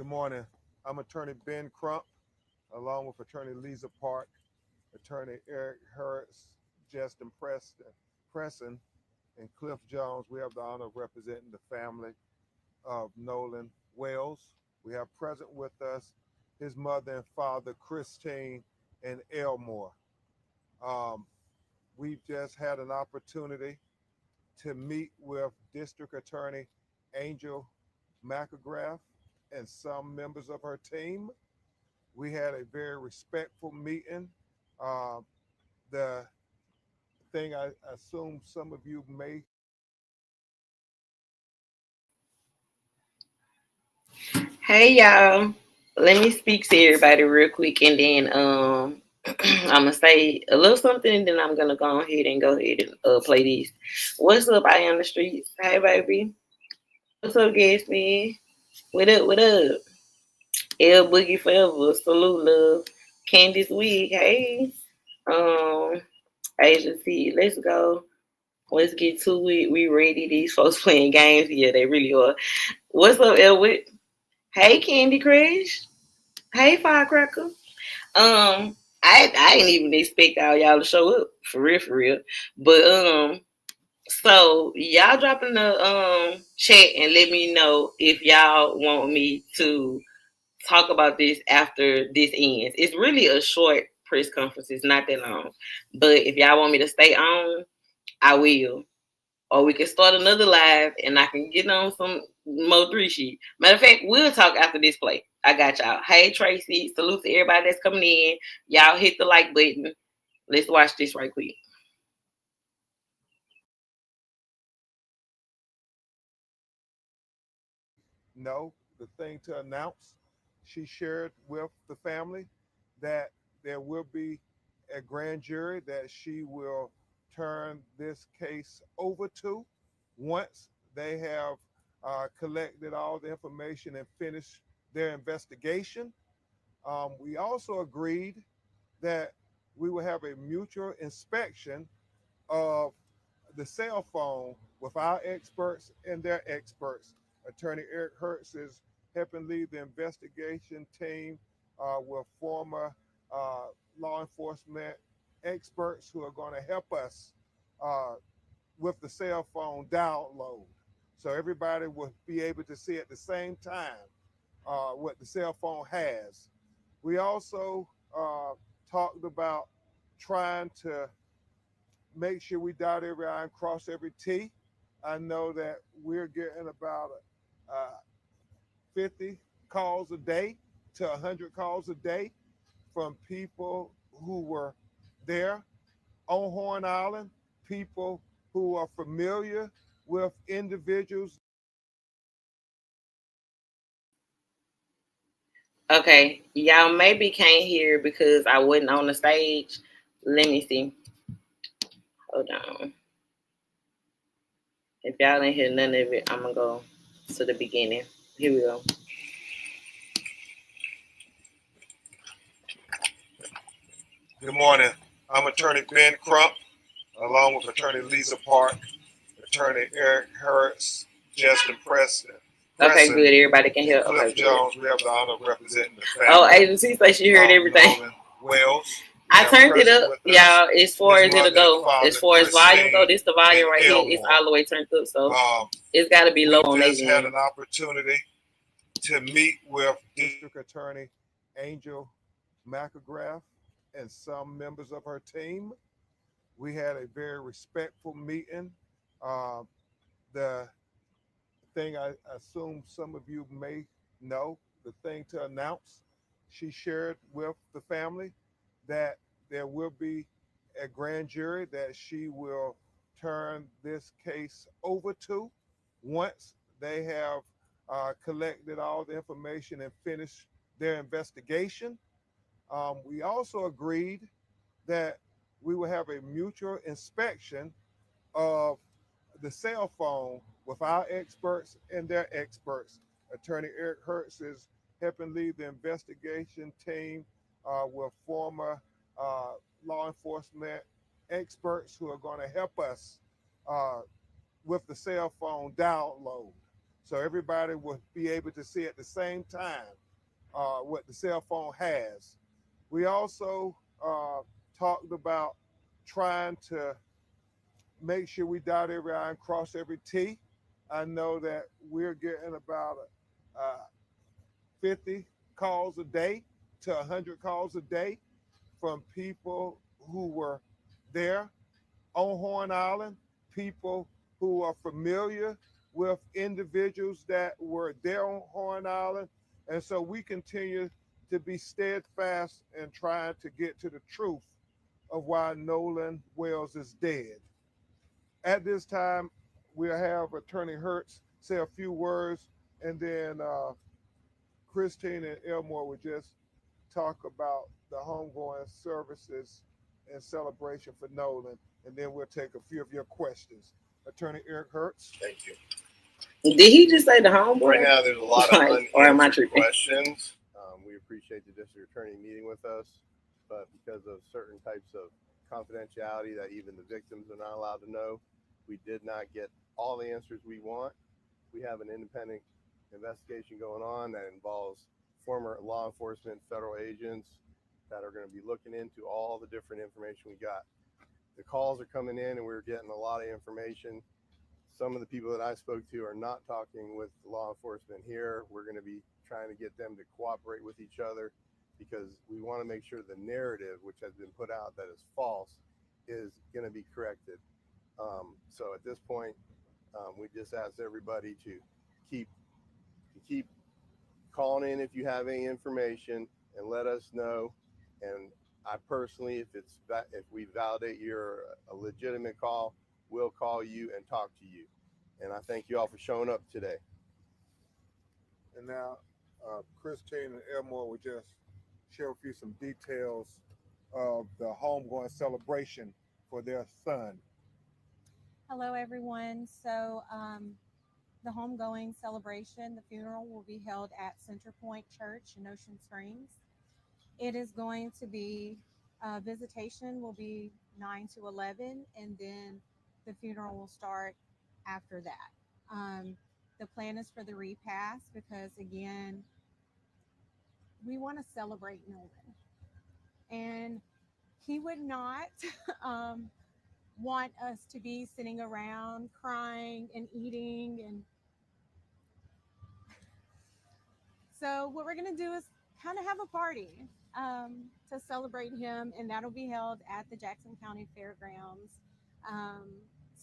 Good morning. I'm attorney Ben Crump, along with attorney Lisa Park, attorney Eric Harris, Justin Preston, and Cliff Jones. We have the honor of representing the family of Nolan Wells. We have present with us his mother and father, Christine and Elmore. Um, we've just had an opportunity to meet with District Attorney Angel McAgrath and some members of her team. We had a very respectful meeting. Uh, the thing I assume some of you may. Hey y'all. Let me speak to everybody real quick and then I'm gonna say a little something and then I'm gonna go ahead and play this. What's up, I on the streets? Hey baby. What's up, guest man? What up, what up? L Boogie Forever, salute love. Candice Wig, hey. Um Agency, let's go. Let's get to it. We ready. These folks playing games. Yeah, they really are. What's up, Elwood? Hey, Candy Crush. Hey, Firecracker. I didn't even expect all y'all to show up for real, for real. But so y'all drop in the chat and let me know if y'all want me to talk about this after this ends. It's really a short press conference. It's not that long. But if y'all want me to stay on, I will. Or we can start another live and I can get on some more three sheet. Matter of fact, we'll talk after this play. I got y'all. Hey Tracy, salute to everybody that's coming in. Y'all hit the like button. Let's watch this right quick. No, the thing to announce, she shared with the family that there will be a grand jury that she will turn this case over to once they have collected all the information and finished their investigation. We also agreed that we will have a mutual inspection of the cell phone with our experts and their experts. Attorney Eric Hertz is helping lead the investigation team with former uh, law enforcement experts who are going to help us uh, with the cell phone download. So everybody will be able to see at the same time what the cell phone has. We also talked about trying to make sure we dot every I and cross every T. I know that we're getting about 50 calls a day to 100 calls a day from people who were there on Horn Island, people who are familiar with individuals. Okay. Y'all maybe can't hear because I wasn't on the stage. Let me see. Hold on. If y'all didn't hear none of it, I'm gonna go to the beginning. Here we go. Good morning. I'm attorney Ben Crump, along with attorney Lisa Park, attorney Eric Harris, Justin Okay, Preston, good. Everybody can hear. and Okay, Cliff good. Jones. We have the honor of representing the Oh, family agency say she heard of everything. Nolan Wells. We I have turned it present up, with us y'all. As far his as it'll mother and go, as father, far as volume go, Christine this the and volume right here. It's Elmore. all the way turned up, so Um, it's got to be low we've on their just had end. an opportunity to meet with District Attorney Angel McAgrath and some members of her team. We had a very respectful meeting. Uh, the thing I assume some of you may know, the thing to announce, she shared with the family that there will be a grand jury that she will turn this case over to once they have collected all the information and finished their investigation. We also agreed that we will have a mutual inspection of the cell phone with our experts and their experts. Attorney Eric Hertz is helping lead the investigation team with former uh, law enforcement experts who are going to help us uh, with the cell phone download. so everybody will be able to see at the same time what the cell phone has. We also talked about trying to make sure we dot every I and cross every T. I know that we're getting about 50 calls a day to 100 calls a day from people who were there on Horn Island, people who are familiar with individuals that were there on Horn Island. And so we continue to be steadfast in trying to get to the truth of why Nolan Wells is dead. At this time, we'll have Attorney Hertz say a few words, and then Christine and Elmore will just talk about the homegoing services and celebration for Nolan, and then we'll take a few of your questions. Attorney Eric Hertz. Thank you. Did he just say the homeboy? Right now, there's a lot of or am I unanswered tripping? questions. We appreciate the district attorney meeting with us, but because of certain types of confidentiality that even the victims are not allowed to know, we did not get all the answers we want. We have an independent investigation going on that involves former law enforcement federal agents that are going to be looking into all the different information we got. The calls are coming in and we're getting a lot of information. Some of the people that I spoke to are not talking with law enforcement here. We're going to be trying to get them to cooperate with each other because we want to make sure the narrative, which has been put out that is false, is going to be corrected. So at this point, we just ask everybody to keep keep calling in if you have any information and let us know. And I personally, if we validate you're a legitimate call, we'll call you and talk to you. And I thank you all for showing up today. And now, Christine and Elmore will just share with you some details of the homegoing celebration for their son. Hello, everyone. So, the homegoing celebration, the funeral will be held at Centerpoint Church in Ocean Springs. It is going to be visitation will be 9 to 11, and then the funeral will start after that. The plan is for the repast because, again, we want to celebrate Nolan, and he would not um, want us to be sitting around crying and eating. And so what we're going to do is kind of have a party to celebrate him, and that'll be held at the Jackson County Fairgrounds. um,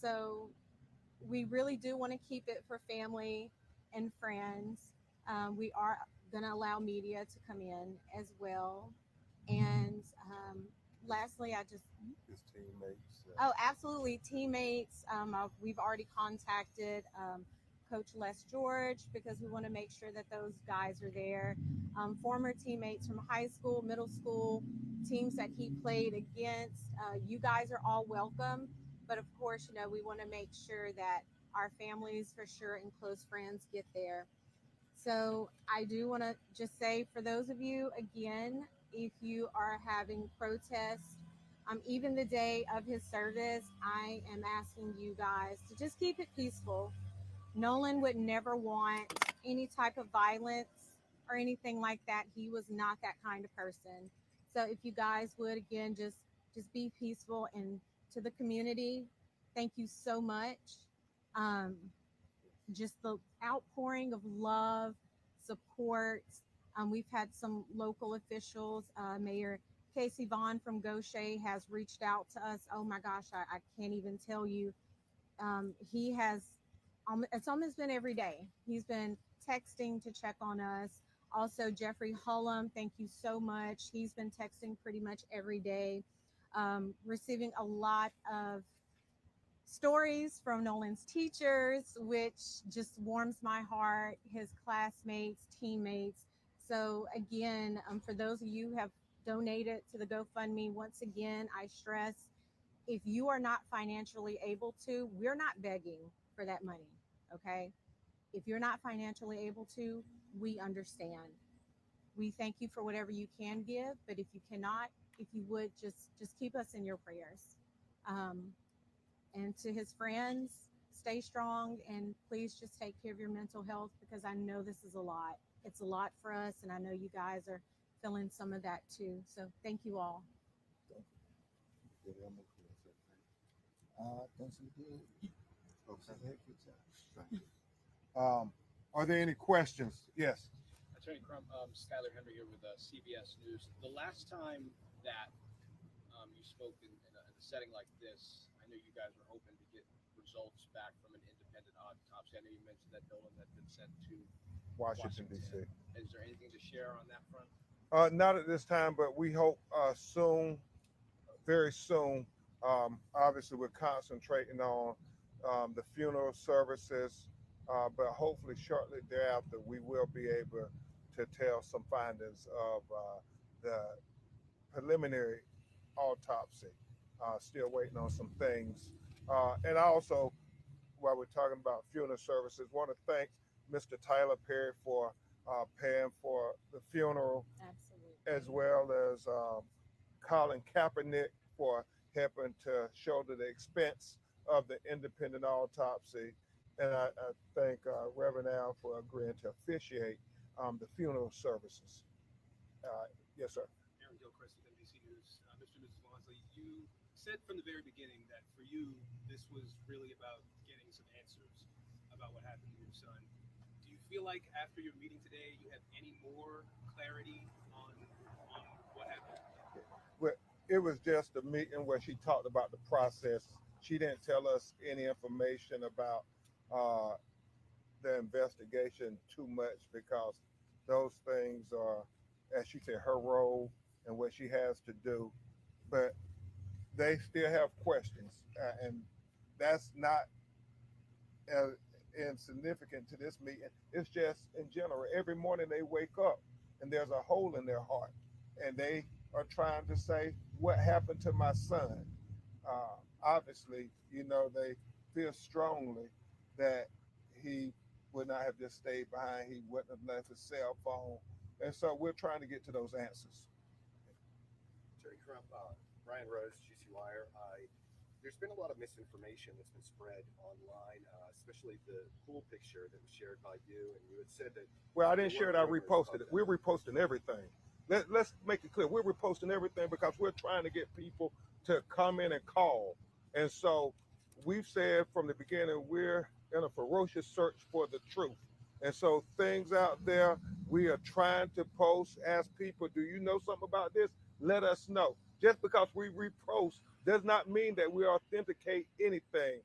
so we really do want to keep it for family and friends. We are going to allow media to come in as well. And lastly, I just His teammates. Oh, absolutely. Teammates. We've already contacted Coach Les George because we want to make sure that those guys are there. Former teammates from high school, middle school, teams that he played against. You guys are all welcome. But of course, we want to make sure that our families for sure and close friends get there. So I do want to just say for those of you, again, if you are having protests, even the day of his service, I am asking you guys to just keep it peaceful. Nolan would never want any type of violence or anything like that. He was not that kind of person. So if you guys would again just be peaceful, and to the community, thank you so much. Um, just the outpouring of love, support. We've had some local officials, Mayor Casey Vaughn from Gaucher has reached out to us. Oh my gosh, I can't even tell you. He has, it's almost been every day. He's been texting to check on us. Also, Jeffrey Hullum, thank you so much. He's been texting pretty much every day, receiving a lot of stories from Nolan's teachers, which just warms my heart, his classmates, teammates. So, again, for those of you who have donated to the GoFundMe, once again, I stress if you are not financially able to, we're not begging for that money, okay? If you're not financially able to, we understand. We thank you for whatever you can give, but if you cannot, if you would just keep us in your prayers. Um, and to his friends, stay strong, and please just take care of your mental health, because I know this is a lot. It's a lot for us, and I know you guys are feeling some of that too. So thank you all. Are there any questions? Yes. Attorney Crump, Skylar Henry here with CBS News. The last time that you spoke in a setting like this, I know you guys were hoping to get results back from an independent autopsy. I know you mentioned that Nolan had been sent to Washington, D.C. Is there anything to share on that front? Not at this time, but we hope soon, very soon. Obviously, we're concentrating on the funeral services, but hopefully shortly thereafter, we will be able to tell some findings of the preliminary autopsy. Still waiting on some things. And I also, while we're talking about funeral services, want to thank Mr. Tyler Perry for paying for the funeral, Absolutely. as well as Colin Kaepernick for helping to shoulder the expense of the independent autopsy. And I thank Reverend Al for agreeing to officiate the funeral services. Yes, sir. Aaron Gilchrist with NBC News. Mr. and Mrs. Wansley, you said from the very beginning that for you, this was really about getting some answers about what happened to your son. Do you feel like after your meeting today, you have any more clarity on what happened? Well, it was just a meeting where she talked about the process. She didn't tell us any information about the investigation too much, because those things are, as she said, her role and what she has to do. But they still have questions, and that's not insignificant to this meeting. It's just in general. Every morning they wake up and there's a hole in their heart, and they are trying to say, what happened to my son? Obviously, they feel strongly that he would not have just stayed behind. He wouldn't have left his cell phone. And so we're trying to get to those answers. Attorney Crump, Brian Rose, GC Wire. There's been a lot of misinformation that's been spread online, especially the pool picture that was shared by you. And you had said that. Well, I didn't share it. I reposted it. We're reposting everything. Let's make it clear. We're reposting everything because we're trying to get people to come in and call. And so we've said from the beginning, we're in a ferocious search for the truth. And so things out there, we are trying to post, ask people, do you know something about this? Let us know. Just because we repost does not mean that we authenticate anything.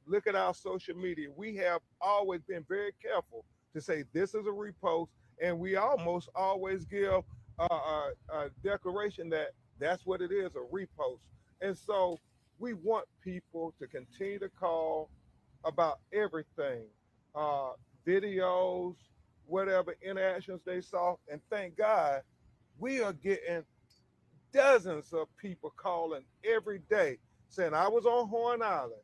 Look at our social media. We have always been very careful to say this is a repost, and we almost always give a declaration that that's what it is, a repost. And so we want people to continue to call about everything, videos, whatever interactions they saw. And thank God, we are getting dozens of people calling every day saying, I was on Horn Island.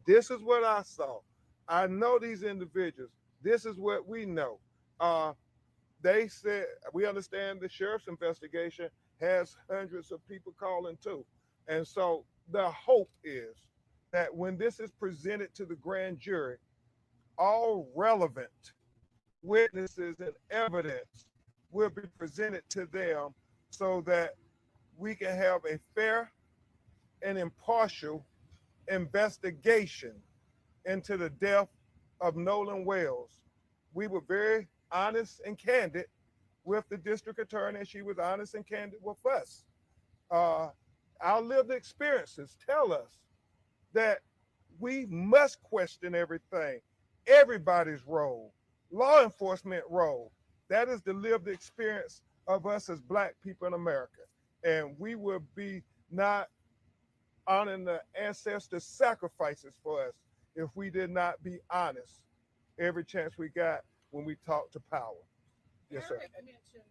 This is what I saw. I know these individuals. This is what we know. They said, we understand the sheriff's investigation has hundreds of people calling too. And so the hope is that when this is presented to the grand jury, all relevant witnesses and evidence will be presented to them so that we can have a fair and impartial investigation into the death of Nolan Wells. We were very honest and candid with the district attorney, and she was honest and candid with us. Our lived experiences tell us that we must question everything, everybody's role, law enforcement role. That is the lived experience of us as Black people in America. And we will be not honoring the ancestors' sacrifices for us if we did not be honest every chance we got when we talk to power. Yes, sir. Eric mentioned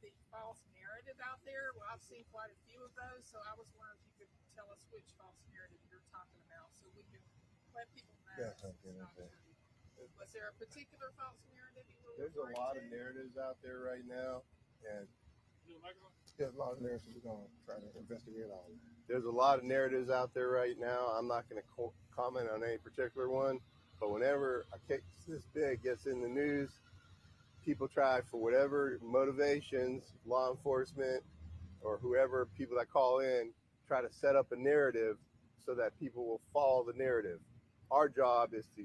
the false narrative out there. Well, I've seen quite a few of those, so I was wondering if you could tell us which false narrative you're talking about so we can let people know. Yeah, Was there a particular false narrative you were There's a referring lot to? of narratives out there right now, and There's a lot of narratives we're going to try to investigate all of that. there's a lot of narratives out there right now. I'm not going to comment on any particular one, but whenever a case this big gets in the news, people try for whatever motivations, law enforcement or whoever, people that call in, try to set up a narrative so that people will follow the narrative. Our job is to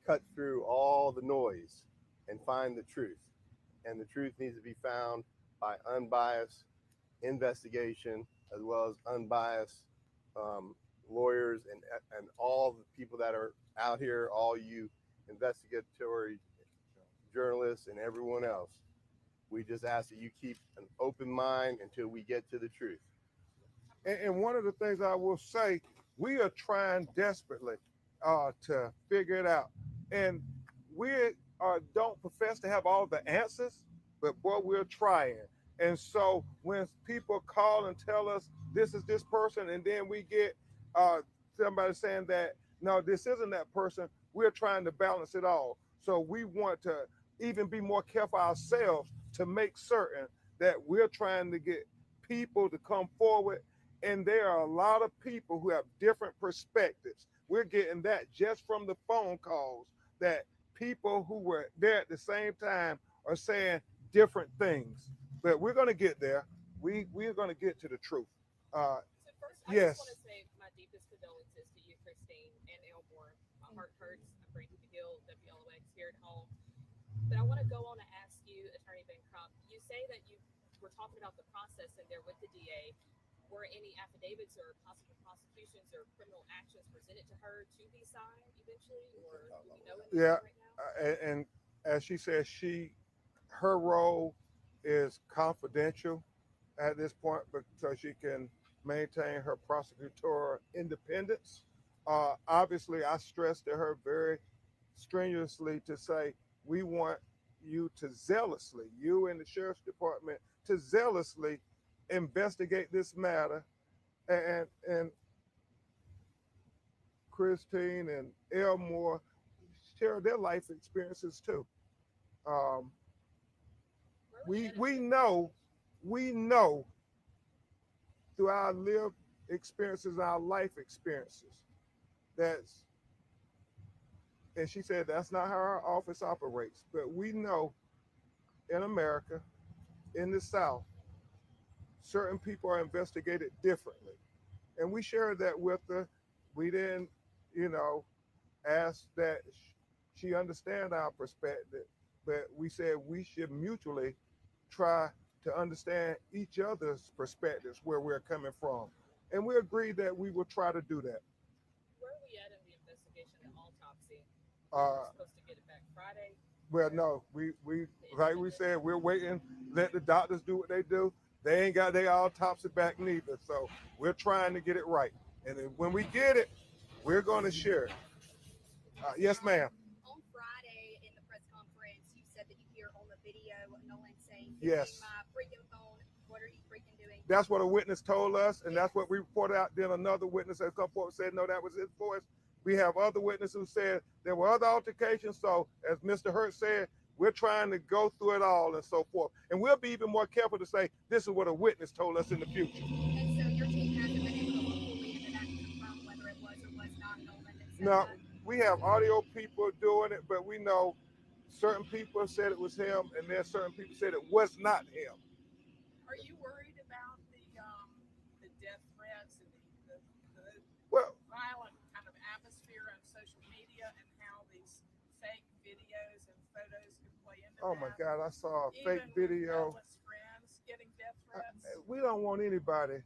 cut through all the noise and find the truth. And the truth needs to be found by unbiased investigation as well as unbiased lawyers and all the people that are out here, all you investigatory journalists and everyone else. We just ask that you keep an open mind until we get to the truth. And one of the things I will say, we are trying desperately to figure it out. And we don't profess to have all the answers, but boy, we're trying. And so when people call and tell us this is this person, and then we get somebody saying that, no, this isn't that person, we're trying to balance it all. So we want to even be more careful ourselves to make certain that we're trying to get people to come forward. And there are a lot of people who have different perspectives. We're getting that just from the phone calls, that people who were there at the same time are saying different things. But we're going to get there. We're going to get to the truth. So first, I Yes. just want to say my deepest condolences to you, Christine and Elmore. My heart hurts. I'm breaking the guilt, WLOX here at home. But I want to go on and ask you, Attorney Ben Crump, you say that you were talking about the process in there with the DA. Were any affidavits or possible prosecutions or criminal actions presented to her to be signed eventually, or do we know anything Yeah. right now? And as she says, her role is confidential at this point, but so she can maintain her prosecutorial independence. Obviously, I stressed to her very strenuously to say we want you to zealously, you and the sheriff's department, to zealously investigate this matter, and Christine and Elmore share their life experiences too. Um, we know through our lived experiences, our life experiences, that's, and she said that's not how our office operates, but we know in America, in the South, certain people are investigated differently. And we shared that with her. We didn't, ask that she understand our perspective, but we said we should mutually try to understand each other's perspectives, where we're coming from. And we agreed that we will try to do that. Where are we at in the investigation, the autopsy? Uh, We're supposed to get it back Friday. well, no, we like we said, we're waiting, let the doctors do what they do. They ain't got their autopsy back neither. So we're trying to get it right. And then when we get it, we're going to share it. Yes, ma'am. On Friday in the press conference, you said that you hear on the video Nolan saying, "Give Yes. me my freaking phone. What are you freaking doing?" That's what a witness told us, and that's what we reported out. Then another witness has come forward and said, no, that was his voice. We have other witnesses who said there were other altercations. So as Mr. Hurt said, we're trying to go through it all and so forth. And we'll be even more careful to say this is what a witness told us in the future. And so your team hasn't been able to look fully into that to confirm whether it was or was not Nolan that said No, that. we have audio people doing it, but we know certain people said it was him, and then certain people said it was not him. Are you worried about the death threats and the Well, violent kind of atmosphere on social media and how these fake videos and photos can play into oh that? my God, I saw a Even fake video. with Nolan's friends getting death threats. We don't want anybody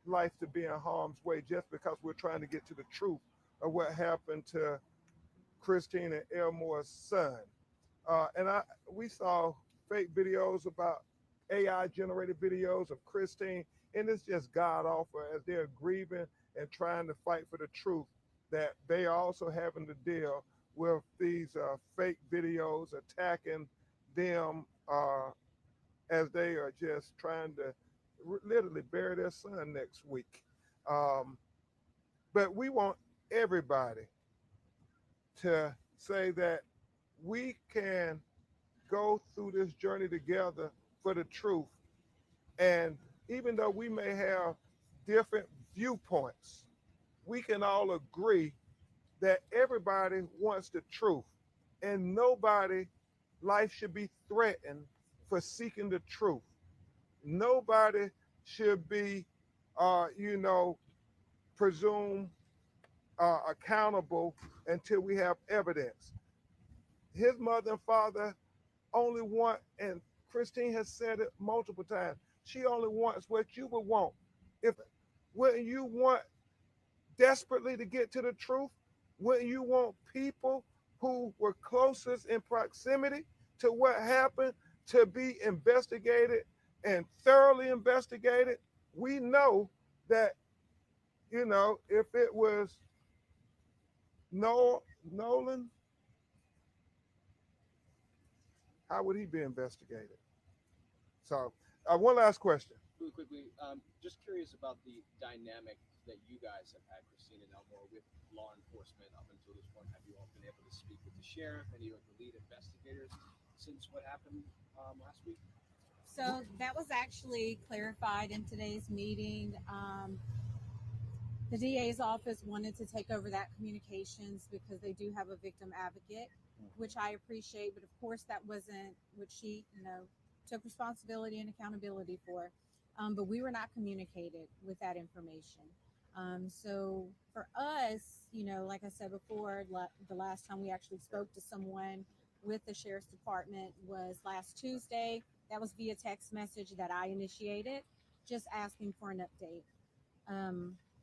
life to be in harm's way just because we're trying to get to the truth of what happened to Christine and Elmore's son. And we saw fake videos about AI generated videos of Christine, and it's just god awful as they're grieving and trying to fight for the truth, that they are also having to deal with these fake videos attacking them as they are just trying to literally bury their son next week. But we want everybody to say that we can go through this journey together for the truth. And even though we may have different viewpoints, we can all agree that everybody wants the truth, and nobody life should be threatened for seeking the truth. Nobody should be, you know, presumed accountable until we have evidence. His mother and father only want, and Christine has said it multiple times, she only wants what you would want. If wouldn't you want desperately to get to the truth? Wouldn't you want people who were closest in proximity to what happened to be investigated and thoroughly investigated? We know that, you know, if it was Nolan, how would he be investigated? So, one last question. Really quickly, just curious about the dynamic that you guys have had, Christine and Elmore, with law enforcement up until this point. Have you all been able to speak with the sheriff, any of the lead investigators, since what happened last week? So that was actually clarified in today's meeting. The DA's office wanted to take over that communications because they do have a victim advocate, which I appreciate. But of course, that wasn't what she, took responsibility and accountability for. But we were not communicated with that information. So for us, like I said before, the last time we actually spoke to someone with the sheriff's department was last Tuesday. That was via text message that I initiated, just asking for an update.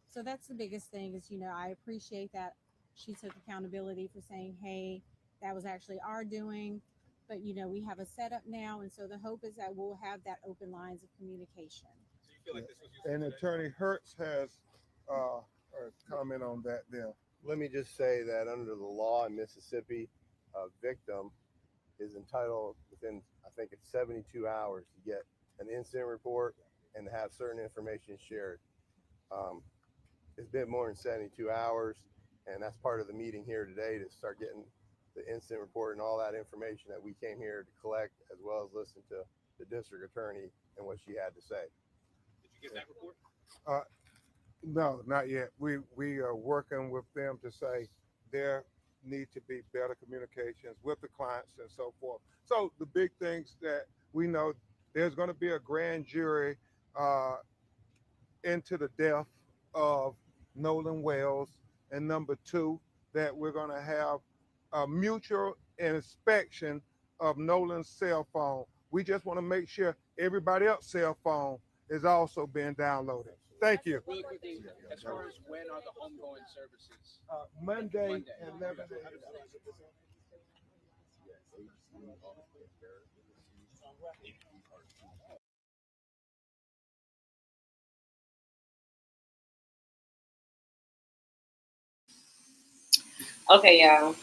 So that's the biggest thing is, I appreciate that she took accountability for saying, hey, that was actually our doing. But, we have a setup now. And so the hope is that we'll have that open lines of communication. So you feel like this was useful And today? Attorney Hertz has a comment on that there. Let me just say that under the law in Mississippi, a victim is entitled within, I think it's 72 hours to get an incident report and to have certain information shared. It's been more than 72 hours, and that's part of the meeting here today to start getting the incident report and all that information that we came here to collect, as well as listen to the district attorney and what she had to say. Did you get that report? No, not yet. We are working with them to say there need to be better communications with the clients and so forth. So the big things that we know, there's going to be a grand jury into the death of Nolan Wells, and number two, that we're going to have a mutual inspection of Nolan's cell phone. We just want to make sure everybody else's cell phone is also being downloaded. Thank you. Really quickly, as far as when are the homegoing services? Monday, 11 Okay, y'all.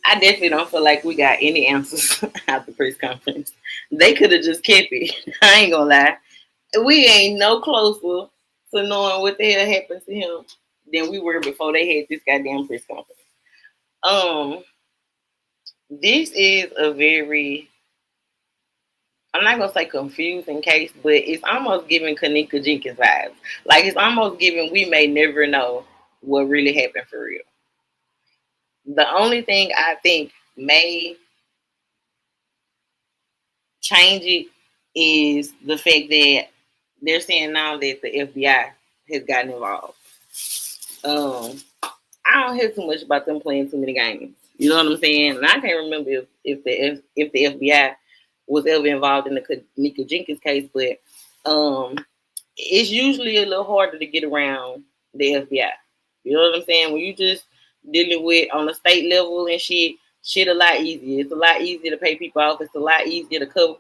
I definitely don't feel like we got any answers at the press conference. They could have just kept it. I ain't gonna lie. We ain't no closer to knowing what the hell happened to him than we were before they had this goddamn press conference. This is a very, I'm not gonna say confusing case, but it's almost giving Kanika Jenkins vibes. Like it's almost giving we may never know what really happened for real. The only thing I think may change it is the fact that they're saying now that the FBI has gotten involved. I don't hear too much about them playing too many games. You know what I'm saying? And I can't remember if the FBI was ever involved in the Kanika Jenkins case, but it's usually a little harder to get around the FBI. You know what I'm saying? When you just dealing with on the state level and shit a lot easier. It's a lot easier to pay people off. It's a lot easier to cover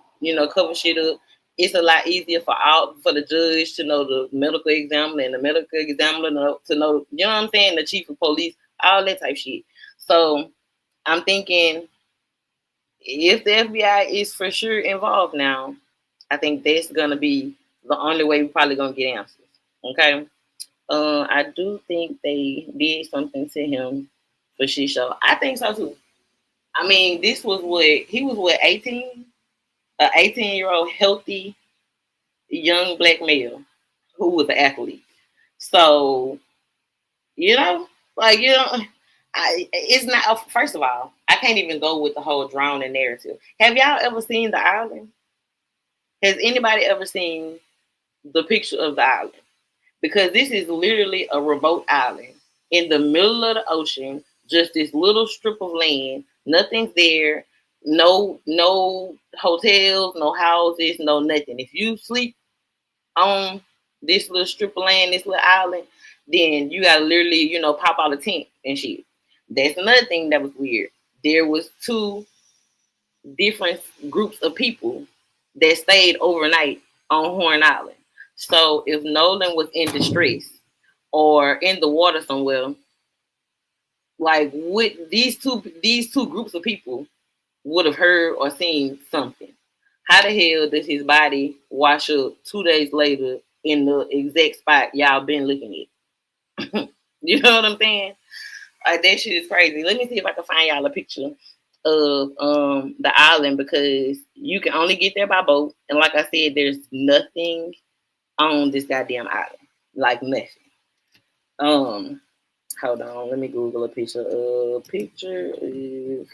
shit up. It's a lot easier for the judge to know the medical examiner and the medical examiner to know, you know what I'm saying, the chief of police, all that type shit. So I'm thinking if the FBI is for sure involved now, I think that's gonna be the only way we're probably gonna get answers. Okay. I do think they did something to him for sure. I think so too. I mean, this was he was 18? An 18-year-old healthy young black male who was an athlete. So, I It's not. First of all, I can't even go with the whole drowning narrative. Have y'all ever seen the island? Has anybody ever seen the picture of the island? Because this is literally a remote island in the middle of the ocean, just this little strip of land. Nothing's there. No hotels, no houses, no nothing. If you sleep on this little strip of land, this little island, then you gotta literally, pop out a tent and shit. That's another thing that was weird. There was two different groups of people that stayed overnight on Horn Island. So if Nolan was in distress or in the water somewhere, like with these two groups of people would have heard or seen something. How the hell does his body wash up 2 days later in the exact spot y'all been looking at? You know what I'm saying? Like that shit is crazy. Let me see if I can find y'all a picture of the island because you can only get there by boat. And like I said, there's nothing on this goddamn island. Like nothing. Hold on, let me Google a picture. Picture is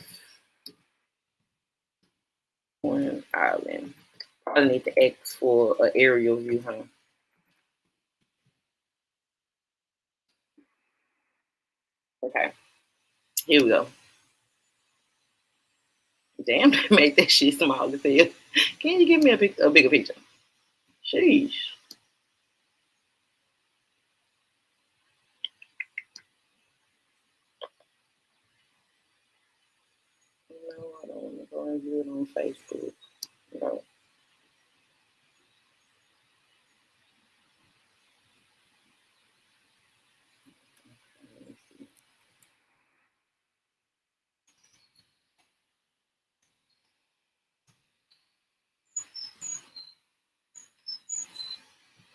Horn Island. Probably need to ask for an aerial view, huh? Okay, here we go. Damn, they made that shit small as hell. Can you give me a bigger picture? Sheesh. No, I don't want to go and view it on Facebook. No.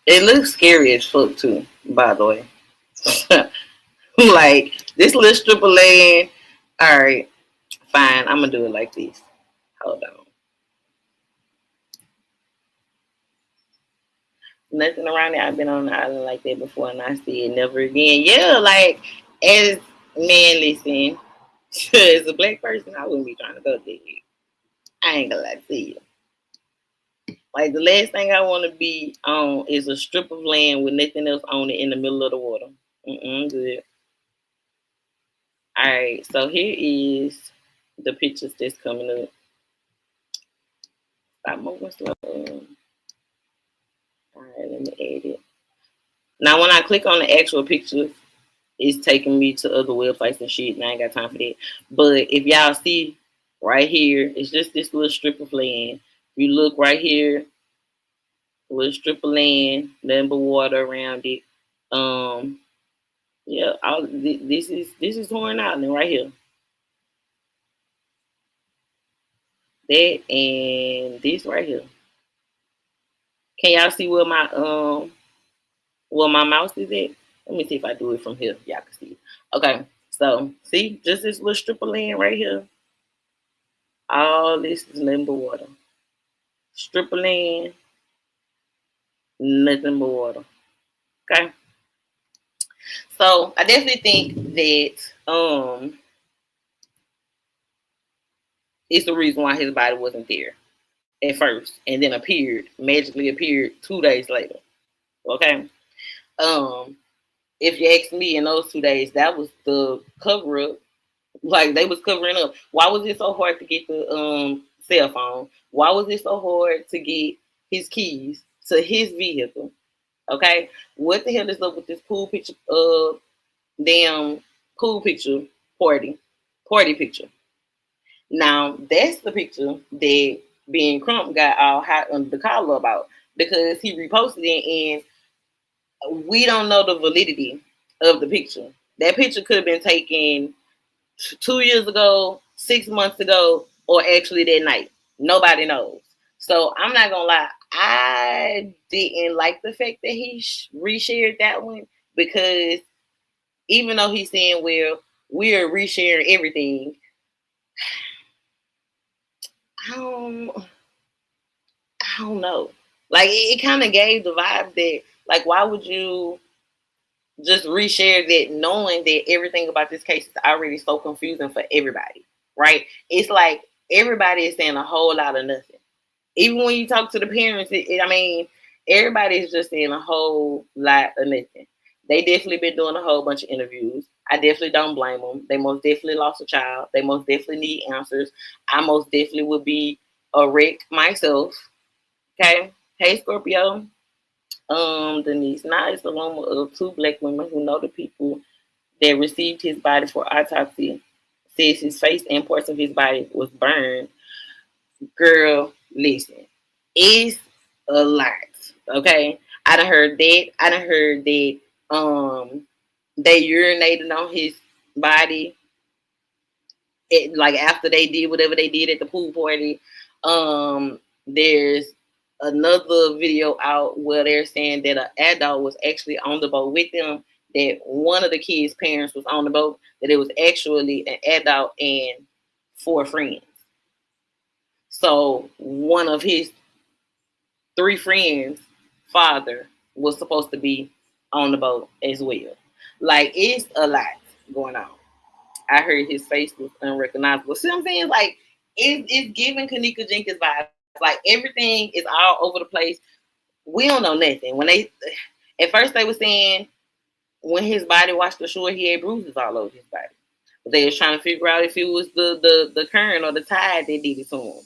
It looks scary as fuck too, by the way. Like this little strip of land. All right, fine. I'm gonna do it like this. Hold on. Nothing around it. I've been on the island like that before, and I see it never again. Yeah, like as man, listen. As a black person, I wouldn't be trying to go there. I ain't gonna lie to you. Like the last thing I want to be on is a strip of land with nothing else on it in the middle of the water. Good. All right, so here is the pictures that's coming up. Stop moving slow. All right, let me add it. Now, when I click on the actual pictures, it's taking me to other websites and shit, and I ain't got time for that. But if y'all see right here, it's just this little strip of land. If you look right here, a little strip of land, nothing but water around it. Yeah, this is Horn Island right here. That and this right here. Can y'all see where my mouse is at? Let me see if I do it from here. Y'all can see it. Okay, so see, just this little strip of land right here. All this is nothing but water. Strip of land, nothing but water. Okay. So I definitely think that it's the reason why his body wasn't there at first and then magically appeared 2 days later. Okay. If you ask me in those 2 days, that was the cover up. Like they was covering up. Why was it so hard to get the cell phone? Why was it so hard to get his keys to his vehicle? Okay. What the hell is up with this pool picture damn pool picture party picture? Now that's the picture that being Crump got all hot under the collar about because he reposted it and we don't know the validity of the picture. That picture could have been taken 2 years ago, 6 months ago, or actually that night. Nobody knows. So I'm not gonna lie, I didn't like the fact that he reshared that one because even though he's saying, well, we're resharing everything, I don't know. Like it kind of gave the vibe that, like, why would you just reshare that, knowing that everything about this case is already so confusing for everybody, right? It's like everybody is saying a whole lot of nothing. Even when you talk to the parents, I mean, everybody is just saying a whole lot of nothing. They definitely been doing a whole bunch of interviews. I definitely don't blame them. They most definitely lost a child. They most definitely need answers. I most definitely would be a wreck myself. Okay. Hey, Scorpio. Denise. Now it's a rumor of two black women who know the people that received his body for autopsy. Says his face and parts of his body was burned. Girl, listen, it's a lot. Okay, I done heard that. I done heard that. They urinated on his body. Like after they did whatever they did at the pool party. There's another video out where they're saying that an adult was actually on the boat with them. That one of the kids' parents was on the boat. That it was actually an adult and four friends. So one of his three friends' father was supposed to be on the boat as well. Like, it's a lot going on. I heard his face was unrecognizable. See what I'm saying? Like, it's giving Kanika Jenkins vibes. Like, everything is all over the place. We don't know nothing. At first they were saying when his body washed ashore, he had bruises all over his body. But they was trying to figure out if it was the current or the tide that did it to him.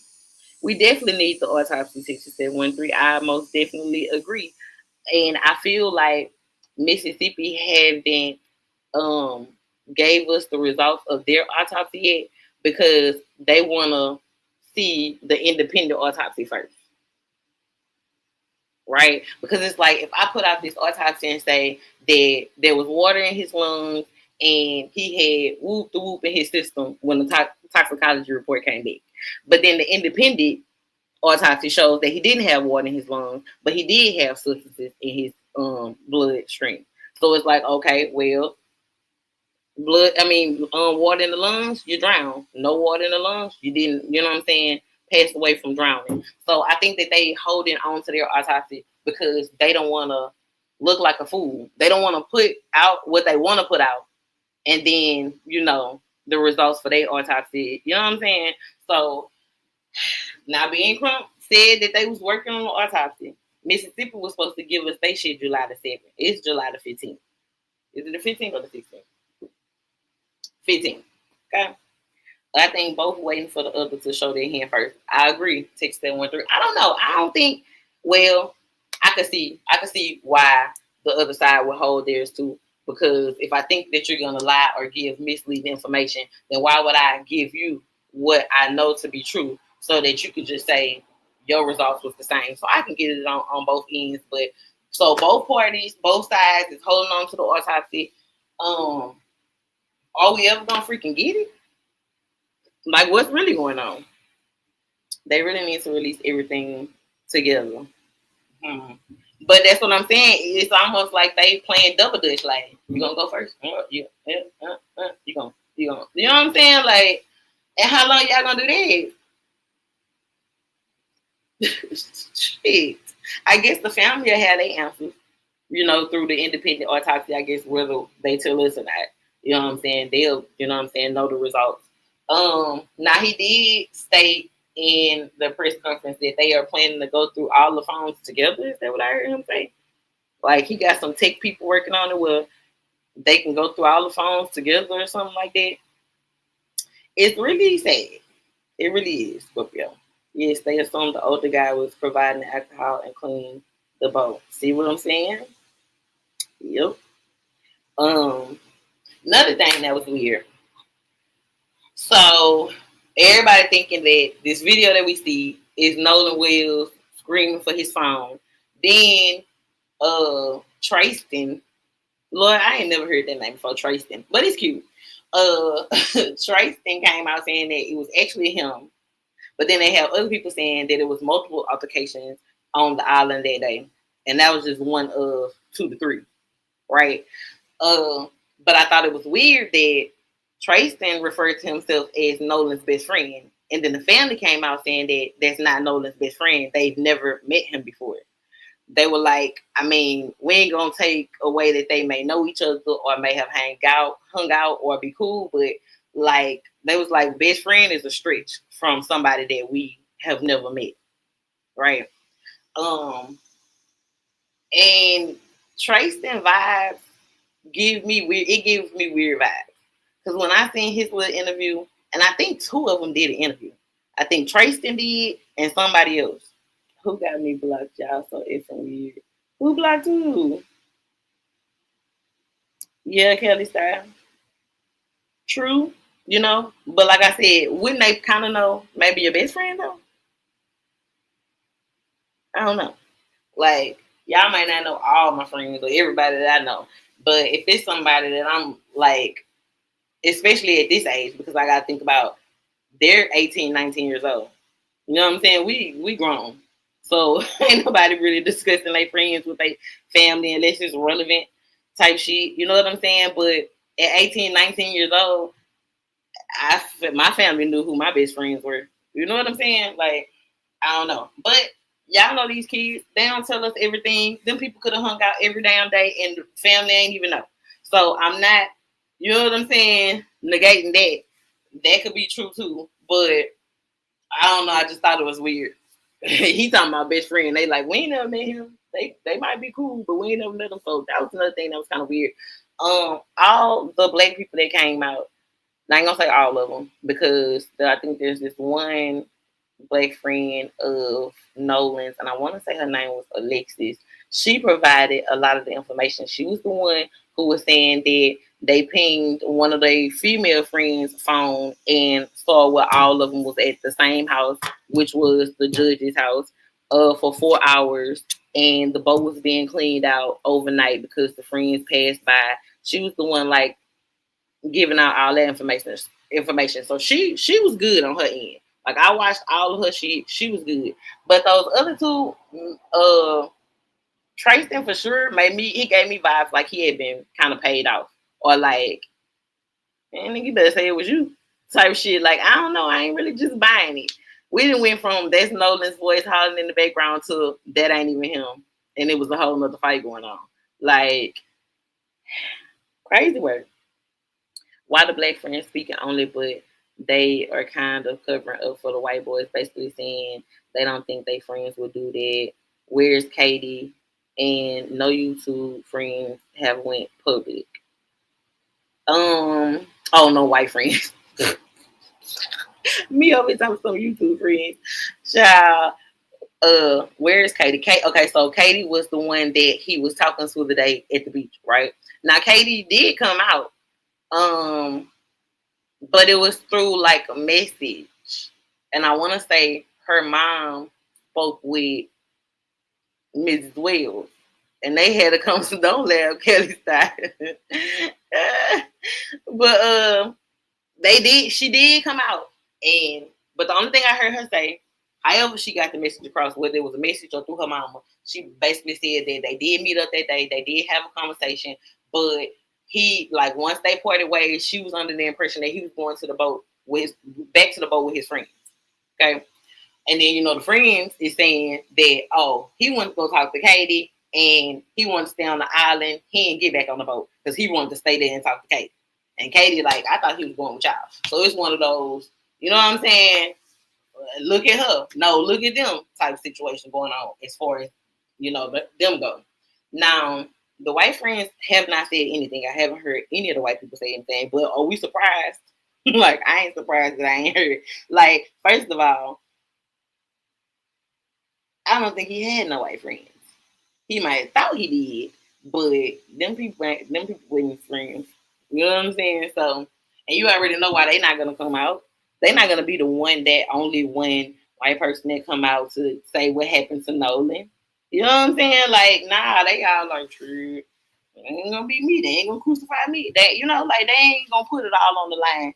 We definitely need the autopsy 6713. I most definitely agree. And I feel like Mississippi haven't gave us the results of their autopsy yet because they want to see the independent autopsy first. Right? Because it's like if I put out this autopsy and say that there was water in his lungs and he had whoop the whoop in his system when the toxicology report came back. But then the independent autopsy shows that he didn't have water in his lungs, but he did have substances in his bloodstream. So it's like, okay, well, water in the lungs, you drown. No water in the lungs, you didn't, you know what I'm saying, passed away from drowning. So I think that they holding on to their autopsy because they don't want to look like a fool. They don't want to put out what they want to put out. And then, the results for their autopsy, you know what I'm saying? So now being Crump said that they was working on the autopsy. Mississippi was supposed to give us their shit July the 7th. It's July the 15th. Is it the 15th or the 16th? 15th. Okay. I think both waiting for the other to show their hand first. I agree. Text 713. I don't know. I don't think. Well, I could see why the other side would hold theirs too. Because if I think that you're gonna lie or give misleading information, then why would I give you what I know to be true so that you could just say your results was the same? So I can get it on both ends. But so both parties, both sides is holding on to the autopsy. Are we ever gonna freaking get it? Like, what's really going on? They really need to release everything together. But that's what I'm saying. It's almost like they playing double dutch. Like, you gonna go first? You gonna. You know what I'm saying? Like, and how long y'all gonna do that? Shit. I guess the family will have their answers, through the independent autopsy, I guess, whether they tell us or not. You know what I'm saying? They'll, know the results. Now he did state in the press conference that they are planning to go through all the phones together. Is that what I heard him say? Like, he got some tech people working on it where they can go through all the phones together or something like that. It's really sad. It really is, Scorpio. Yes, they assumed the older guy was providing the alcohol and cleaning the boat. See what I'm saying? Yep. Another thing that was weird. So everybody thinking that this video that we see is Nolan Wills screaming for his phone. Then Tristan, Lord, I ain't never heard that name before, Tristan, but it's cute. Tristan came out saying that it was actually him, but then they have other people saying that it was multiple altercations on the island that day, and that was just one of 2 to 3, right? But I thought it was weird that Tristan referred to himself as Nolan's best friend, and then the family came out saying that that's not Nolan's best friend. They've never met him before. they were like, I mean, we ain't gonna take away that they may know each other or may have hung out or be cool, but like they was like best friend is a stretch from somebody that we have never met, right? Um, and Tristan vibes give me weird. It gives me weird vibes because when I seen his little interview, and I think two of them did an interview. I think Tristan did and somebody else. Who got me blocked, y'all? So it's weird. Who blocked who? Yeah, Kelly style. True, you know. But like I said, wouldn't they kind of know maybe your best friend though? I don't know. Like y'all might not know all my friends or everybody that I know, but if it's somebody that I'm like, especially at this age, because I gotta think about they're 18, 19 years old. You know what I'm saying? We grown. So ain't nobody really discussing their friends with their family unless it's relevant type shit. You know what I'm saying? But at 18, 19 years old, my family knew who my best friends were. You know what I'm saying? Like, I don't know. But y'all know these kids, they don't tell us everything. Them people could have hung out every damn day and the family ain't even know. So I'm not, you know what I'm saying, negating that. That could be true too. But I don't know. I just thought it was weird. He talking about best friend. They like, we ain't never met him. They might be cool, but we ain't never met them. So that was another thing that was kind of weird. All the black people that came out, I ain't gonna say all of them because I think there's this one black friend of Nolan's, and I want to say her name was Alexis. She provided a lot of the information. She was the one who was saying that they pinged one of their female friends' phone and saw where all of them was at the same house, which was the judge's house, for 4 hours, and the boat was being cleaned out overnight because the friends passed by. She was the one like giving out all that information. So she was good on her end. Like I watched all of her shit. She was good. But those other two, Tristan for sure he gave me vibes like he had been kind of paid off. Or like, man, you better say it was you type shit. Like, I don't know, I ain't really just buying it. We didn't went from that's Nolan's voice hollering in the background to that ain't even him. And it was a whole nother fight going on. Like, crazy work. Why the black friends speaking only, but they are kind of covering up for the white boys, basically saying they don't think they friends will do that. Where's Katie? And no YouTube friends have went public. Oh no, white friends. Me over talking some YouTube friends. Child. Where is Katie? Okay, so Katie was the one that he was talking to today at the beach, right? Now Katie did come out. But it was through like a message. And I want to say her mom spoke with Mrs. Wells. And they had a conversation. Don't laugh, Kelly style. But she did come out. But the only thing I heard her say, however she got the message across, whether it was a message or through her mama, she basically said that they did meet up that day, they did have a conversation, but he, like, once they parted ways, she was under the impression that he was going to the boat back to the boat with his friends. Okay. And then, the friends is saying that, he wanted to go talk to Katie and he wanted to stay on the island. He didn't get back on the boat because he wanted to stay there and talk to Katie. And Katie, like, I thought he was going with y'all. So it's one of those, you know what I'm saying? Look at her. No, look at them type of situation going on as far as, them go. Now, the white friends have not said anything. I haven't heard any of the white people say anything, but are we surprised? Like, I ain't surprised that I ain't heard. Like, first of all, I don't think he had no white friends. He might have thought he did, but them people weren't friends. You know what I'm saying? So, and you already know why they're not gonna come out. They're not gonna be the only one white person that come out to say what happened to Nolan. You know what I'm saying? Like, nah, they all like, true. It ain't gonna be me. They ain't gonna crucify me. They ain't gonna put it all on the line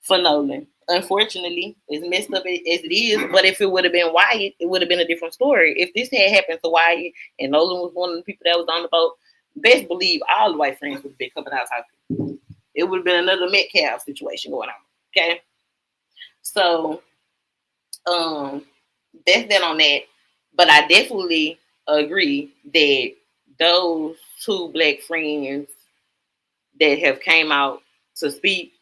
for Nolan. Unfortunately, as messed up as it is, but if it would have been Wyatt, it would have been a different story. If this had happened to Wyatt and Nolan was one of the people that was on the boat, best believe all the white friends would have been coming out talking. It would have been another Metcalf situation going on. Okay, so that's that on that. But I definitely agree that those two black friends that have came out to speak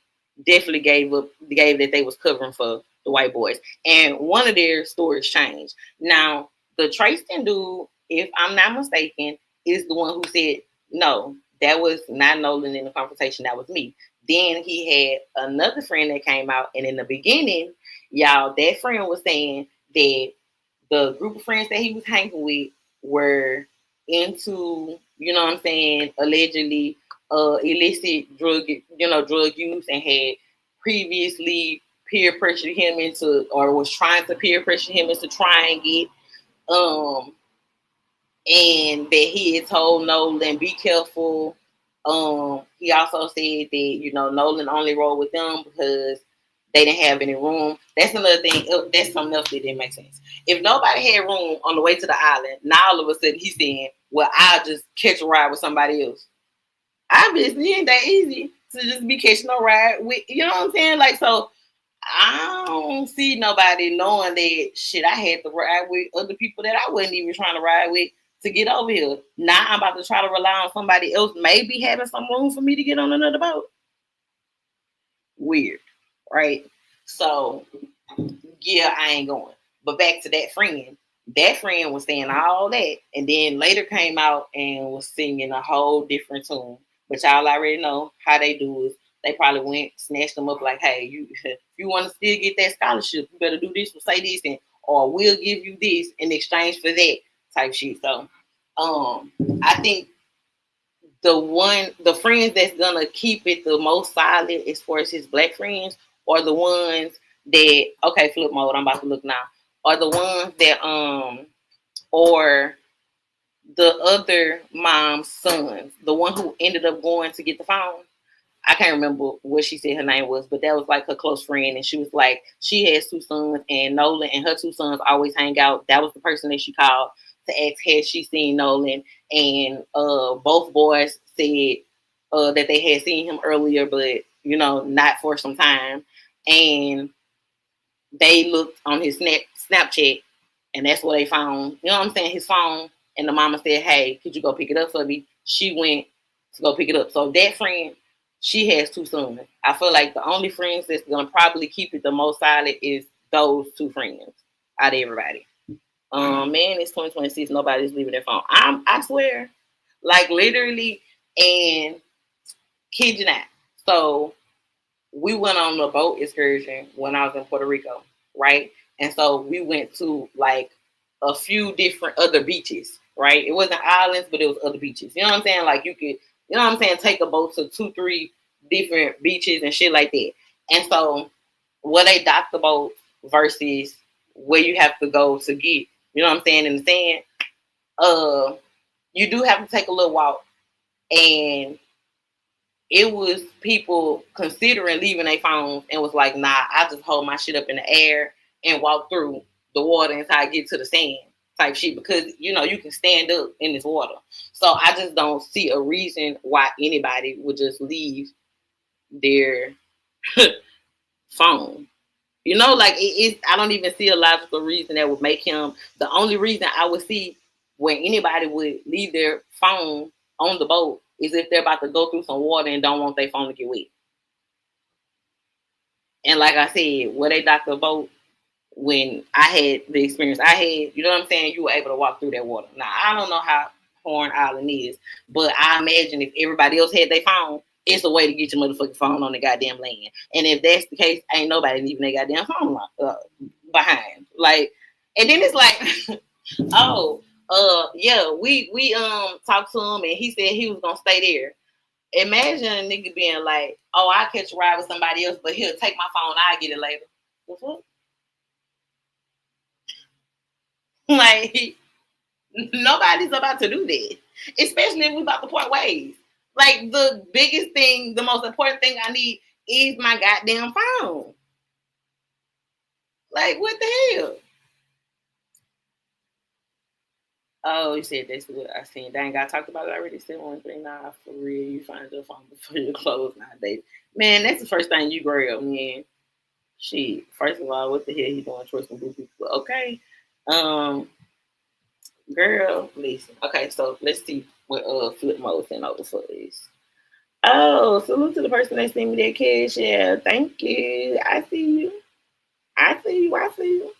definitely gave that they was covering for the white boys. And one of their stories changed. Now, the Trayston dude, if I'm not mistaken, is the one who said, no, that was not Nolan in the confrontation, that was me. Then he had another friend that came out, and in the beginning, y'all, that friend was saying that the group of friends that he was hanging with were into, you know what I'm saying, allegedly illicit drug use, and had previously peer pressured him into, or was trying to peer pressure him into trying it. Um, and that he had told Nolan, be careful. He also said that, Nolan only rolled with them because they didn't have any room. That's another thing. That's something else that didn't make sense. If nobody had room on the way to the island, now all of a sudden he's saying, well, I'll just catch a ride with somebody else. Obviously, it ain't that easy to just be catching a ride with, you know what I'm saying? Like, so I don't see nobody knowing that shit. I had to ride with other people that I wasn't even trying to ride with to get over here. Now I'm about to try to rely on somebody else, maybe having some room for me to get on another boat. Weird, right? So, yeah, I ain't going. But back to that friend. That friend was saying all that, and then later came out and was singing a whole different tune. But y'all already know how they do is they probably went, snatched them up like, hey, if you want to still get that scholarship, you better do this or say this, and or we'll give you this in exchange for that type shit. So I think the friends that's gonna keep it the most solid as far as his black friends are the ones that, okay, flip mode, I'm about to look now, are the ones that or the other mom's sons, the one who ended up going to get the phone. I can't remember what she said her name was, but that was like her close friend. And she was like, she has two sons, and Nolan and her two sons always hang out. That was the person that she called to ask had she seen Nolan. And both boys said that they had seen him earlier, but, not for some time. And they looked on his Snapchat, and that's where they found, his phone. And the mama said, hey, could you go pick it up for me? She went to go pick it up. So that friend, she has two sons. I feel like the only friends that's going to probably keep it the most solid is those two friends out of everybody. Man, it's 2026. Nobody's leaving their phone. I swear. Like, literally, and kid you not. So we went on a boat excursion when I was in Puerto Rico, right? And so we went to like a few different other beaches, right? It wasn't islands, but it was other beaches. You know what I'm saying? Like, you could, take a boat to 2-3 different beaches and shit like that. And so where they dock the boat versus where you have to go to get, in the sand, you do have to take a little walk. And it was people considering leaving their phones and was like, nah, I just hold my shit up in the air and walk through the water until I get to the sand type shit, because, you can stand up in this water. So I just don't see a reason why anybody would just leave their phone. I don't even see a logical reason that would make him. The only reason I would see when anybody would leave their phone on the boat is if they're about to go through some water and don't want their phone to get wet. And like I said, where they docked the boat, when I had the experience I had, you were able to walk through that water. Now, I don't know how Horn Island is, but I imagine if everybody else had their phone, it's a way to get your motherfucking phone on the goddamn land. And if that's the case, ain't nobody leaving their goddamn phone behind. Like, and then it's like, yeah, we talked to him and he said he was gonna stay there. Imagine a nigga being like, oh, I'll catch a ride with somebody else, but he'll take my phone, I'll get it later. Like, nobody's about to do that, especially if we're about to part ways. Like, the biggest thing, the most important thing I need is my goddamn phone. Like, what the hell? Oh, you said that's what I seen. Dang, I talked about it already. Still one thing, nah, for real, you find your phone before you close nowadays. Man, that's the first thing you grab, man. Shit. First of all, what the hell he doing trusting blue people? Okay. Girl, listen. Okay, so let's see what flip mode sent over for this. Oh, salute to the person that sent me that cash. Yeah, thank you. I see you. I see you. I see you.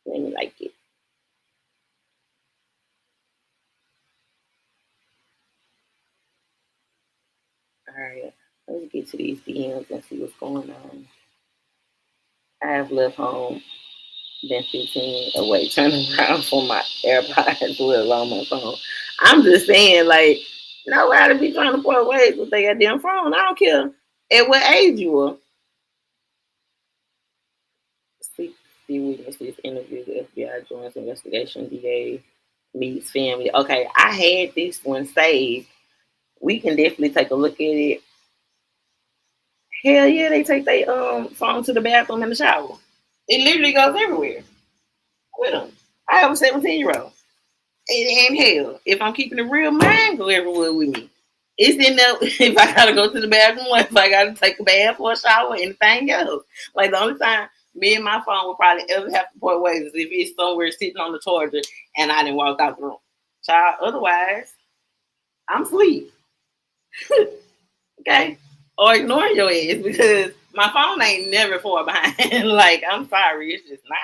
Let me like it. All right, let's get to these DMs and see what's going on. I have left home, been 15 away, turning around for my AirPods with on my phone. I'm just saying, like, nobody be trying to part ways with their goddamn phone. I don't care at what age you are. See witnesses interview the FBI joins investigation. DA meets family. Okay, I had this one saved. We can definitely take a look at it. Hell yeah, they take their phone to the bathroom and the shower. It literally goes everywhere with them. I have a 17-year-old. And hell, if I'm keeping it real, mine go everywhere with me. It's in there if I gotta go to the bathroom, if I gotta take a bath or a shower, anything else. Like the only time me and my phone will probably ever have to part ways is if it's somewhere sitting on the charger and I didn't walk out the room. Child, otherwise, I'm asleep. Okay? Or ignoring your ass because my phone ain't never far behind. Like, I'm sorry, it's just not.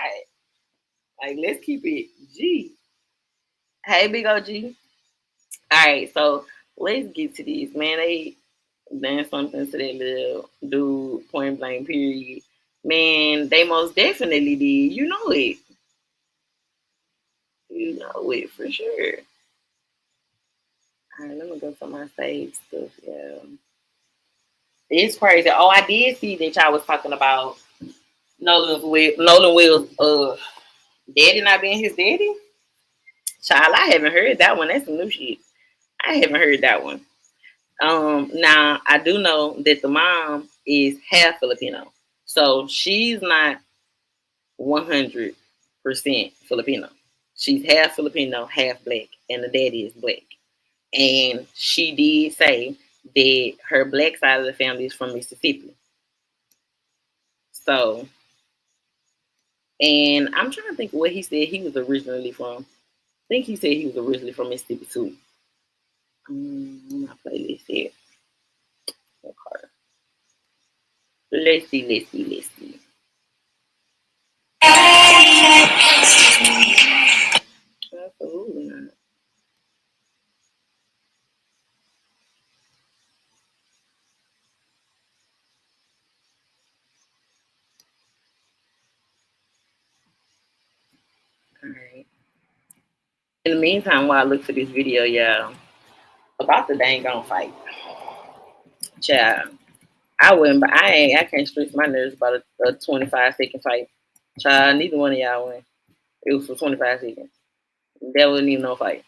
Like, let's keep it G. Hey, big OG. All right, so let's get to these, man. They done something to that little dude, point blank, period. Man, they most definitely did. You know it. You know it for sure. All right, let me go to my save stuff. Yeah, it's crazy. Oh, I did see that y'all was talking about Nolan Will's daddy not being his daddy. Child, I haven't heard that one. That's some new shit. I haven't heard that one. Now I do know that the mom is half Filipino, so she's not 100% Filipino. She's half Filipino, half black, and the daddy is black. And she did say that her black side of the family is from Mississippi. So, and I'm trying to think what he said he was originally from. I think he said he was originally from Mississippi too. My playlist here. Okay. Let's see. Absolutely not. All right. In the meantime, while I look for this video, y'all, about the dang on fight, child. I wouldn't, but I can't stress my nerves about a 25-second fight. Child, neither one of y'all win. It was for 25 seconds. That wasn't even no fight.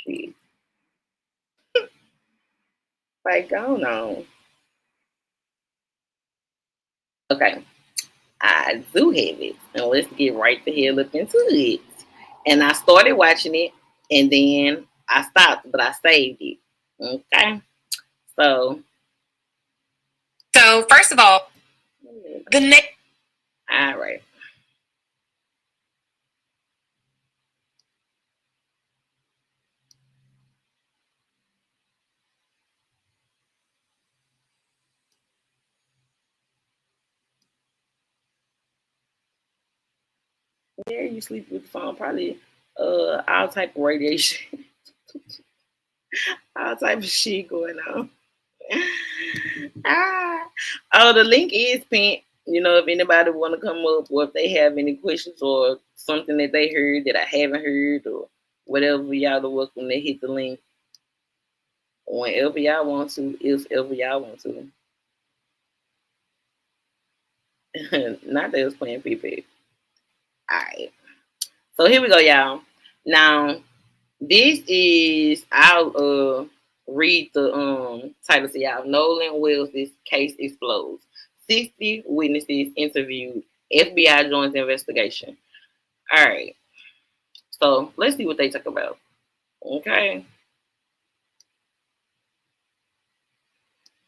Shit. Like, going on. Okay. I do have it. And let's get right the hell up into it. And I started watching it and then I stopped, but I saved it. Okay. So first of all, the next. All right. Yeah, you sleep with the phone, probably all type of radiation, all type of shit going on. ah. Oh, the link is pinned. You know, if anybody want to come up or if they have any questions or something that they heard that I haven't heard or whatever, y'all are welcome to hit the link whenever y'all want to, if ever y'all want to. Not that it was playing PP. All right. So here we go, y'all. Now, this is I'll read the title to y'all. Nolan Wills' case explodes. 60 witnesses interviewed. FBI joins investigation. All right. So let's see what they talk about. Okay.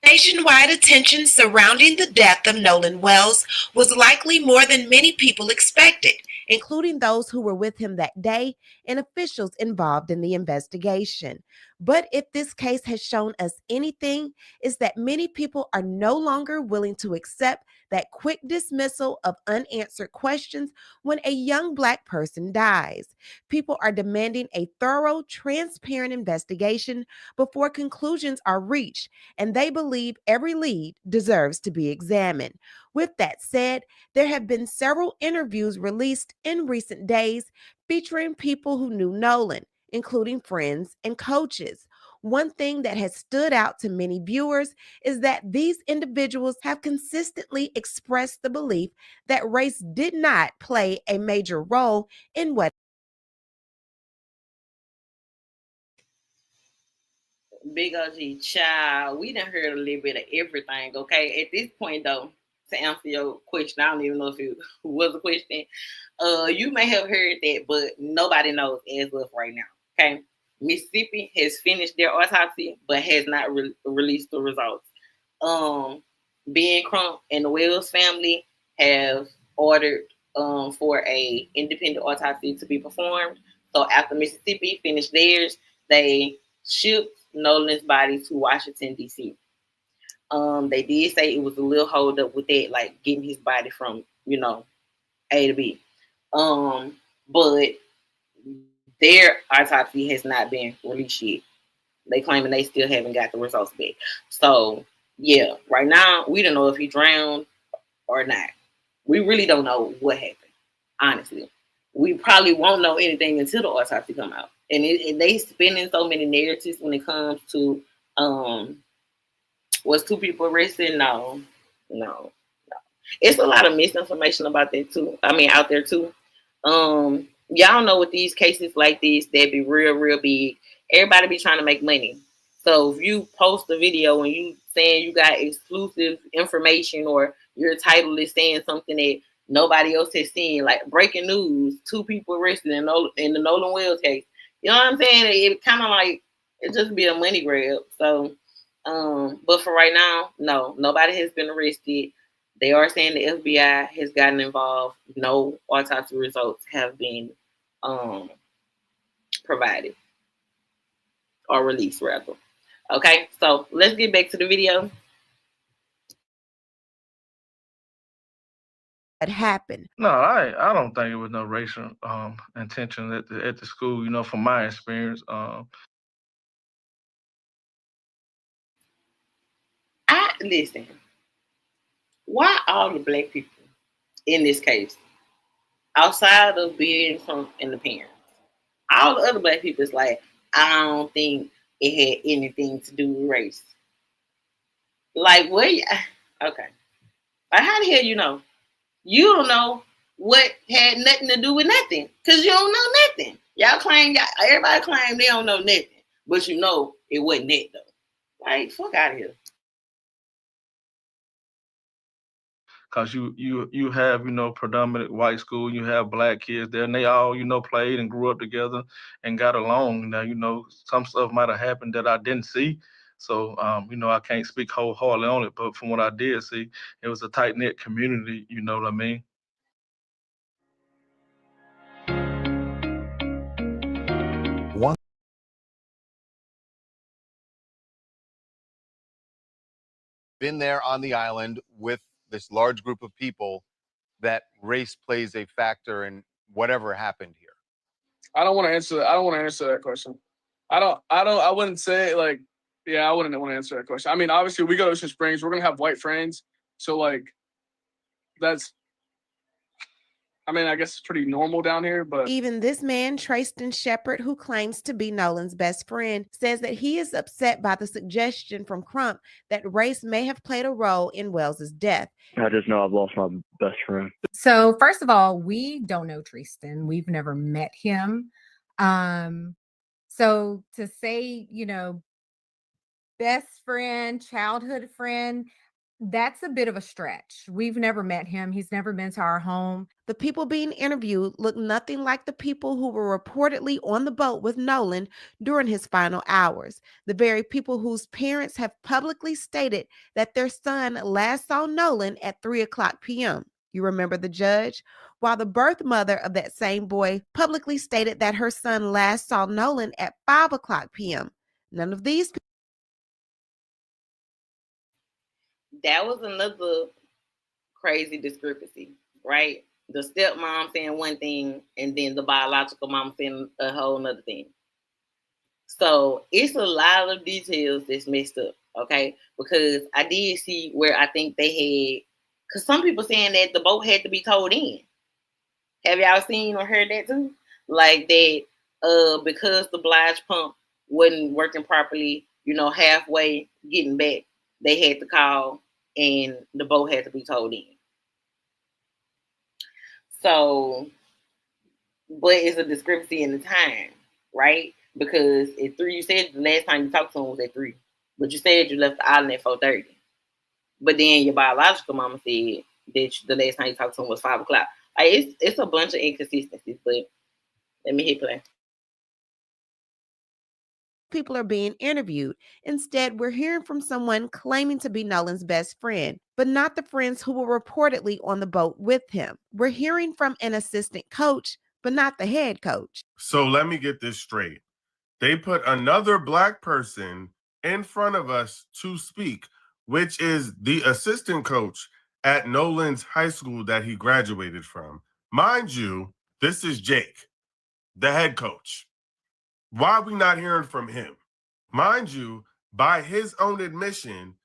Nationwide attention surrounding the death of Nolan Wells was likely more than many people expected, including those who were with him that day and officials involved in the investigation. But if this case has shown us anything, it's that many people are no longer willing to accept that quick dismissal of unanswered questions when a young Black person dies. People are demanding a thorough, transparent investigation before conclusions are reached, and they believe every lead deserves to be examined. With that said, there have been several interviews released in recent days featuring people who knew Nolan, including friends and coaches. One thing that has stood out to many viewers is that these individuals have consistently expressed the belief that race did not play a major role in what. Big OG child, we done heard a little bit of everything, okay? At this point, though, to answer your question, I don't even know if it was a question. You may have heard that, but nobody knows as of right now, okay? Mississippi has finished their autopsy, but has not released the results. Ben Crump and the Wells family have ordered for a independent autopsy to be performed. So after Mississippi finished theirs, they shipped Nolan's body to Washington, D.C. They did say it was a little hold up with that, like getting his body from, A to B. But their autopsy has not been released yet. They claiming they still haven't got the results back. So yeah, right now we don't know if he drowned or not. We really don't know what happened. Honestly, we probably won't know anything until the autopsy come out. And they spinning so many narratives when it comes to was two people arrested? No. It's a lot of misinformation about that too. I mean, out there too. Y'all know with these cases like this, they be real big. Everybody be trying to make money. So if you post a video and you saying you got exclusive information or your title is saying something that nobody else has seen, like breaking news, two people arrested in the Nolan Wells case. You know what I'm saying? It kind of like it just be a money grab. So, but for right now, no, nobody has been arrested. They are saying the FBI has gotten involved. No autopsy results have been provided or released, rather. Okay, so let's get back to the video. What happened? No, I don't think it was no racial intention at the school. From my experience. I listen. Why all the Black people in this case, outside of being from and the parents, all the other Black people is like, I don't think it had anything to do with race. Like what? Okay. Like how the hell you know? You don't know what had nothing to do with nothing because you don't know nothing. Everybody claim they don't know nothing, but it wasn't that though. Like fuck out of here. Cause you have predominant white school, you have Black kids there, and they all played and grew up together and got along. Now some stuff might have happened that I didn't see, so I can't speak wholeheartedly on it. But from what I did see, it was a tight knit community. You know what I mean? Been there on the island with this large group of people that race plays a factor in whatever happened here? I don't want to answer that question. I wouldn't say like, yeah, I wouldn't want to answer that question. I mean, obviously we go to Ocean Springs, we're going to have white friends. So like, I guess it's pretty normal down here, but even this man, Trayston Shepard, who claims to be Nolan's best friend, says that he is upset by the suggestion from Crump that race may have played a role in Wells's death. I just know I've lost my best friend. So first of all, we don't know Trayston. We've never met him. So to say, best friend, childhood friend, that's a bit of a stretch. We've never met him. He's never been to our home. The people being interviewed look nothing like the people who were reportedly on the boat with Nolan during his final hours. The very people whose parents have publicly stated that their son last saw Nolan at 3:00 p.m. You remember the judge? While the birth mother of that same boy publicly stated that her son last saw Nolan at 5:00 p.m. None of these. That was another crazy discrepancy, right? The stepmom saying one thing and then the biological mom saying a whole nother thing. So it's a lot of details that's messed up, okay? Because I did see where I think they had, because some people saying that the boat had to be towed in. Have y'all seen or heard that too? Like that, because the blige pump wasn't working properly, halfway getting back, they had to call and the boat had to be towed in. So, but it's a discrepancy in the time, right? Because at 3, you said the last time you talked to him was at 3, but you said you left the island at 4:30. But then your biological mama said that the last time you talked to him was 5:00. Like it's a bunch of inconsistencies. But let me hit play. People are being interviewed. Instead, we're hearing from someone claiming to be Nolan's best friend, but not the friends who were reportedly on the boat with him. We're hearing from an assistant coach, but not the head coach. So let me get this straight. They put another black person in front of us to speak, which is the assistant coach at Nolan's high school that he graduated from. Mind you, this is Jake, the head coach. Why are we not hearing from him? Mind you, by his own admission.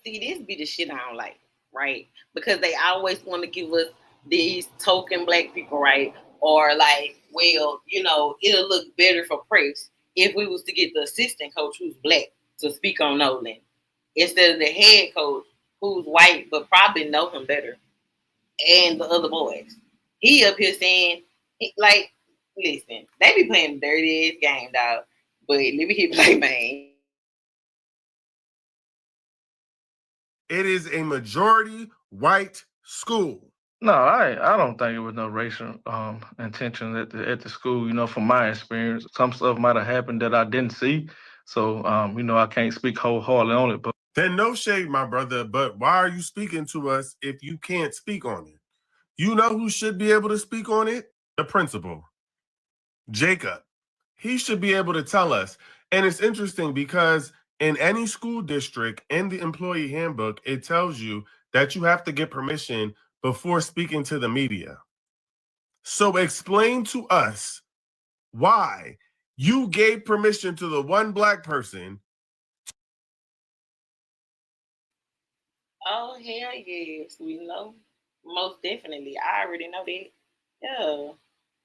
See, this be the shit I don't like, right? Because they always want to give us these token black people, right? Or like, well, it'll look better for press if we was to get the assistant coach who's black to speak on Nolan instead of the head coach who's white but probably know him better and the other boys. He up here saying, like, listen, they be playing dirty ass game, dog. But let me hit play, man. It is a majority white school. No, I don't think it was no racial intention at the school. From my experience, some stuff might have happened that I didn't see. So I can't speak wholeheartedly on it. But then no shade, my brother. But why are you speaking to us if you can't speak on it? You know who should be able to speak on it? The principal, Jacob. He should be able to tell us. And it's interesting because in any school district, in the employee handbook, it tells you that you have to get permission before speaking to the media. So explain to us why you gave permission to the one black person. Oh, hell yes, we know. Most definitely. I already know that. Yeah.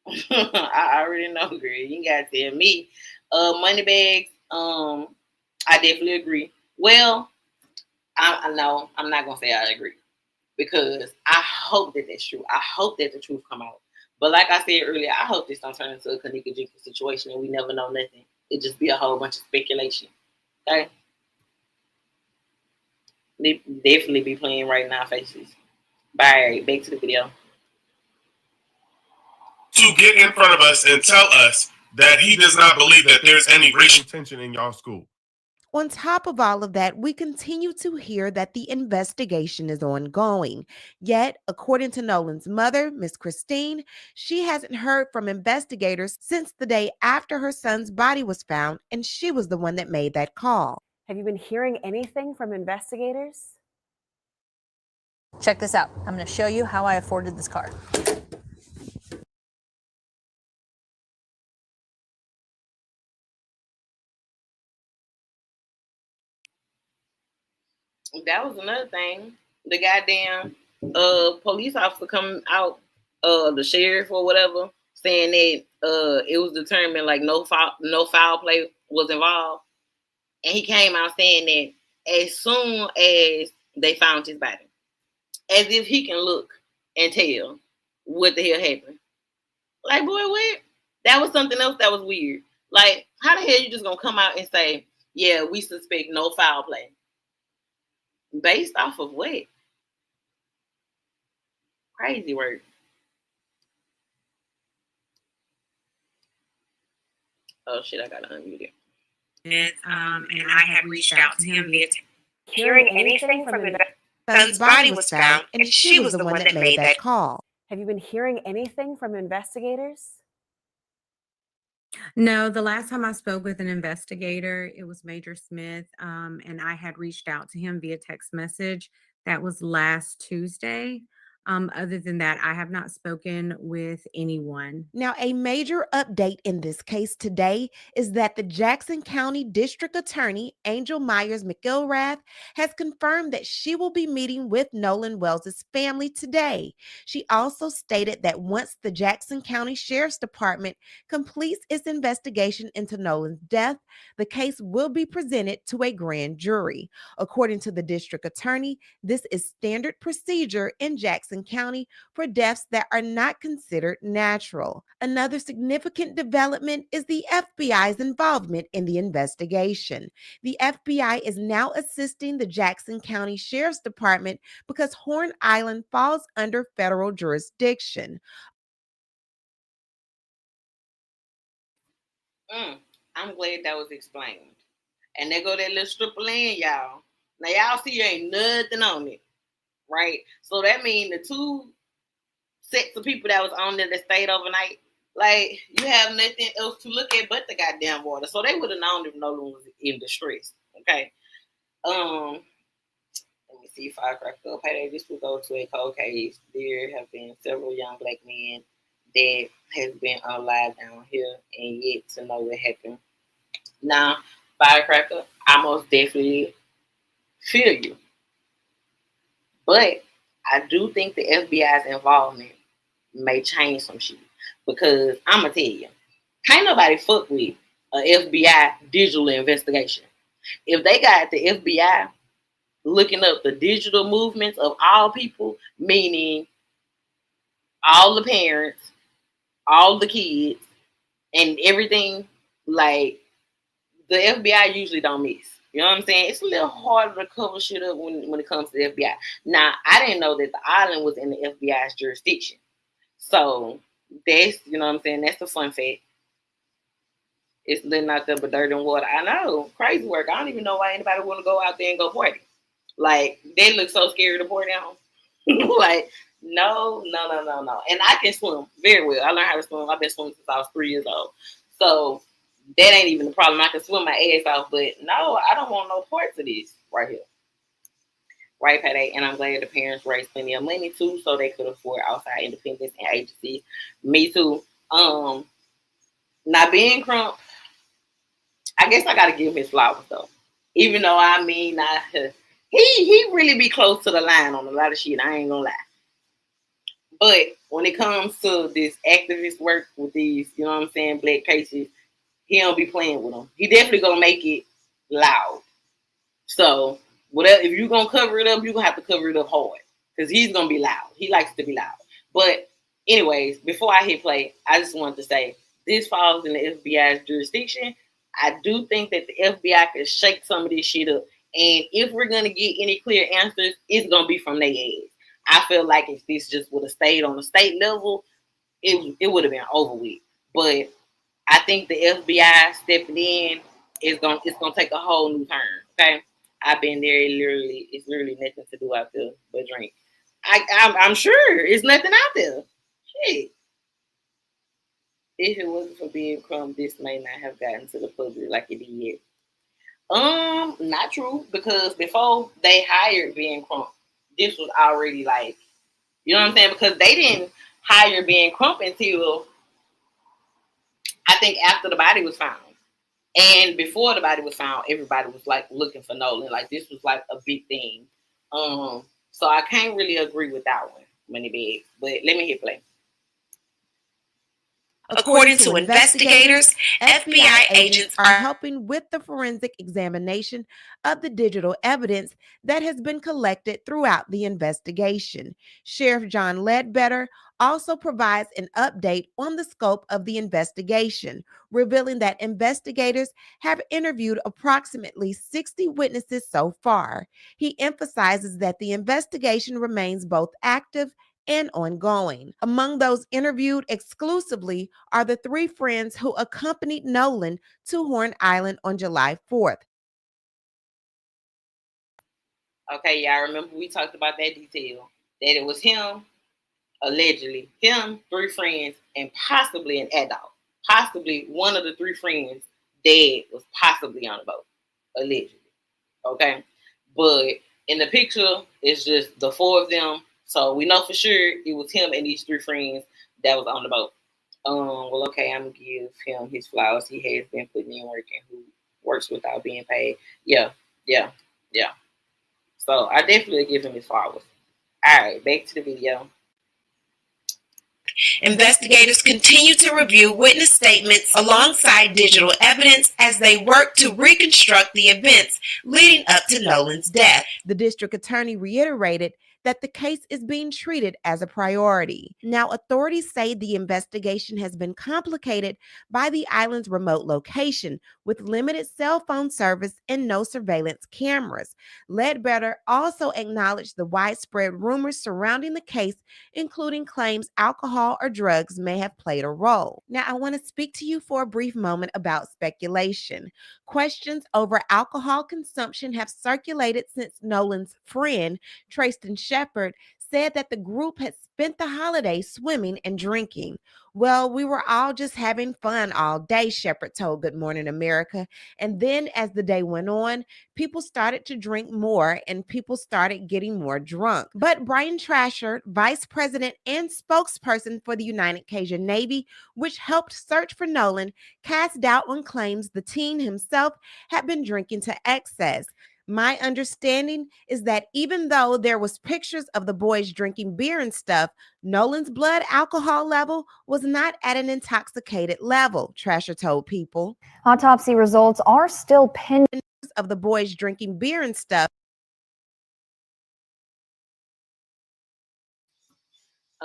I already know, girl. You ain't gotta tell me. Moneybags, I definitely agree. Well, I know I'm not gonna say I agree because I hope that that's true. I hope that the truth come out. But like I said earlier, I hope this don't turn into a Kanika Jenkins situation and we never know nothing. It just be a whole bunch of speculation. Okay? They definitely be playing right now faces. Bye. Back to the video. To get in front of us and tell us that he does not believe that there's any racial tension in y'all school. On top of all of that, we continue to hear that the investigation is ongoing. Yet, according to Nolan's mother, Miss Christine, she hasn't heard from investigators since the day after her son's body was found, and she was the one that made that call. Have you been hearing anything from investigators? Check this out. I'm going to show you how I afforded this car. That was another thing. The goddamn police officer coming out, the sheriff or whatever, saying that it was determined like no foul play was involved, and he came out saying that as soon as they found his body, as if he can look and tell what the hell happened. Like, boy, what? That was something else that was weird. Like, how the hell you just gonna come out and say, yeah, we suspect no foul play? Based off of what? Crazy work. Oh shit, I gotta unmute it. And I had reached out to him via hearing anything from son's body was found, and she was the one that made that call. Have you been hearing anything from investigators? No, the last time I spoke with an investigator, it was Major Smith, and I had reached out to him via text message. That was last Tuesday. Other than that, I have not spoken with anyone. Now, a major update in this case today is that the Jackson County District Attorney, Angel Myers McIlrath, has confirmed that she will be meeting with Nolan Wells' family today. She also stated that once the Jackson County Sheriff's Department completes its investigation into Nolan's death, the case will be presented to a grand jury. According to the district attorney, this is standard procedure in Jackson County for deaths that are not considered natural. Another significant development is the FBI's involvement in the investigation. The FBI is now assisting the Jackson County Sheriff's Department because Horn Island falls under federal jurisdiction. I'm glad that was explained. And there go that little strip of land, y'all. Now y'all see there ain't nothing on it, right? So that means the two sets of people that was on there that stayed overnight, like you have nothing else to look at but the goddamn water. So they would have known if Nolan was in distress. Okay. Let me see if I crack up. Hey, this will go to a cold case. There have been several young black men that has been alive down here and yet to know what happened. Now, Firecracker, I most definitely feel you. But I do think the FBI's involvement may change some shit. Because I'm going to tell you, can't nobody fuck with an FBI digital investigation. If they got the FBI looking up the digital movements of all people, meaning all the parents, all the kids, and everything, like the FBI usually don't miss. You know what I'm saying? It's a little harder to cover shit up when it comes to the FBI. Now, I didn't know that the island was in the FBI's jurisdiction. So that's, you know what I'm saying? That's the fun fact. It's little out there but dirt and water. I know. Crazy work. I don't even know why anybody want to go out there and go party. Like, they look so scary to pour down. Like, no. And I can swim very well. I learned how to swim. I've been swimming since I was 3 years old. So that ain't even the problem. I can swim my ass off, but no, I don't want no parts of this right here. Right, PayDae? And I'm glad the parents raised plenty of money too, so they could afford outside independence and agencies. Me too. Now being Crump, I guess I gotta give him his flowers though. Even though he really be close to the line on a lot of shit. I ain't gonna lie. But when it comes to this activist work with these, you know what I'm saying, black cases, he don't be playing with them. He definitely gonna make it loud. So whatever, if you're gonna cover it up, you're gonna have to cover it up hard. Because he's gonna be loud. He likes to be loud. But anyways, before I hit play, I just wanted to say this falls in the FBI's jurisdiction. I do think that the FBI can shake some of this shit up. And if we're gonna get any clear answers, it's gonna be from their ass. I feel like if this just would have stayed on the state level, it would have been over with. But I think the FBI stepping in it's gonna take a whole new turn. Okay, I've been there. It's literally nothing to do out there but drink. I'm sure it's nothing out there. Shit. If it wasn't for being Crump, this may not have gotten to the public like it did. Not true, because before they hired Ben Crump, this was already like, you know what I'm saying? Because they didn't hire Ben Crump until I think after the body was found. And before the body was found, everybody was like looking for Nolan. Like this was like a big thing. So I can't really agree with that one, Money Bag. But let me hit play. According to investigators, FBI agents are helping with the forensic examination of the digital evidence that has been collected throughout the investigation. Sheriff John Ledbetter also provides an update on the scope of the investigation, revealing that investigators have interviewed approximately 60 witnesses so far. He emphasizes that the investigation remains both active and ongoing. Among those interviewed exclusively are the 3 friends who accompanied Nolan to Horn Island on July 4th. Okay, y'all remember we talked about that detail. That it was him, allegedly, him, 3 friends, and possibly an adult. Possibly one of the 3 friends' dad was possibly on the boat. Allegedly. Okay? But in the picture, it's just the 4 of them. So we know for sure it was him and these 3 friends that was on the boat. Well, okay, I'm gonna give him his flowers. He has been putting in work and who works without being paid. Yeah, yeah, yeah. So I definitely give him his flowers. All right, back to the video. Investigators continue to review witness statements alongside digital evidence as they work to reconstruct the events leading up to Nolan's death. The district attorney reiterated that the case is being treated as a priority. Now, authorities say the investigation has been complicated by the island's remote location with limited cell phone service and no surveillance cameras. Ledbetter also acknowledged the widespread rumors surrounding the case, including claims alcohol or drugs may have played a role. Now, I want to speak to you for a brief moment about speculation. Questions over alcohol consumption have circulated since Nolan's friend, Trayston Shepard, said that the group had spent the holidays swimming and drinking. Well, we were all just having fun all day, Shepard told Good Morning America. And then as the day went on, people started to drink more and people started getting more drunk. But Brian Trasher, vice president and spokesperson for the United Cajun Navy, which helped search for Nolan, cast doubt on claims the teen himself had been drinking to excess. My understanding is that even though there was pictures of the boys drinking beer and stuff, Nolan's blood alcohol level was not at an intoxicated level, Trasher told People. Autopsy results are still pending. Of the boys drinking beer and stuff.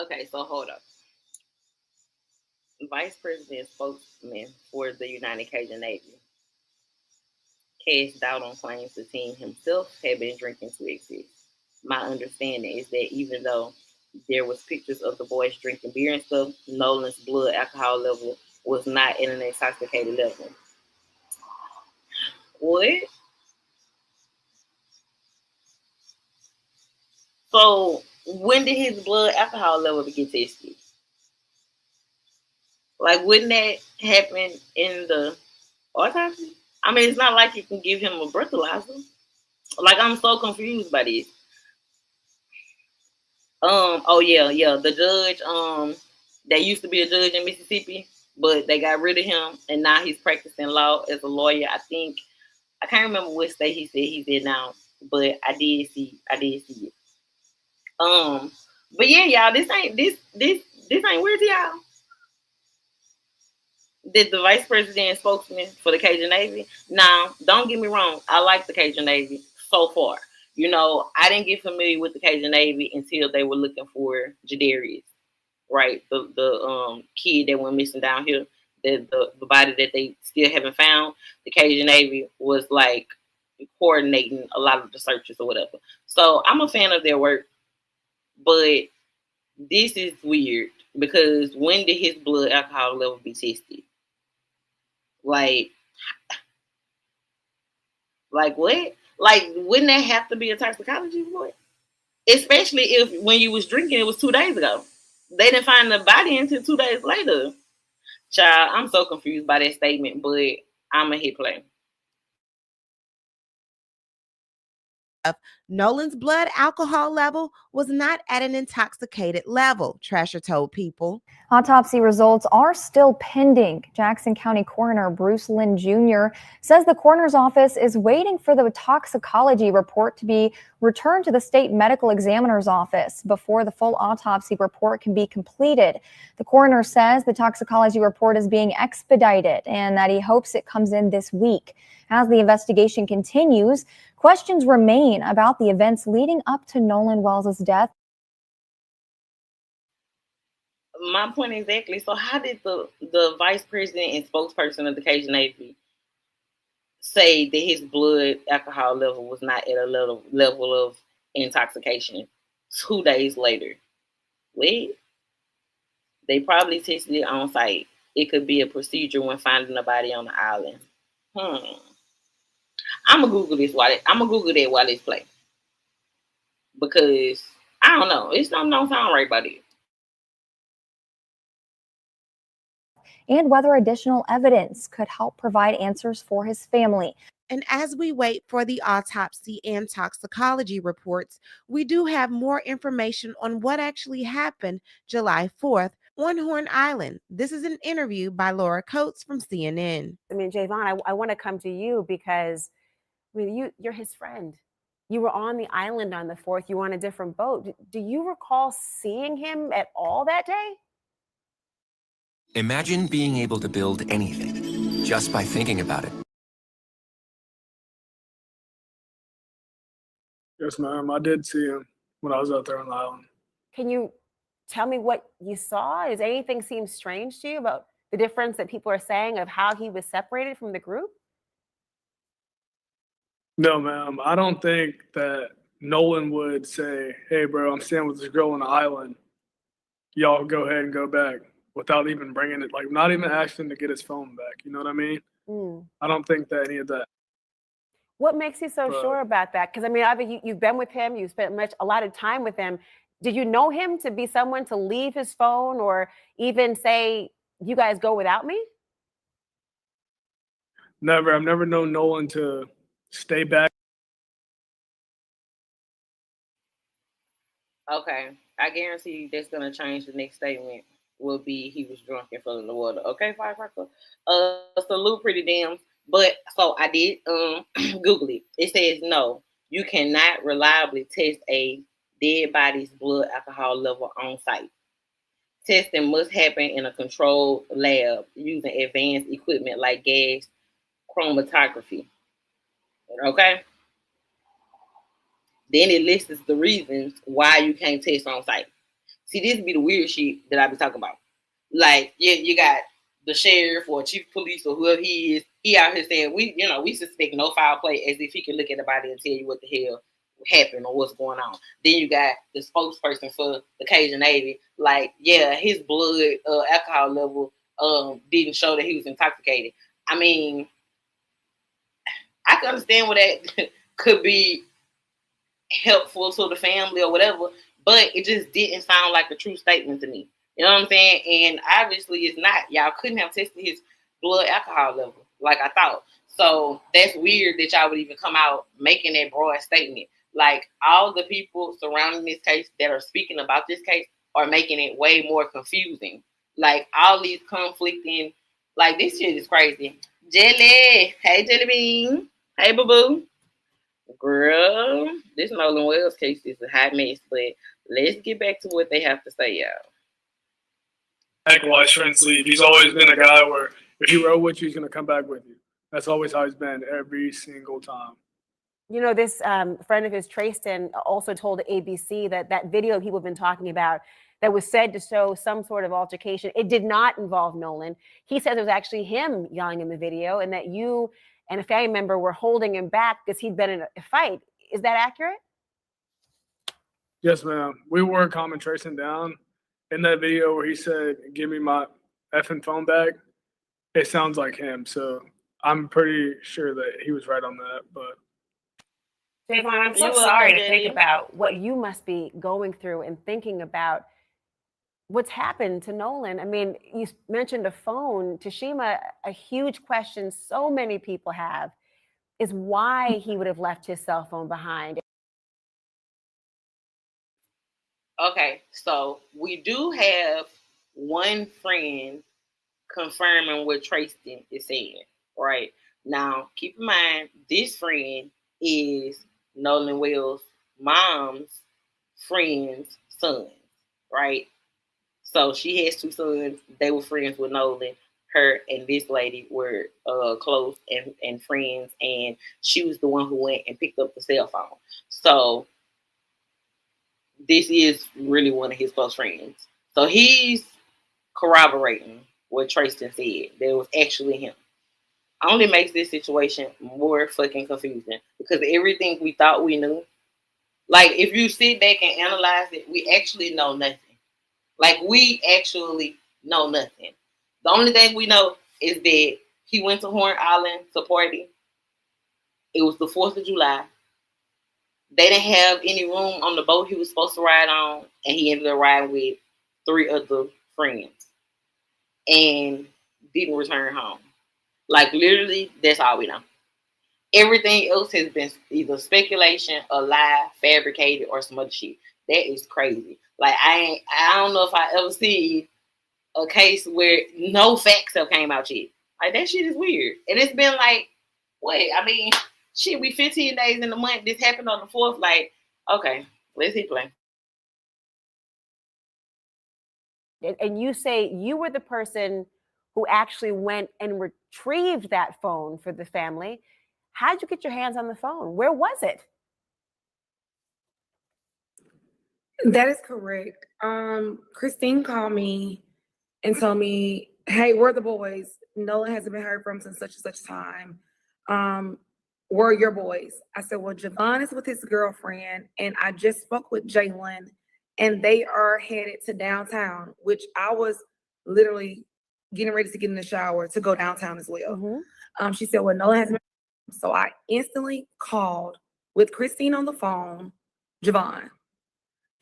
Okay, so hold up. Vice President spokesman for the United Cajun Navy cast doubt on claims the teen himself had been drinking to excess. My understanding is that even though there was pictures of the boys drinking beer and stuff, Nolan's blood alcohol level was not at an intoxicated level. What? So when did his blood alcohol level get tested? Like, wouldn't that happen in the autopsy? I mean, it's not like you can give him a breathalyzer. Like, I'm so confused by this. Oh yeah. The judge, that used to be a judge in Mississippi, but they got rid of him, and now he's practicing law as a lawyer. I can't remember what state he said he's in now, but I did see it. But yeah, y'all, this ain't weird to y'all. Did the vice president and spokesman for the Cajun Navy? Now, don't get me wrong, I like the Cajun Navy so far. You know, I didn't get familiar with the Cajun Navy until they were looking for Jadarius, right? The kid that went missing down here, the body that they still haven't found. The Cajun Navy was like coordinating a lot of the searches or whatever. So I'm a fan of their work, but this is weird because when did his blood alcohol level be tested? Like what? Like, wouldn't that have to be a toxicology report? Especially if when you was drinking, it was 2 days ago. They didn't find the body until 2 days later. Child, I'm so confused by that statement, but I'm a hit play. Nolan's blood alcohol level was not at an intoxicated level, Trasher told People. Autopsy results are still pending. Jackson County Coroner Bruce Lynn Jr. says the coroner's office is waiting for the toxicology report to be returned to the state medical examiner's office before the full autopsy report can be completed. The coroner says the toxicology report is being expedited and that he hopes it comes in this week. As the investigation continues, questions remain about the events leading up to Nolan Wells' death. My point exactly. So how did the vice president and spokesperson of the Cajun Navy say that his blood alcohol level was not at a level of intoxication 2 days later? Wait, they probably tested it on site. It could be a procedure when finding a body on the island. I'm gonna Google that while it's playing. because I don't know. It's something don't sound right about it. And whether additional evidence could help provide answers for his family. And as we wait for the autopsy and toxicology reports, we do have more information on what actually happened July 4th on Horn Island. This is an interview by Laura Coates from CNN. I mean, Javon, I want to come to you because I mean, you're his friend. You were on the island on the 4th. You were on a different boat. Do you recall seeing him at all that day? Imagine being able to build anything just by thinking about it. Yes, ma'am. I did see him when I was out there on the island. Can you tell me what you saw? Does anything seem strange to you about the difference that people are saying of how he was separated from the group? No, ma'am. I don't think that Nolan would say, "Hey, bro, I'm staying with this girl on the island. Y'all go ahead and go back," without even bringing it, like not even asking to get his phone back. You know what I mean? I don't think that any of that. What makes you so sure about that? Because I mean, obviously you've been with him, you've spent a lot of time with him. Did you know him to be someone to leave his phone or even say, "You guys go without me"? Never. I've never known Nolan to stay back. Okay, I guarantee you that's gonna change. The next statement will be he was drunk and fell in the water. Okay, firecracker. Salute, pretty damn. But so I did Google it. It says no, you cannot reliably test a dead body's blood alcohol level on site. Testing must happen in a controlled lab using advanced equipment like gas chromatography. Okay. Then it lists the reasons why you can't test on site. See, this be the weird shit that I be talking about. Like, yeah, you got the sheriff or chief of police or whoever he is. He out here saying we suspect no foul play, as if he can look at the body and tell you what the hell happened or what's going on. Then you got the spokesperson for the Cajun Navy. Like, yeah, his blood alcohol level didn't show that he was intoxicated. I mean, I can understand what that could be helpful to the family or whatever, but it just didn't sound like a true statement to me. You know what I'm saying? And obviously it's not. Y'all couldn't have tested his blood alcohol level like I thought. So that's weird that y'all would even come out making that broad statement. Like, all the people surrounding this case that are speaking about this case are making it way more confusing. Like, all these conflicting, like, this shit is crazy. Jelly, hey Jelly Bean, hey Boo Boo. Girl, this Nolan Wells case is a hot mess, but let's get back to what they have to say, y'all. Likewise, friends leave. He's always been a guy where if you roll with you, he's going to come back with you. That's always how he's been every single time. You know, this friend of his, Tristan, also told ABC that video people have been talking about that was said to show some sort of altercation, it did not involve Nolan. He says it was actually him yelling in the video and that you and a family member were holding him back because he'd been in a fight. Is that accurate? Yes, ma'am. We were calming Tristan down. In that video where he said, "Give me my effing phone back," it sounds like him. So I'm pretty sure that he was right on that. But Javon, I'm so sorry to think about what you must be going through and thinking about what's happened to Nolan. I mean, you mentioned a phone. Tashima, a huge question so many people have is why he would have left his cell phone behind. Okay, so we do have one friend confirming what Tristan is saying, right? Now, keep in mind, this friend is Nolan Wells' mom's friend's son, right? So she has two sons. They were friends with Nolan. Her and this lady were close and friends, and she was the one who went and picked up the cell phone. So this is really one of his close friends. So he's corroborating what Tristan said. That was actually him. Only makes this situation more fucking confusing because everything we thought we knew, like if you sit back and analyze it, we actually know nothing. Like we actually know nothing. The only thing we know is that he went to Horn Island to party. It was the 4th of July. They didn't have any room on the boat he was supposed to ride on, and he ended up riding with 3 other friends and didn't return home. Like, literally, that's all we know. Everything else has been either speculation, a lie, fabricated, or some other shit. That is crazy. Like, I don't know if I ever see a case where no facts have came out yet. Like, that shit is weird. And it's been like, wait, I mean, shit, we 15 days in the month. This happened on the 4th. Like, okay, let's hit play. And you say you were the person who actually went and retrieved that phone for the family. How'd you get your hands on the phone? Where was it? That is correct. Christine called me and told me, hey, where are the boys? Nolan hasn't been heard from since such and such time. Where are your boys? I said, well, Javon is with his girlfriend, and I just spoke with Jalen, and they are headed to downtown, which I was literally getting ready to get in the shower to go downtown as well. She said, well, Nolan hasn't been. So I instantly called with Christine on the phone, Javon.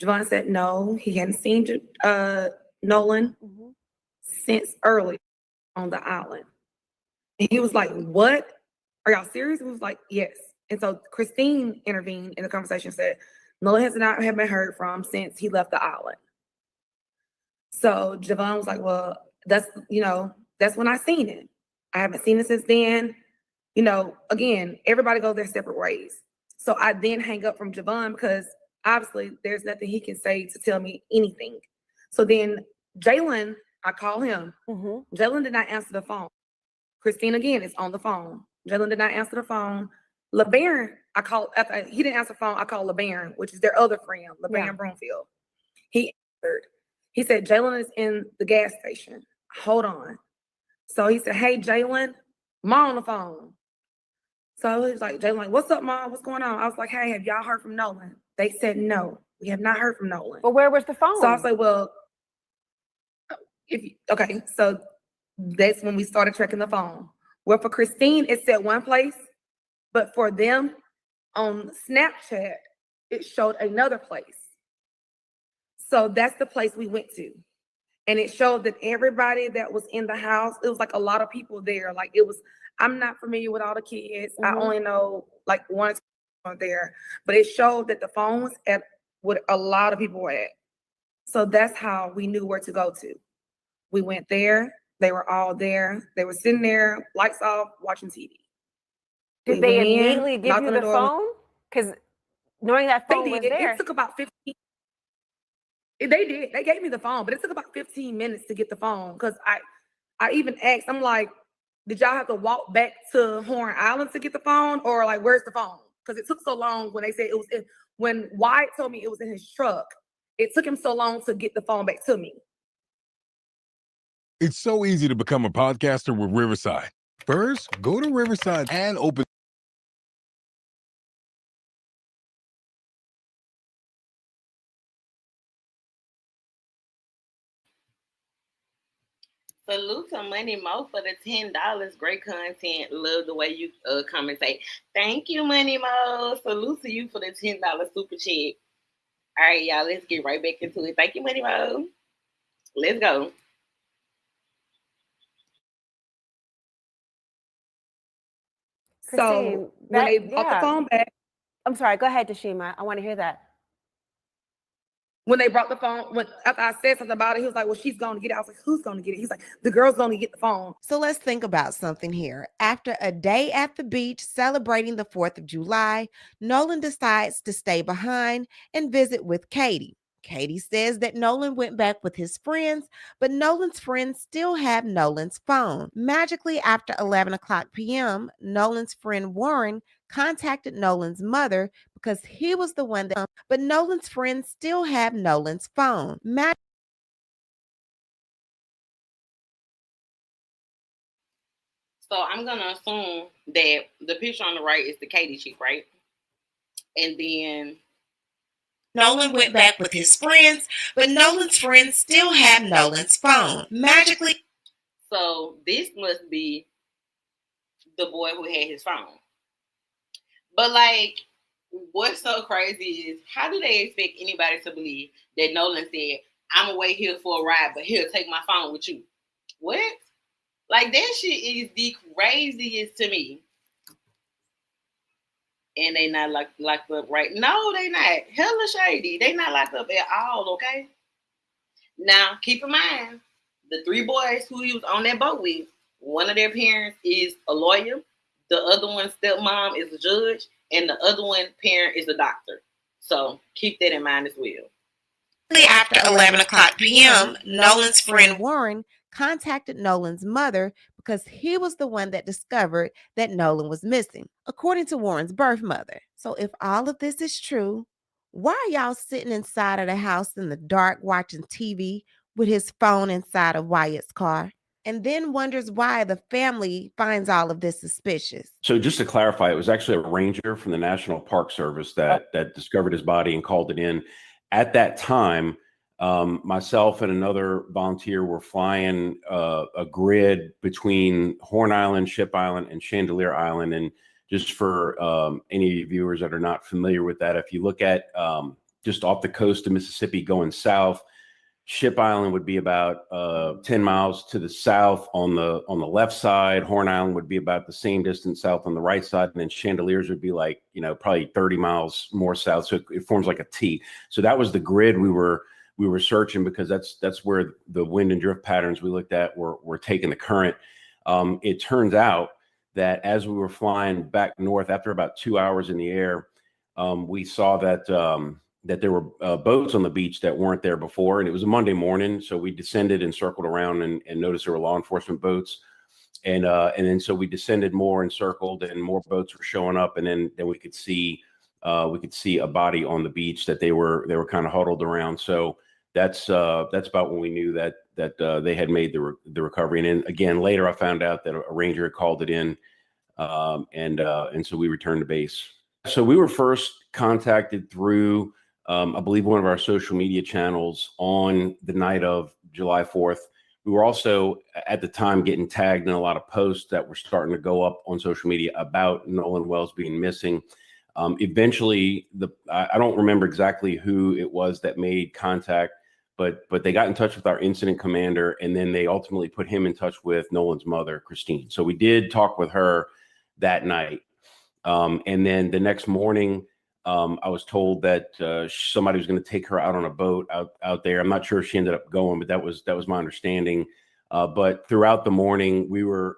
Javon said no, he hadn't seen Nolan since early on the island. And he was like, what? Are y'all serious? He was like, yes. And so Christine intervened in the conversation, said, Nolan has not have been heard from since he left the island. So Javon was like, well, that's when I seen it. I haven't seen it since then. Again, everybody goes their separate ways. So I then hang up from Javon because obviously there's nothing he can say to tell me anything. So then Jalen, I call him. Jalen did not answer the phone. Christine again is on the phone. Jalen did not answer the phone. LeBaron, I called, after he didn't answer the phone, I called LeBaron, which is their other friend, LeBaron Broomfield. He answered. He said, Jalen is in the gas station. Hold on. So he said, hey, Jalen, Mom on the phone. So he was like, Jalen, like, what's up, Mom? What's going on? I was like, hey, have y'all heard from Nolan? They said, no, we have not heard from Nolan. But where was the phone? So I was like, well, okay. So that's when we started tracking the phone. Well, for Christine, it said one place, but for them on Snapchat, it showed another place. So that's the place we went to. And it showed that everybody that was in the house, it was like a lot of people there. Like it was, I'm not familiar with all the kids. I only know like one or two there, but it showed that the phone was at what a lot of people were at. So that's how we knew where to go to. We went there. They were all there. They were sitting there, lights off, watching TV. Did they immediately give you the phone? Because knowing that phone was there. It took about 15. They did. They gave me the phone, but it took about 15 minutes to get the phone. Because I even asked, I'm like, did y'all have to walk back to Horn Island to get the phone? Or like, where's the phone? Because it took so long when they said it was in, when Wyatt told me it was in his truck, it took him so long to get the phone back to me. It's so easy to become a podcaster with Riverside. First, go to Riverside and open. Salute to Money Mo for the $10. Great content. Love the way you come and say, thank you, Money Mo. Salute to you for the $10 super chat. All right, y'all, let's get right back into it. Thank you, Money Mo. Let's go. So when they brought the phone back. I'm sorry, go ahead, Dashima. I want to hear that. When they brought the phone, after I said something about it, he was like, well, she's going to get it. I was like, who's going to get it? He's like, the girl's going to get the phone. So let's think about something here. After a day at the beach celebrating the 4th of July, Nolan decides to stay behind and visit with Katie. Katie says that Nolan went back with his friends, but Nolan's friends still have Nolan's phone. Magically, after 11 o'clock p.m., Nolan's friend Warren contacted Nolan's mother because he was the one that, but Nolan's friends still have Nolan's phone. So I'm going to assume that the picture on the right is the Katie chick, right? And then Nolan went back with his friends, but Nolan's friends still have Nolan's phone. Magically. So this must be the boy who had his phone. But like, what's so crazy is how do they expect anybody to believe that Nolan said, I'm gonna wait here for a ride, but he'll take my phone with you? What? Like, that shit is the craziest to me. And they not locked up, right? No, they not. Hella shady. They not locked up at all, okay? Now, keep in mind, the 3 boys who he was on that boat with, one of their parents is a lawyer, the other one's stepmom is a judge, and the other one parent is a doctor. So keep that in mind as well. After 11 o'clock p.m., Nolan's friend Warren contacted Nolan's mother because he was the one that discovered that Nolan was missing, according to Warren's birth mother. So if all of this is true, why are y'all sitting inside of the house in the dark watching TV with his phone inside of Wyatt's car? And then wonders why the family finds all of this suspicious. So just to clarify, it was actually a ranger from the National Park Service that discovered his body and called it in. At that time, myself and another volunteer were flying a grid between Horn Island, Ship Island, and Chandelier Island. And just for any viewers that are not familiar with that, if you look at just off the coast of Mississippi going south, Ship Island would be about 10 miles to the south on the left side. Horn Island would be about the same distance south on the right side. And then Chandeliers would be like, probably 30 miles more south. So it forms like a T. So that was the grid we were searching, because that's where the wind and drift patterns we looked at were taking the current. It turns out that as we were flying back north, after about 2 hours in the air, we saw that there were boats on the beach that weren't there before. And it was a Monday morning. So we descended and circled around and noticed there were law enforcement boats. And then so we descended more and circled, and more boats were showing up. And then we could see a body on the beach that they were kind of huddled around. So that's about when we knew that they had made the recovery. And then again, later I found out that a ranger had called it in. And so we returned to base. So we were first contacted through, I believe, one of our social media channels on the night of July 4th. We were also at the time getting tagged in a lot of posts that were starting to go up on social media about Nolan Wells being missing. Eventually, I don't remember exactly who it was that made contact, but they got in touch with our incident commander, and then they ultimately put him in touch with Nolan's mother, Christine. So we did talk with her that night. And then the next morning, I was told that somebody was going to take her out on a boat out there. I'm not sure if she ended up going, but that was my understanding. But throughout the morning, we were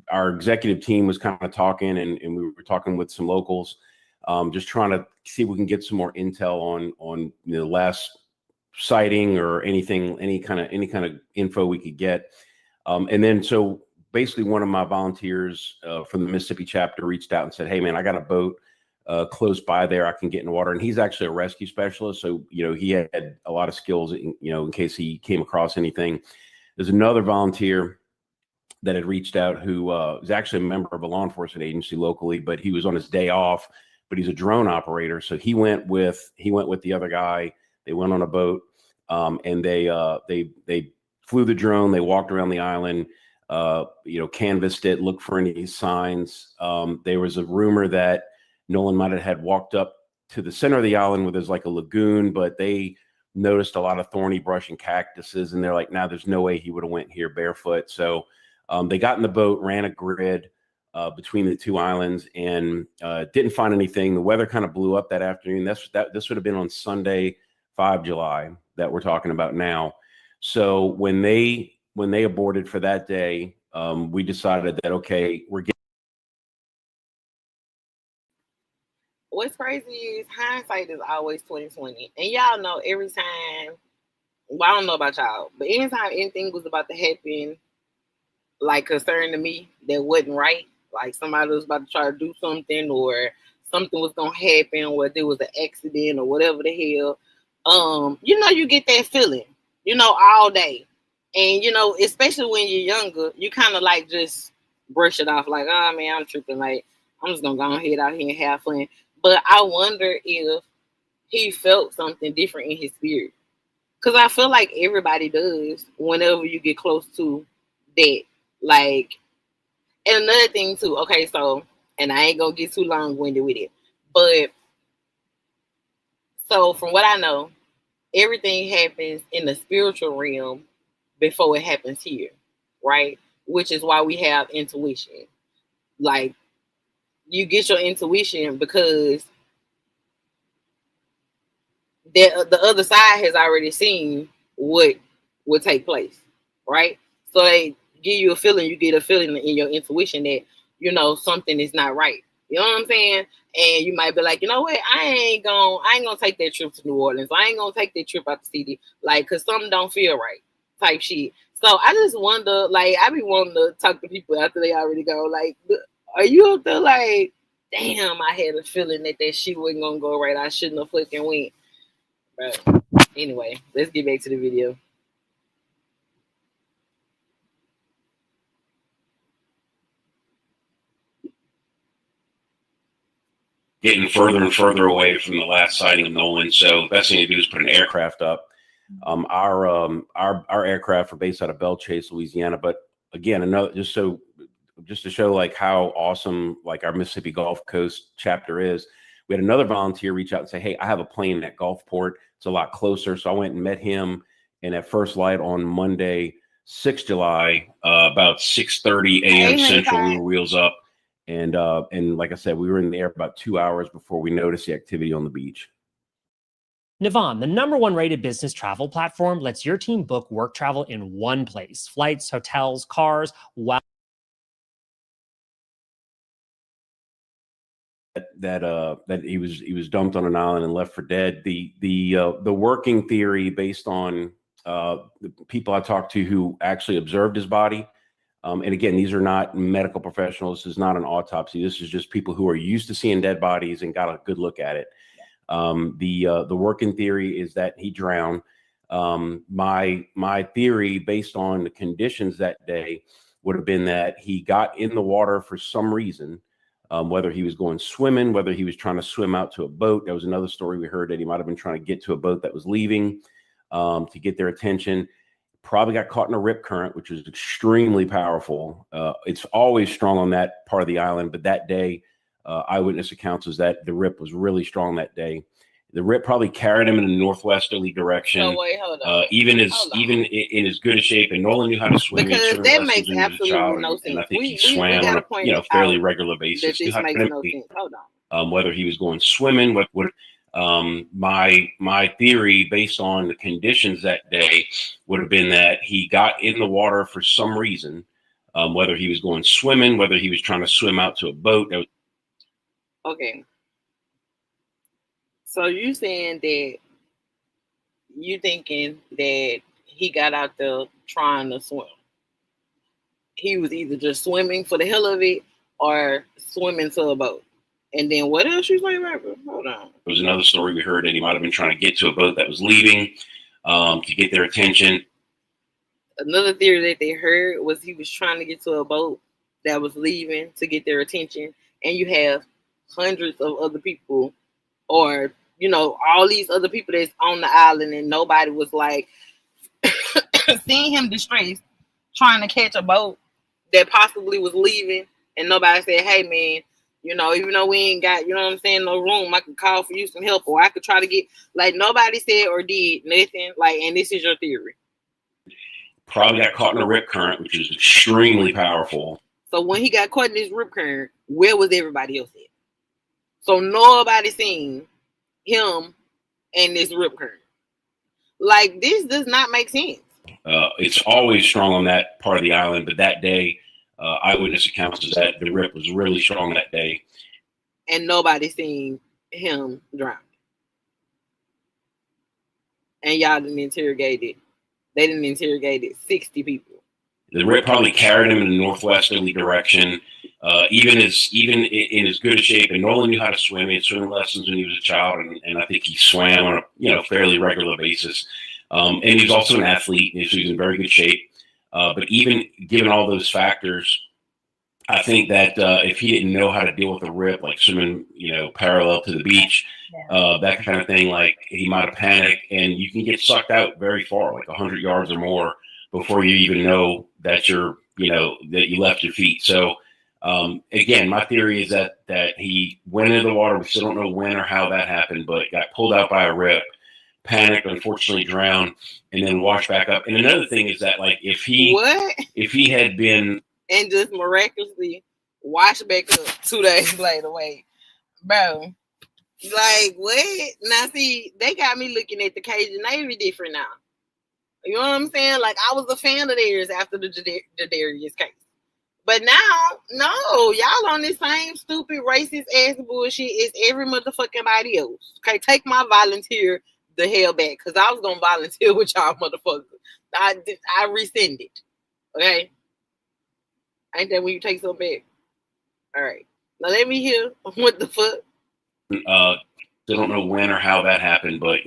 our executive team was kind of talking, and we were talking with some locals, just trying to see if we can get some more intel on the last sighting or anything, any kind of info we could get. And then so basically one of my volunteers from the Mississippi chapter reached out and said, "Hey man, I got a boat close by there. I can get in the water." And he's actually a rescue specialist. So, he had a lot of skills, in case he came across anything. There's another volunteer that had reached out who was actually a member of a law enforcement agency locally, but he was on his day off, but he's a drone operator. So he went with the other guy. They went on a boat, and they flew the drone. They walked around the island, canvassed it, looked for any signs. There was a rumor that Nolan might have had walked up to the center of the island where there's like a lagoon, but they noticed a lot of thorny brush and cactuses, and they're like, "Nah, there's no way he would have went here barefoot." So they got in the boat, ran a grid between the two islands, and didn't find anything. The weather kind of blew up that afternoon. This would have been on Sunday, 5 July, that we're talking about now. So when they aborted for that day, we decided that, okay, we're getting. What's crazy is hindsight is always 20/20, and y'all know every time. Well, I don't know about y'all, but anytime anything was about to happen, like concerning to me, that wasn't right, like somebody was about to try to do something, or something was gonna happen, or there was an accident, or whatever the hell, you get that feeling, all day, and especially when you're younger, you kind of like just brush it off, like, oh man, I'm tripping, like I'm just gonna go ahead out here and have fun. But I wonder if he felt something different in his spirit. Because I feel like everybody does whenever you get close to that. Like, and another thing too, okay, so, and I ain't going to get too long-winded with it, but So from what I know, everything happens in the spiritual realm before it happens here, right? Which is why we have intuition. Like, you get your intuition because the other side has already seen what would take place, right? So they give you a feeling, you get a feeling in your intuition that, you know, something is not right. You know what I'm saying? And you might be like, you know what, I ain't gonna take that trip to New Orleans. I ain't gonna take that trip out the city, like, cause something don't feel right, type shit. So I just wonder, like, I be wanting to talk to people after they already go, like, are you up there like, damn, I had a feeling that shit wasn't gonna go right. I shouldn't have fucking went. But anyway, let's get back to the video. Getting further and further away from the last sighting of Nolan. So best thing to do is put an aircraft up. Our aircraft are based out of Belle Chase, Louisiana. But again, another just to show like how awesome like our Mississippi Gulf Coast chapter is. We had another volunteer reach out and say, "Hey, I have a plane at Gulfport. It's a lot closer." So I went and met him, and at first light on Monday, 6th July, about 6:30 a.m. Central, we were wheels up. And like I said, we were in the air about 2 hours before we noticed the activity on the beach. Navan, the #1 rated business travel platform, lets your team book work travel in one place. Flights, hotels, cars, wow. That he was dumped on an island and left for dead. The working theory based on the people I talked to who actually observed his body. And again, these are not medical professionals. This is not an autopsy. This is just people who are used to seeing dead bodies and got a good look at it. The working theory is that he drowned. My theory, based on the conditions that day, would have been that he got in the water for some reason, whether he was going swimming, whether he was trying to swim out to a boat. There was another story we heard that he might have been trying to get to a boat that was leaving to get their attention. Probably got caught in a rip current, which is extremely powerful. It's always strong on that part of the island, but that day, eyewitness accounts is that the rip was really strong that day. The rip probably carried him in a northwesterly direction. So wait, hold on. Even in as good a shape, and Nolan knew how to swim. Because that makes absolutely no sense. And I think We he swam on a fairly regular basis. That this makes no sense. Hold on. Whether he was going swimming, my theory based on the conditions that day would have been that he got in the water for some reason, whether he was going swimming, whether he was trying to swim out to a boat. Okay. So you saying that you thinking that he got out there trying to swim. He was either just swimming for the hell of it or swimming to a boat. And then what else you saying, Robert? Hold on. There was another story we heard that he might have been trying to get to a boat that was leaving to get their attention. Another theory that they heard was he was trying to get to a boat that was leaving to get their attention. And you have hundreds of other people, or, you know, all these other people that's on the island, and nobody was like seeing him distressed, trying to catch a boat that possibly was leaving. And nobody said, hey, man, you know, even though we ain't got, you know what I'm saying, no room, I could call for you some help, or I could try to get, like, nobody said or did nothing. Like, and this is your theory. Probably got caught in a rip current, which is extremely powerful. So when he got caught in this rip current, where was everybody else at? So nobody seen him in this rip current. Like, this does not make sense. It's always strong on that part of the island, but that day, eyewitness accounts is that the rip was really strong that day. And nobody seen him drown. And y'all didn't interrogate it. They didn't interrogate it. 60 people. The rip probably carried him in a northwesterly direction, even in as good a shape. And Nolan knew how to swim. He had swimming lessons when he was a child, and I think he swam on a fairly regular basis. And he was also an athlete, and so he was in very good shape. But even given all those factors, I think that if he didn't know how to deal with the rip, like swimming, parallel to the beach, that kind of thing, like he might have panicked, and you can get sucked out very far, like 100 yards or more, before you even know that that you left your feet. So Again, my theory is that he went into the water. We still don't know when or how that happened, but got pulled out by a rip, panicked, unfortunately drowned, and then washed back up. And another thing is that, like, if he had been and just miraculously washed back up 2 days later, wait, bro. Like, what? Now, see, they got me looking at the Cajun Navy different now. You know what I'm saying? Like, I was a fan of theirs after the Darius case. But now, no, y'all on this same stupid racist ass bullshit as every motherfucking body else. Okay, take my volunteer the hell back, because I was going to volunteer with y'all motherfuckers. I rescinded. Okay? Ain't that when you take something back? All right. Now let me hear what the fuck. Still don't know when or how that happened, but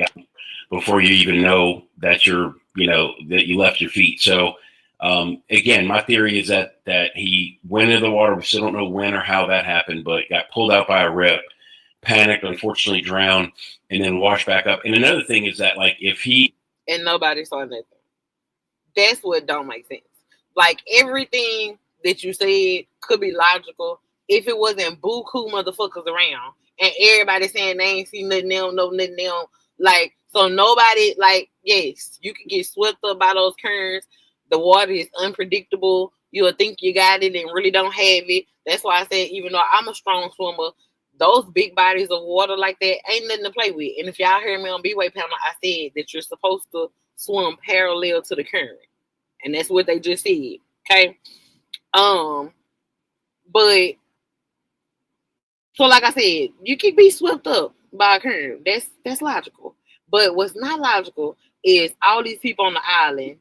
before you even know that that you left your feet. So again, my theory is that he went into the water. We still don't know when or how that happened, but got pulled out by a rip, panicked, unfortunately drowned, and then washed back up. And another thing is that, like, if he and nobody saw nothing, that's what don't make sense. Like, everything that you said could be logical if it wasn't buku motherfuckers around and everybody saying they ain't seen nothing, they don't know nothing, they don't, like, so nobody, like, yes, you can get swept up by those currents. The water is unpredictable. You'll think you got it and really don't have it. That's why I said, even though I'm a strong swimmer, those big bodies of water like that ain't nothing to play with. And if y'all heard me on B-Way panel, I said that you're supposed to swim parallel to the current. And that's what they just said. Okay. But so like I said, you can be swept up by a current. That's logical. But what's not logical is all these people on the island,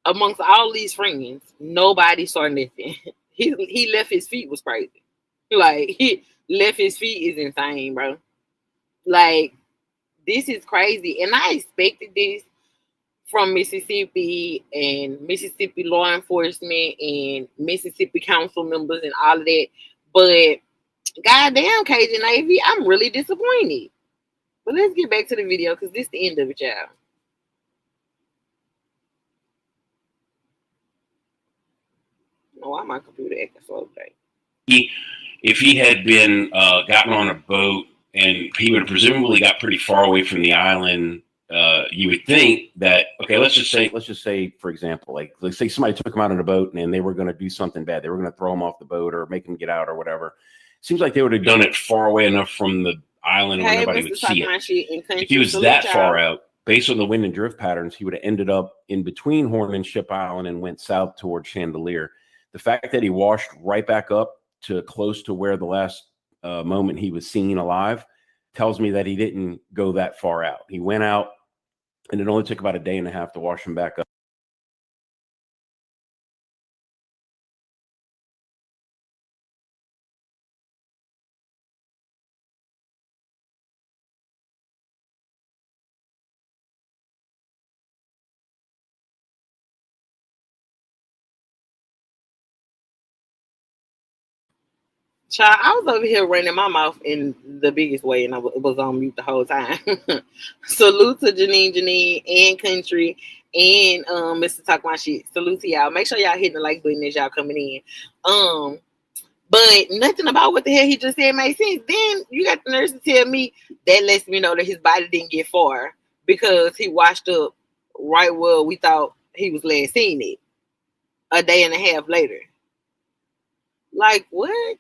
amongst all these friends, nobody saw nothing. He left his feet was crazy. Like, he left his feet is insane, bro. Like, this is crazy. And I expected this from Mississippi and Mississippi law enforcement and Mississippi council members and all of that. But goddamn, Cajun Navy, I'm really disappointed. But let's get back to the video because this is the end of it, y'all. Oh, why my computer acting slow today? If he had been gotten on a boat and he would have presumably got pretty far away from the island, you would think that, okay, let's just say, for example, like, let's say somebody took him out on a boat and they were going to do something bad. They were going to throw him off the boat or make him get out or whatever. Seems like they would have done it far away enough from the island where nobody would see it. If he was that far out, based on the wind and drift patterns, he would have ended up in between Horn and Ship Island and went south toward Chandelier. The fact that he washed right back up to close to where the last moment he was seen alive tells me that he didn't go that far out. He went out, and it only took about a day and a half to wash him back up. Child, I was over here running my mouth in the biggest way, and it was on mute the whole time. Salute to Janine, and Country, and Mr. Talk My Shit. Salute to y'all. Make sure y'all hitting the like button as y'all coming in. But nothing about what the hell he just said made sense. Then you got the nurse to tell me that lets me know that his body didn't get far because he washed up right where we thought he was last seen it a day and a half later. Like, what?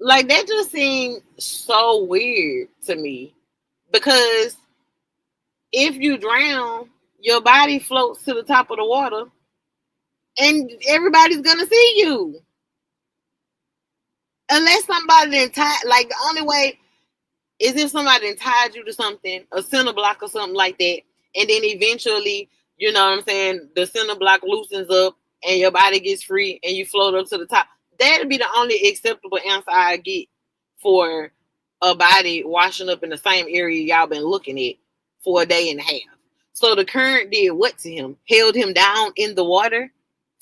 Like, that just seemed so weird to me because if you drown, your body floats to the top of the water and everybody's gonna see you. Unless somebody then tied, like, the only way is if somebody then tied you to something, a center block or something like that, and then eventually, you know what I'm saying, the center block loosens up and your body gets free and you float up to the top. That'd be the only acceptable answer I get for a body washing up in the same area y'all been looking at for a day and a half. So the current did what to him? Held him down in the water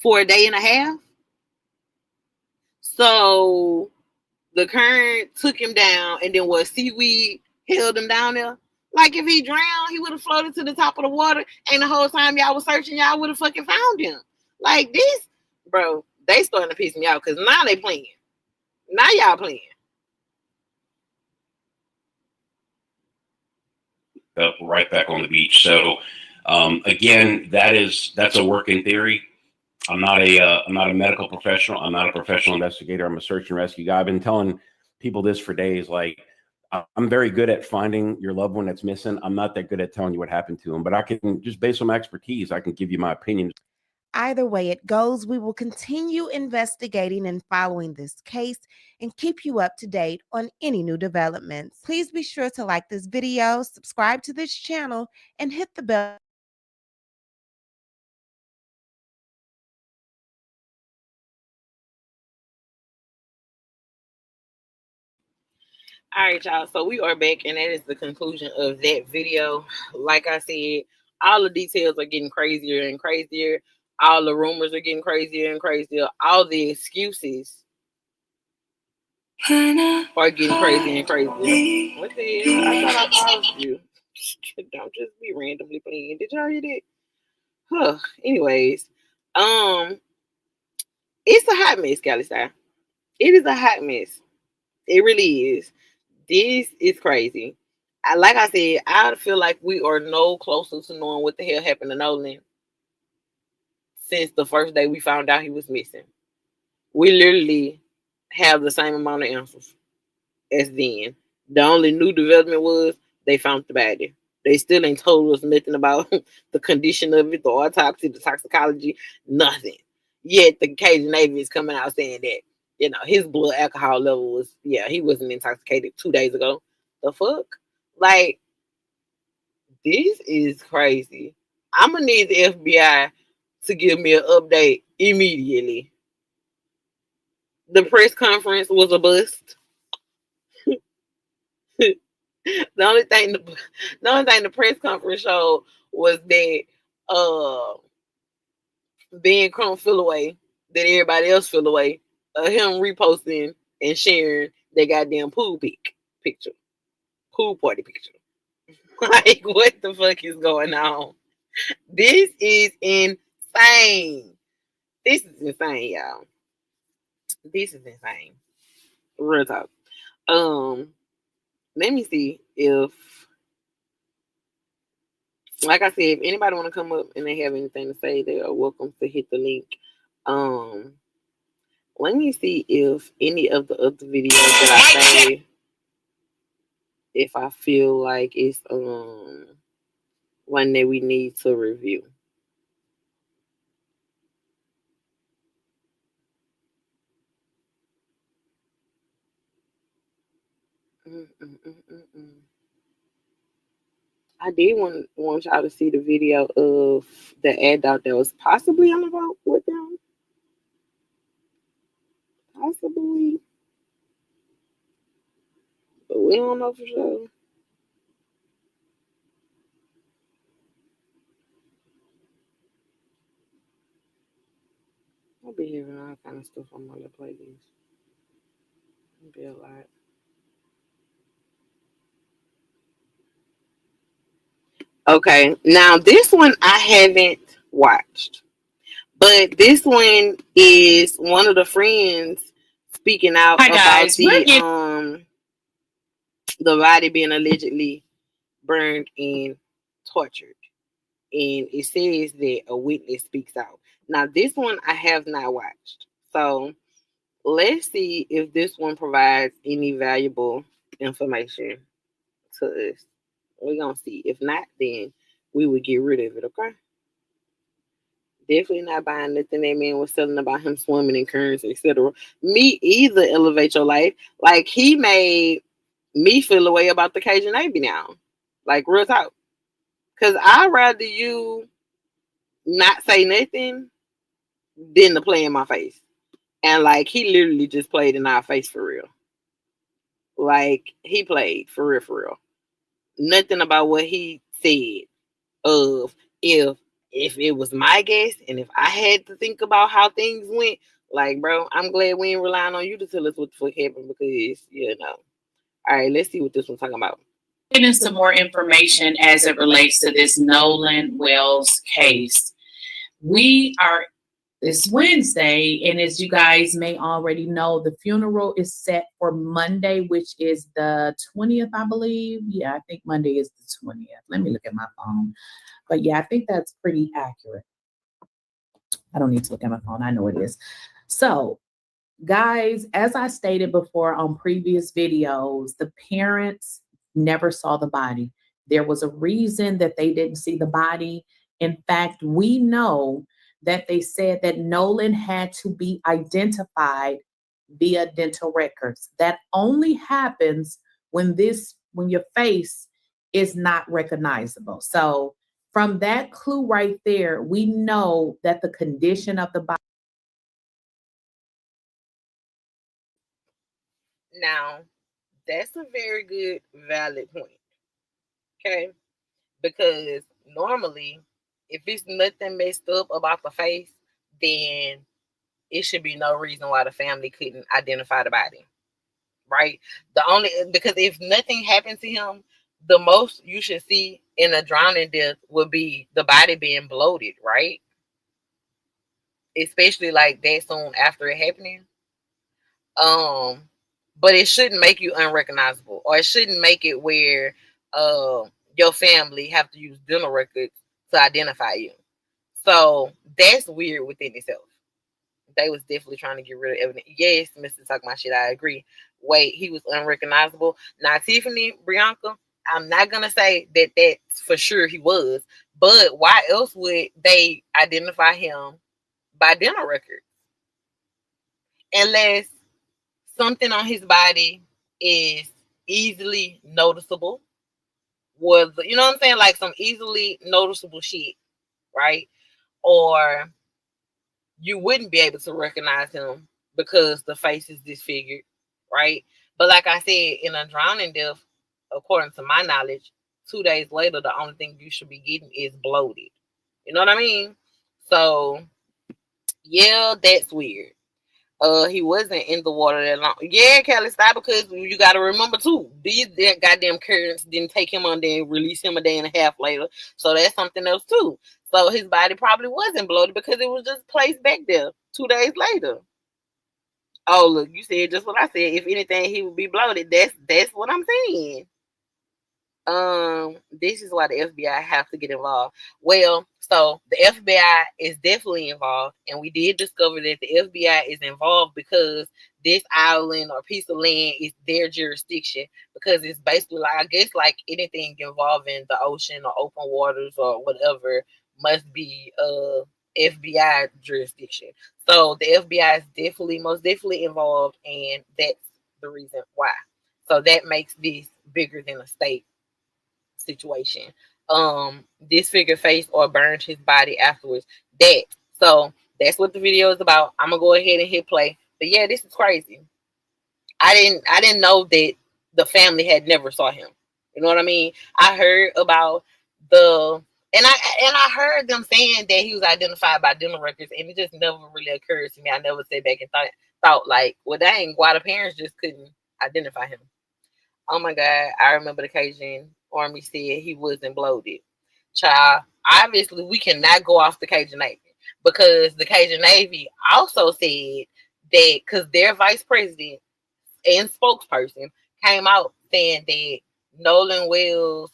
for a day and a half? So the current took him down and then what, seaweed held him down there? Like, if he drowned, he would have floated to the top of the water and the whole time y'all was searching, y'all would have fucking found him. Like, this, bro, they starting to piss me off because now they playing. Now y'all playing. Right back on the beach. So again, that's a working theory. I'm not a medical professional. I'm not a professional investigator. I'm a search and rescue guy. I've been telling people this for days. Like, I'm very good at finding your loved one that's missing. I'm not that good at telling you what happened to them, but I can, just based on my expertise, I can give you my opinion. Either way it goes, we will continue investigating and following this case and keep you up to date on any new developments. Please be sure to like this video, subscribe to this channel, and hit the bell. All right, y'all. So we are back, and that is the conclusion of that video. Like I said, all the details are getting crazier and crazier. All the rumors are getting crazier and crazier. All the excuses are getting crazier and crazier. What the hell? I thought I paused you. Don't just be randomly playing. Did y'all hear that? Huh. Anyways, it's a hot mess, Galistine. It is a hot mess. It really is. This is crazy. Like I said, I feel like we are no closer to knowing what the hell happened to Nolan since the first day we found out he was missing. We literally have the same amount of answers as then. The only new development was they found the body. They still ain't told us nothing about the condition of it, the autopsy, the toxicology, nothing. Yet the Cajun Navy is coming out saying that, you know, his blood alcohol level was, he wasn't intoxicated 2 days ago. The fuck? Like, this is crazy. I'm going to need the FBI to give me an update immediately. The press conference was a bust. The only thing the press conference showed was that being Crump feel away, that everybody else feel away. Him reposting and sharing their goddamn pool picture. Pool party picture. Like, what the fuck is going on? This is insane. This is insane, y'all. This is insane. Real talk. Let me see if, like I said, if anybody want to come up and they have anything to say, they are welcome to hit the link. Let me see if any of the other videos that I saved, if I feel like it's one that we need to review. I did want y'all to see the video of the adult that was possibly on the boat with them. Possibly. But we don't know for sure. I'll be hearing all kind of stuff on my little playlist. It'll be a lot. Okay, now this one I haven't watched, but this one is one of the friends speaking out about the body being allegedly burned and tortured, and it says that a witness speaks out. Now this one I have not watched, so let's see if this one provides any valuable information to us. We're gonna see. If not, then we would get rid of it, okay? Definitely not buying nothing that man was selling about him swimming in currents, etc. Me either, Elevate Your Life. Like, he made me feel a way about the Cajun Navy now. Like, real talk. Because I'd rather you not say nothing than to play in my face. And, like, he literally just played in our face for real. Like, he played for real. Nothing about what he said of if it was my guess and if I had to think about how things went, like, bro, I'm glad we ain't relying on you to tell us what the fuck happened because, you know. All right, let's see what this one's talking about. Getting some more information as it relates to this Nolan Wells case. We are this Wednesday. And as you guys may already know, the funeral is set for Monday, which is the 20th, I believe. Yeah, I think Monday is the 20th. Let me look at my phone. But yeah, I think that's pretty accurate. I don't need to look at my phone. I know it is. So, guys, as I stated before on previous videos, the parents never saw the body. There was a reason that they didn't see the body. In fact, we know that they said that Nolan had to be identified via dental records. That only happens when your face is not recognizable. So from that clue right there, we know that the condition of the body. Now, that's a very good, valid point. Okay. Because normally, if it's nothing messed up about the face, then it should be no reason why the family couldn't identify the body. Right? Because if nothing happened to him, the most you should see in a drowning death would be the body being bloated, right? Especially like that soon after it happening. But it shouldn't make you unrecognizable, or it shouldn't make it where your family have to use dental records to identify you. So that's weird within itself. They was definitely trying to get rid of evidence. Yes, Mr. Talk My Shit, I agree. Wait, he was unrecognizable. Now, Tiffany, Bianca, I'm not gonna say that that's for sure he was, but why else would they identify him by dental records? Unless something on his body is easily noticeable. You know what I'm saying? Like some easily noticeable shit, right? Or you wouldn't be able to recognize him because the face is disfigured, right? But like I said, in a drowning death, according to my knowledge, 2 days later, the only thing you should be getting is bloated. You know what I mean? So, yeah, that's weird. He wasn't in the water that long. Yeah, Kelly, stop, because you got to remember too, these goddamn currents didn't take him on there and release him a day and a half later. So that's something else too. So his body probably wasn't bloated because it was just placed back there 2 days later. Oh, look, you said just what I said. If anything, he would be bloated. That's what I'm saying. This is why the FBI have to get involved. Well, so the FBI is definitely involved, and we did discover that the FBI is involved because this island or piece of land is their jurisdiction, because it's basically like, I guess, like anything involving the ocean or open waters or whatever must be FBI jurisdiction. So the FBI is most definitely involved, and that's the reason why. So that makes this bigger than a state situation. Disfigured face or burned his body afterwards. So that's what the video is about. I'm gonna go ahead and hit play. But yeah, this is crazy. I didn't know that the family had never saw him. You know what I mean? I heard about and I heard them saying that he was identified by dental records, and it just never really occurred to me. I never sat back and thought like, well, dang, why the parents just couldn't identify him. Oh my God, I remember the Cajun Army said he wasn't bloated. Child, obviously we cannot go off the Cajun Navy, because the Cajun Navy also said that, because their vice president and spokesperson came out saying that Nolan Wells'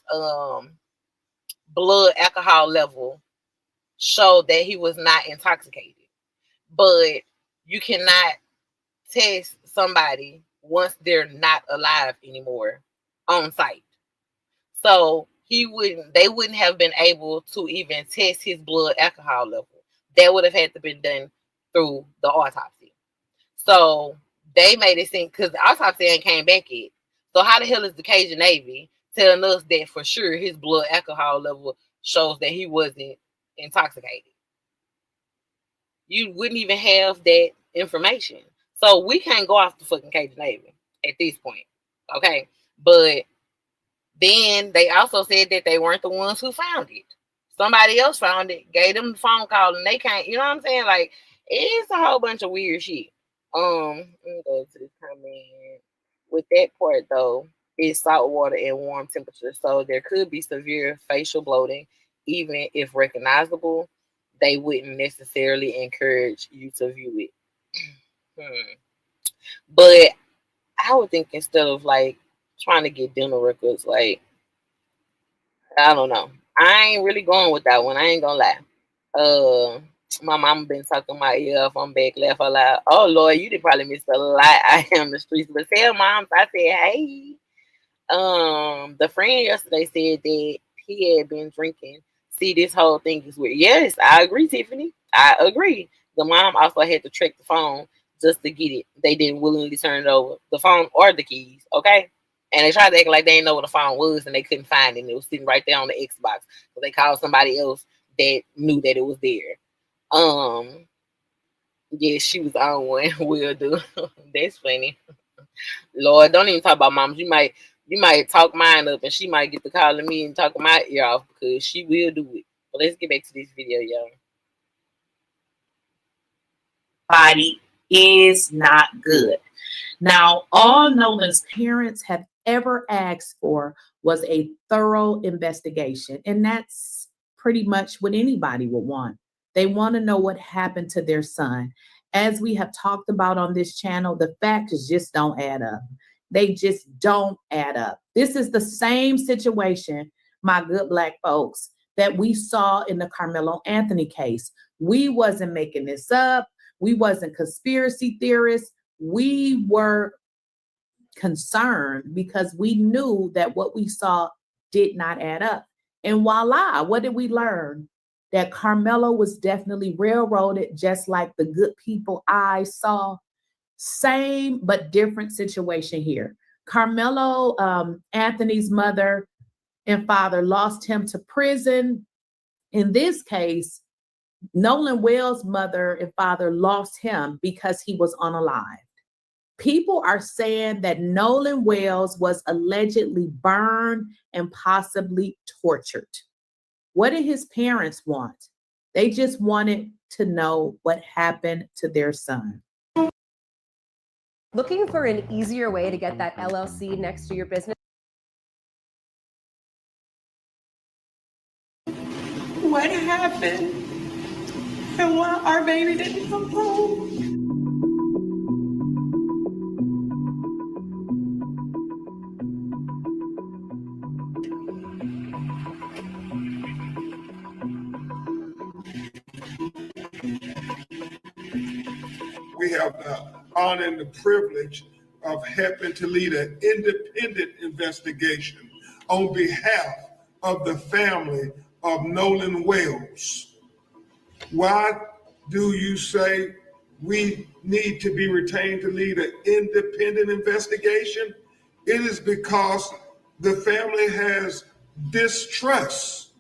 blood alcohol level showed that he was not intoxicated. But you cannot test somebody once they're not alive anymore on site. So they wouldn't have been able to even test his blood alcohol level. That would have had to be done through the autopsy. So they made it seem, because the autopsy ain't came back yet. So how the hell is the Cajun Navy telling us that for sure his blood alcohol level shows that he wasn't intoxicated? You wouldn't even have that information. So we can't go off the fucking Cajun Navy at this point. Okay. But then they also said that they weren't the ones who found it. Somebody else found it, gave them the phone call, and they can't, you know what I'm saying? Like, it's a whole bunch of weird shit. Let me go to this comment. With that part though, it's salt water and warm temperature. So there could be severe facial bloating, even if recognizable. they wouldn't necessarily encourage you to view it. But I would think instead of like trying to get dental records, like, I don't know. I ain't really going with that one. I ain't gonna lie. My mama been talking my ear off on back left a lot. Oh Lord, you did probably miss a lot. I am the streets, but tell moms I said, hey. The friend yesterday said that he had been drinking. See, this whole thing is weird. Yes, I agree, Tiffany. I agree. The mom also had to track the phone just to get it. They didn't willingly turn it over, the phone or the keys. Okay. And they tried to act like they didn't know what the phone was and they couldn't find it. And it was sitting right there on the Xbox. So they called somebody else that knew that it was there. Yeah, she was on one. Will do. That's funny. Lord, don't even talk about moms. You might talk mine up and she might get to calling me and talking my ear off because she will do it. But let's get back to this video, y'all. Body is not good. Now, all Nolan's parents have ever asked for was a thorough investigation. And that's pretty much what anybody would want. They want to know what happened to their son. As we have talked about on this channel, the facts just don't add up. They just don't add up. This is the same situation, my good Black folks, that we saw in the Carmelo Anthony case. We wasn't making this up. We wasn't conspiracy theorists. We were concerned because we knew that what we saw did not add up. And voila, what did we learn? That Carmelo was definitely railroaded, just like the good people I saw. Same but different situation here. Carmelo Anthony's mother and father lost him to prison. In this case, Nolan Wells' mother and father lost him because he was unalived. People are saying that Nolan Wells was allegedly burned and possibly tortured. What did his parents want? They just wanted to know what happened to their son. Looking for an easier way to get that LLC next to your business? What happened? And why our baby didn't come home? We have the honor and the privilege of helping to lead an independent investigation on behalf of the family of Nolan Wells. Why do you say we need to be retained to lead an independent investigation? It is because the family has distrust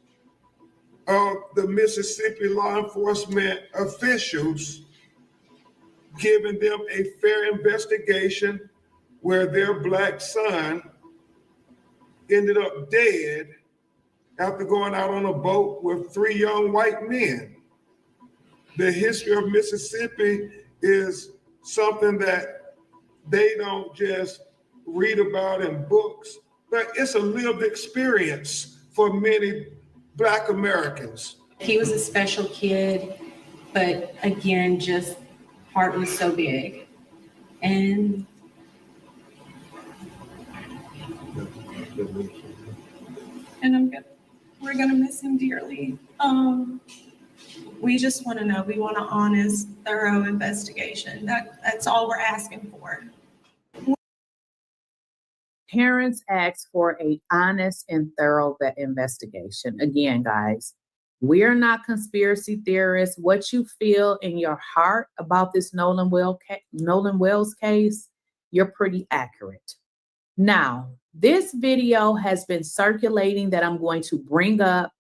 of the Mississippi law enforcement officials giving them a fair investigation where their Black son ended up dead after going out on a boat with 3 young white men. The history of Mississippi is something that they don't just read about in books, but it's a lived experience for many Black Americans. He was a special kid, but again, just heart was so big. And we're gonna miss him dearly. We just want to know. We want an honest, thorough investigation. That's all we're asking for. Parents asked for an honest and thorough investigation. Again, guys, we're not conspiracy theorists. What you feel in your heart about this Nolan Wells case, you're pretty accurate. Now, this video has been circulating that I'm going to bring up.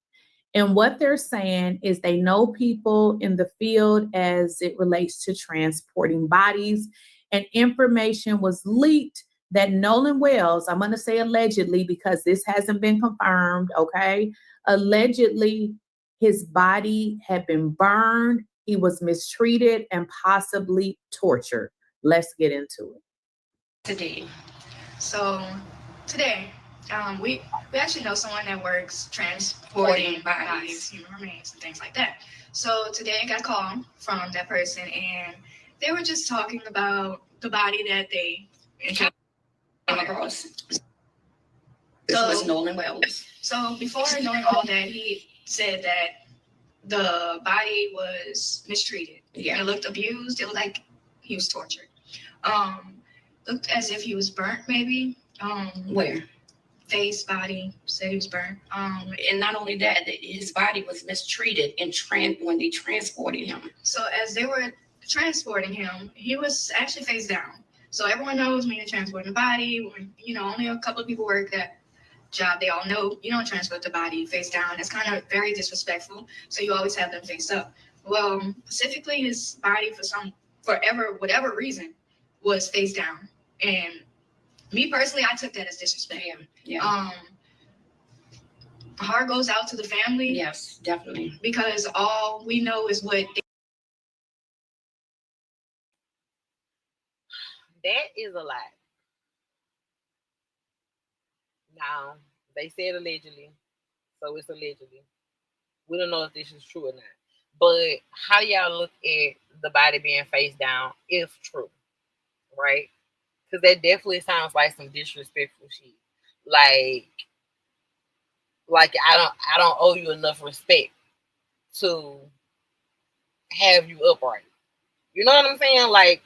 And what they're saying is they know people in the field as it relates to transporting bodies. And information was leaked that Nolan Wells, I'm going to say allegedly because this hasn't been confirmed, okay? Allegedly, his body had been burned, he was mistreated, and possibly tortured. Let's get into it. Today. So today, We actually know someone that works transporting bodies, human remains, and things like that. So today I got a call from that person, and they were just talking about the body that they came across. This was Nolan Wells. So before knowing all that, he said that the body was mistreated. Yeah. It looked abused. It looked like he was tortured. Looked as if he was burnt, maybe. Where? Face, body, said he was burnt. And not only that, his body was mistreated and when they transported him. So as they were transporting him, he was actually face down. So everyone knows when you're transporting the body, when, only a couple of people work that job, they all know you don't transport the body face down. That's kind of very disrespectful. So you always have them face up. Well, specifically his body whatever reason was face down. And me personally, I took that as disrespect. Yeah. Heart goes out to the family. Yes, definitely. Because all we know is what That is a lie. Now, they said allegedly, so it's allegedly. We don't know if this is true or not. But how do y'all look at the body being face down if true, right? Because that definitely sounds like some disrespectful shit. Like I don't owe you enough respect to have you upright. You know what I'm saying? Like,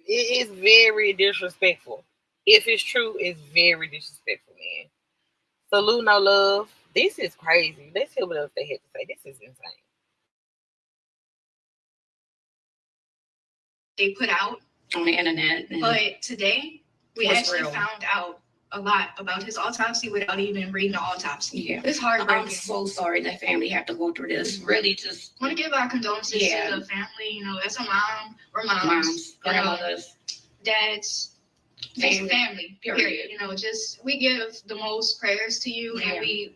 it is very disrespectful. If it's true, it's very disrespectful, man. Salute, no love. This is crazy. Let's hear what else they had to say. This is insane. they put out on the internet. But today, we actually found out a lot about his autopsy without even reading the autopsy. Yeah. It's heartbreaking. I'm so sorry that family had to go through this. Really just want to give our condolences to the family. As a mom, we're moms, grandmothers, dads, family, period. Just we give the most prayers to you, and we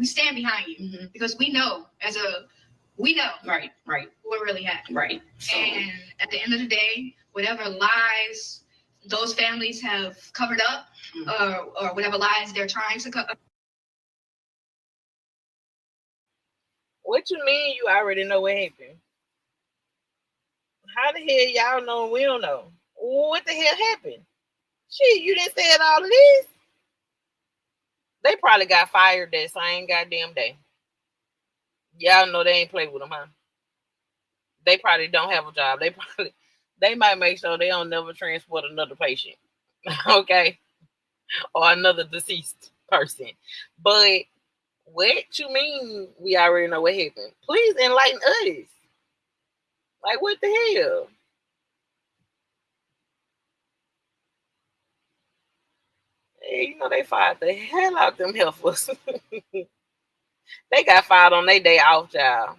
stand behind you because we know right what really happened. Right. So. And at the end of the day, whatever lies those families have covered up, or whatever lies they're trying to cover. What you mean you already know what happened? How the hell y'all know we don't know? What the hell happened? Shit, you didn't say all of this? They probably got fired that same goddamn day. Y'all know they ain't play with them, huh? They probably don't have a job. They might make sure they don't never transport another patient. Okay? Or another deceased person. But what you mean we already know what happened? Please enlighten us. Like, what the hell? Hey, they fired the hell out them heifers. They got fired on their day off, y'all.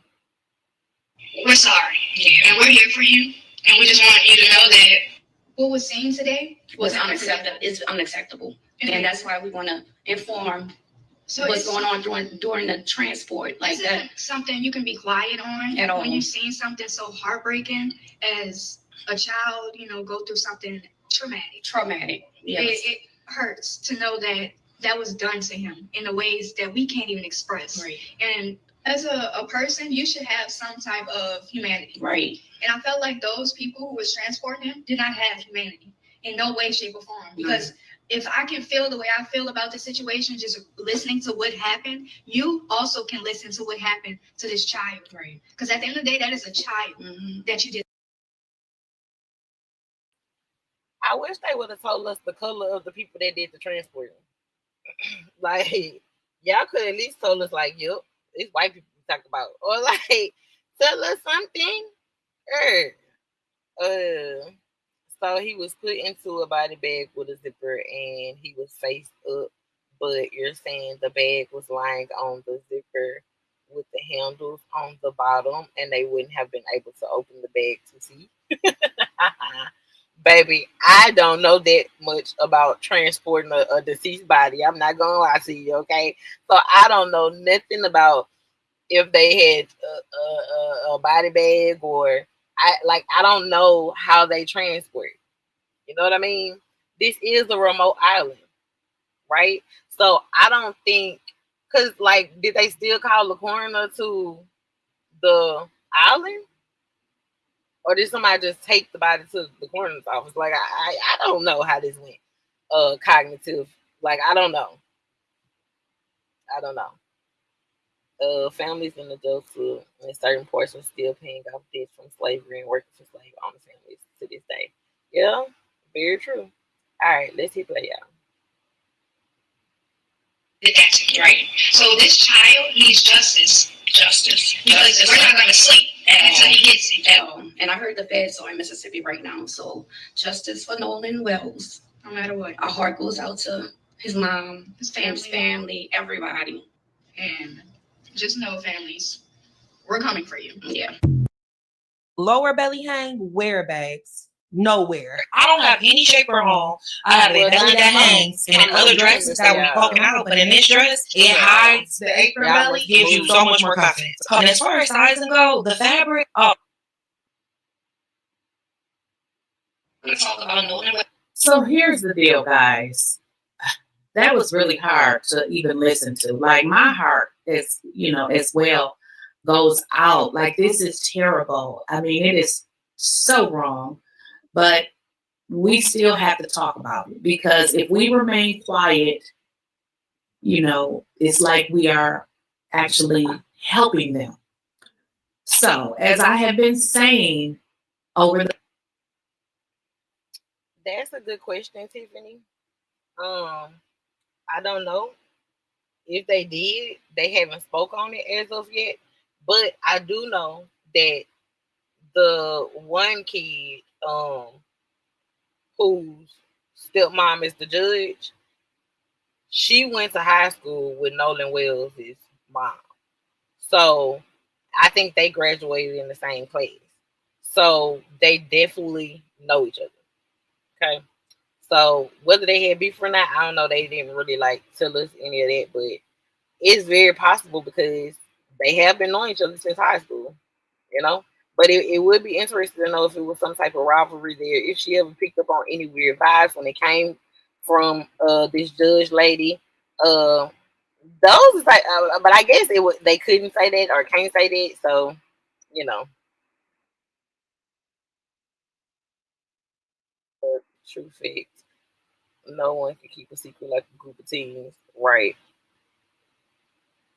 We're sorry. And we're here for you. And we just want you to know that what was seen today was unacceptable. It's unacceptable. And that's why we want to inform what's going on during the transport. Like that. Something you can be quiet on at all. When you've seen something so heartbreaking as a child, go through something traumatic. Yes. It hurts to know that was done to him in the ways that we can't even express. Right. And as a person, you should have some type of humanity. Right. And I felt like those people who was transporting him did not have humanity in no way, shape, or form. Because if I can feel the way I feel about the situation, just listening to what happened, you also can listen to what happened to this child. Right. Because at the end of the day, that is a child that you did. I wish they would have told us the color of the people that did the transporting. Like, y'all could at least told us, like, yep, it's white people we talk about. Or, like, tell us something. So he was put into a body bag with a zipper and he was face up. But you're saying the bag was lying on the zipper with the handles on the bottom and they wouldn't have been able to open the bag to see. Baby, I don't know that much about transporting a deceased body. I'm not gonna lie to you, okay? So I don't know nothing about if they had a body bag or I don't know how they transport. You know what I mean? This is a remote island, right? So I don't think, because, like, did they still call the coroner to the island? Or did somebody just take the body to the coroner's office? Like, I don't know how this went. Cognitive. Like, I don't know. Families in adulthood in certain portions still paying off debts from slavery and working for slave owner families to this day. Yeah, very true. All right, let's hit play, y'all. Right. So this child needs justice. Because we're not going to sleep until he gets it. And I heard the feds are in Mississippi right now. So justice for Nolan Wells. No matter what. Our heart goes out to his mom, his family, everybody. And just know, families, we're coming for you. Yeah. Lower belly hang, wear bags. Nowhere. I don't have any shaper on. I have a belly that hangs, and in other dresses that will be poking out, but in this dress, it hides the apron belly, gives you so much more confidence. And as far as sizing go, the fabric, So here's the deal, guys. That was really hard to even listen to. Like, my heart is, as well goes out. Like, this is terrible. I mean, it is so wrong. But we still have to talk about it, because if we remain quiet, it's like we are actually helping them. So, as I have been saying That's a good question, Tiffany. I don't know if they did. They haven't spoke on it as of yet, but I do know that the one kid, whose stepmom is the judge, she went to high school with Nolan Wells' mom. So I think they graduated in the same class. So they definitely know each other. Okay. So whether they had beef or not, I don't know. They didn't really tell us any of that, but it's very possible because they have been knowing each other since high school, But it would be interesting to know if it was some type of rivalry there, if she ever picked up on any weird vibes when it came from this judge lady. Those is but I guess they couldn't say that or can't say that, so true fact. No one can keep a secret like a group of teens, right?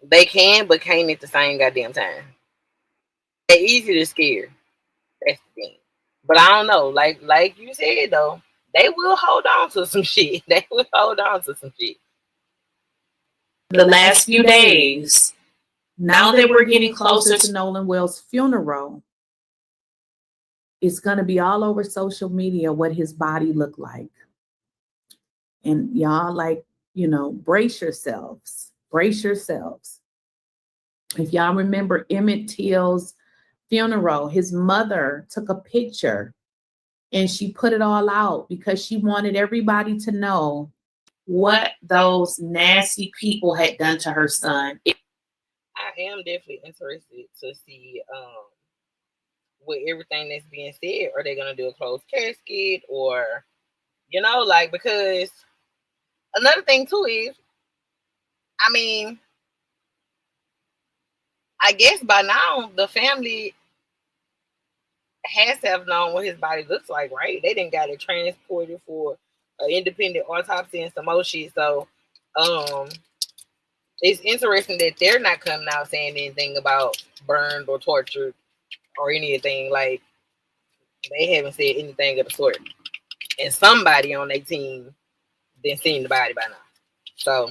They can, but can't at the same goddamn time. They're easy to scare. That's the thing. But I don't know. Like you said though, they will hold on to some shit. The last few days, now that we're getting closer to Nolan Wells' funeral, it's going to be all over social media what his body looked like. And y'all, brace yourselves. If y'all remember Emmett Till's funeral, his mother took a picture and she put it all out because she wanted everybody to know what those nasty people had done to her son. I am definitely interested to see with everything that's being said. Are they gonna do a closed casket or because another thing too is, I guess by now the family has to have known what his body looks like, right? They didn't got it transported for an independent autopsy and some more shit. So it's interesting that they're not coming out saying anything about burned or tortured or anything. Like, they haven't said anything of the sort. And somebody on their team been seeing the body by now. So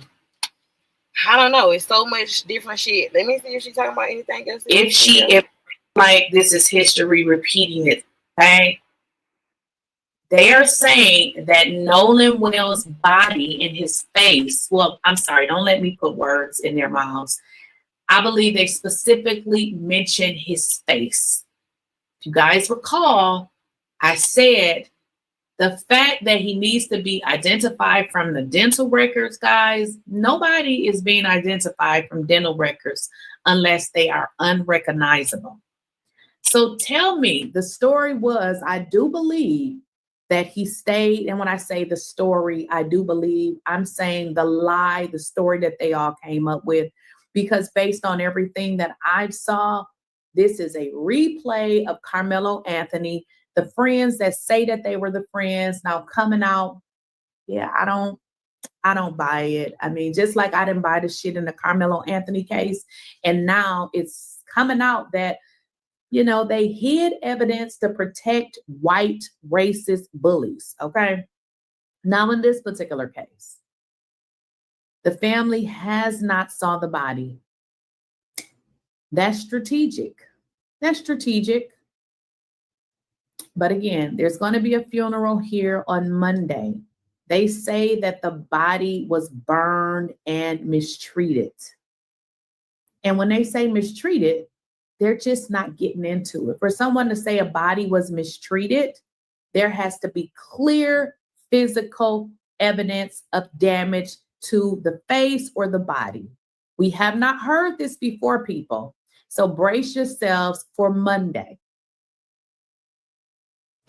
I don't know. It's so much different shit. Let me see if she's talking about anything else. If this is history repeating it, okay? They are saying that Nolan Wells' body and his face, well, I'm sorry, don't let me put words in their mouths. I believe they specifically mentioned his face. If you guys recall, I said the fact that he needs to be identified from the dental records, guys, nobody is being identified from dental records unless they are unrecognizable. So tell me, the story was, I do believe that he stayed. And when I say the story, I do believe I'm saying the lie, the story that they all came up with, because based on everything that I saw, this is a replay of Carmelo Anthony, the friends that say that they were the friends now coming out. Yeah, I don't buy it. I mean, just like I didn't buy the shit in the Carmelo Anthony case. And now it's coming out that, you know, they hid evidence to protect white racist bullies. Okay. Now, in this particular case, the family has not saw the body. That's strategic. That's strategic. But again, there's going to be a funeral here on Monday. They say that the body was burned and mistreated. And when they say mistreated, they're just not getting into it. For someone to say a body was mistreated, there has to be clear physical evidence of damage to the face or the body. We have not heard this before, people. So brace yourselves for Monday.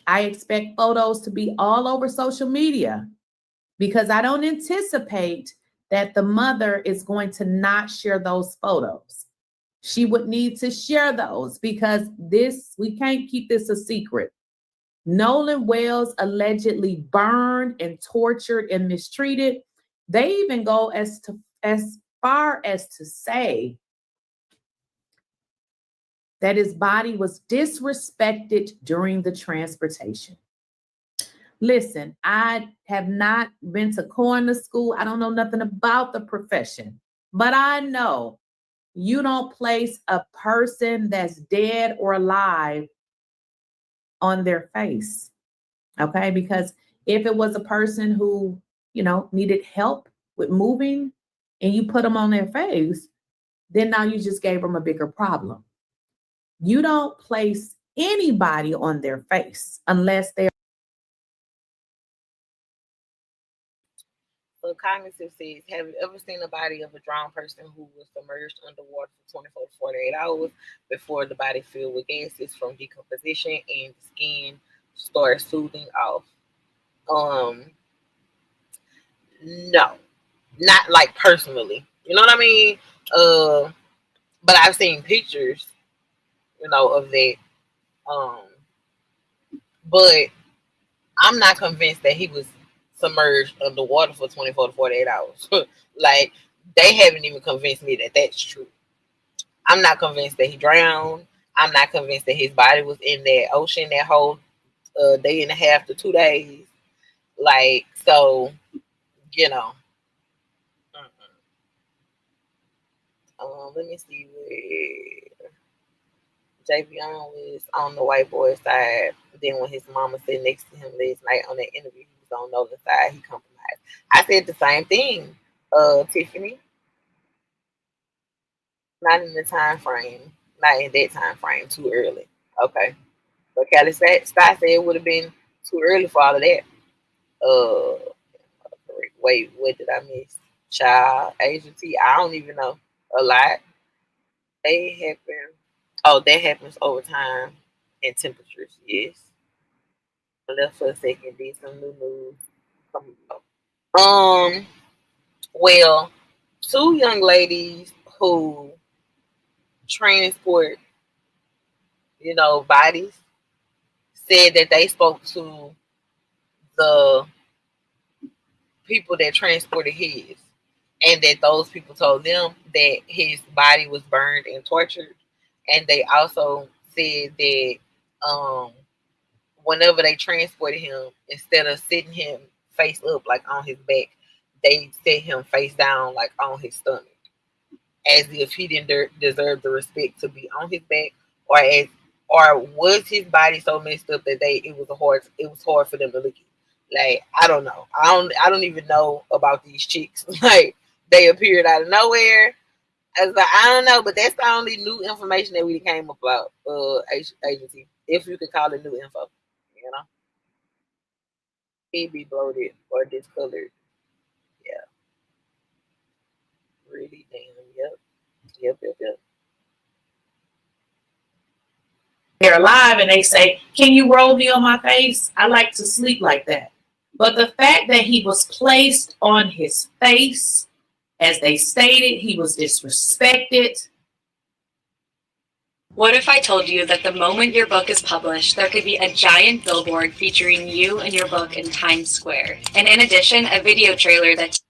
I expect photos to be all over social media because I don't anticipate that the mother is going to not share those photos. She would need to share those because we can't keep this a secret. Nolan Wells allegedly burned and tortured and mistreated. They even go as far as to say that his body was disrespected during the transportation. Listen, I have not been to coroner school. I don't know nothing about the profession, but I know you don't place a person that's dead or alive on their face, okay? Because if it was a person who, you know, needed help with moving and you put them on their face, then now you just gave them a bigger problem. You don't place anybody on their face unless they're. So cognitive says, have you ever seen a body of a drowned person who was submerged underwater for 24 to 48 hours before the body filled with gases from decomposition and the skin starts soothing off? No, not like personally. You know what I mean? But I've seen pictures, you know, of that. But I'm not convinced that he was submerged underwater for 24 to 48 hours. Like, they haven't even convinced me that that's true. I'm not convinced that he drowned. I'm not convinced that his body was in that ocean that whole day and a half to 2 days. Like, so, you know. Let me see where Javion was on the white boy side. Then when his mama sat next to him last night on that interview, he was on Nolan's side. He compromised. I said the same thing, Tiffany. Not in the time frame. Not in that time frame. Too early. Okay. But Callie Scott said it would have been too early for all of that. Wait, what did I miss? Child, agency. I don't even know. A lot. They happen. Oh, that happens over time and temperatures. Yes. I left for a second. Did some new news. Well, two young ladies who transport, you know, bodies said that they spoke to the people that transported his, and that those people told them that his body was burned and tortured. And they also said that whenever they transported him, instead of sitting him face up like on his back, they set him face down like on his stomach, as if he didn't deserve the respect to be on his back, or was his body so messed up that it was hard for them to look at. Like, I don't know. I don't even know about these chicks. Like, they appeared out of nowhere. I was like, I don't know, but that's the only new information that we came about, agency, if you could call it new info. You know, he'd be bloated or discolored. Yeah, really damn. Yep. they're alive and they say, can you roll me on my face? I like to sleep like that. But the fact that he was placed on his face, as they stated, he was disrespected. What if I told you that the moment your book is published, there could be a giant billboard featuring you and your book in Times Square? And in addition, a video trailer that's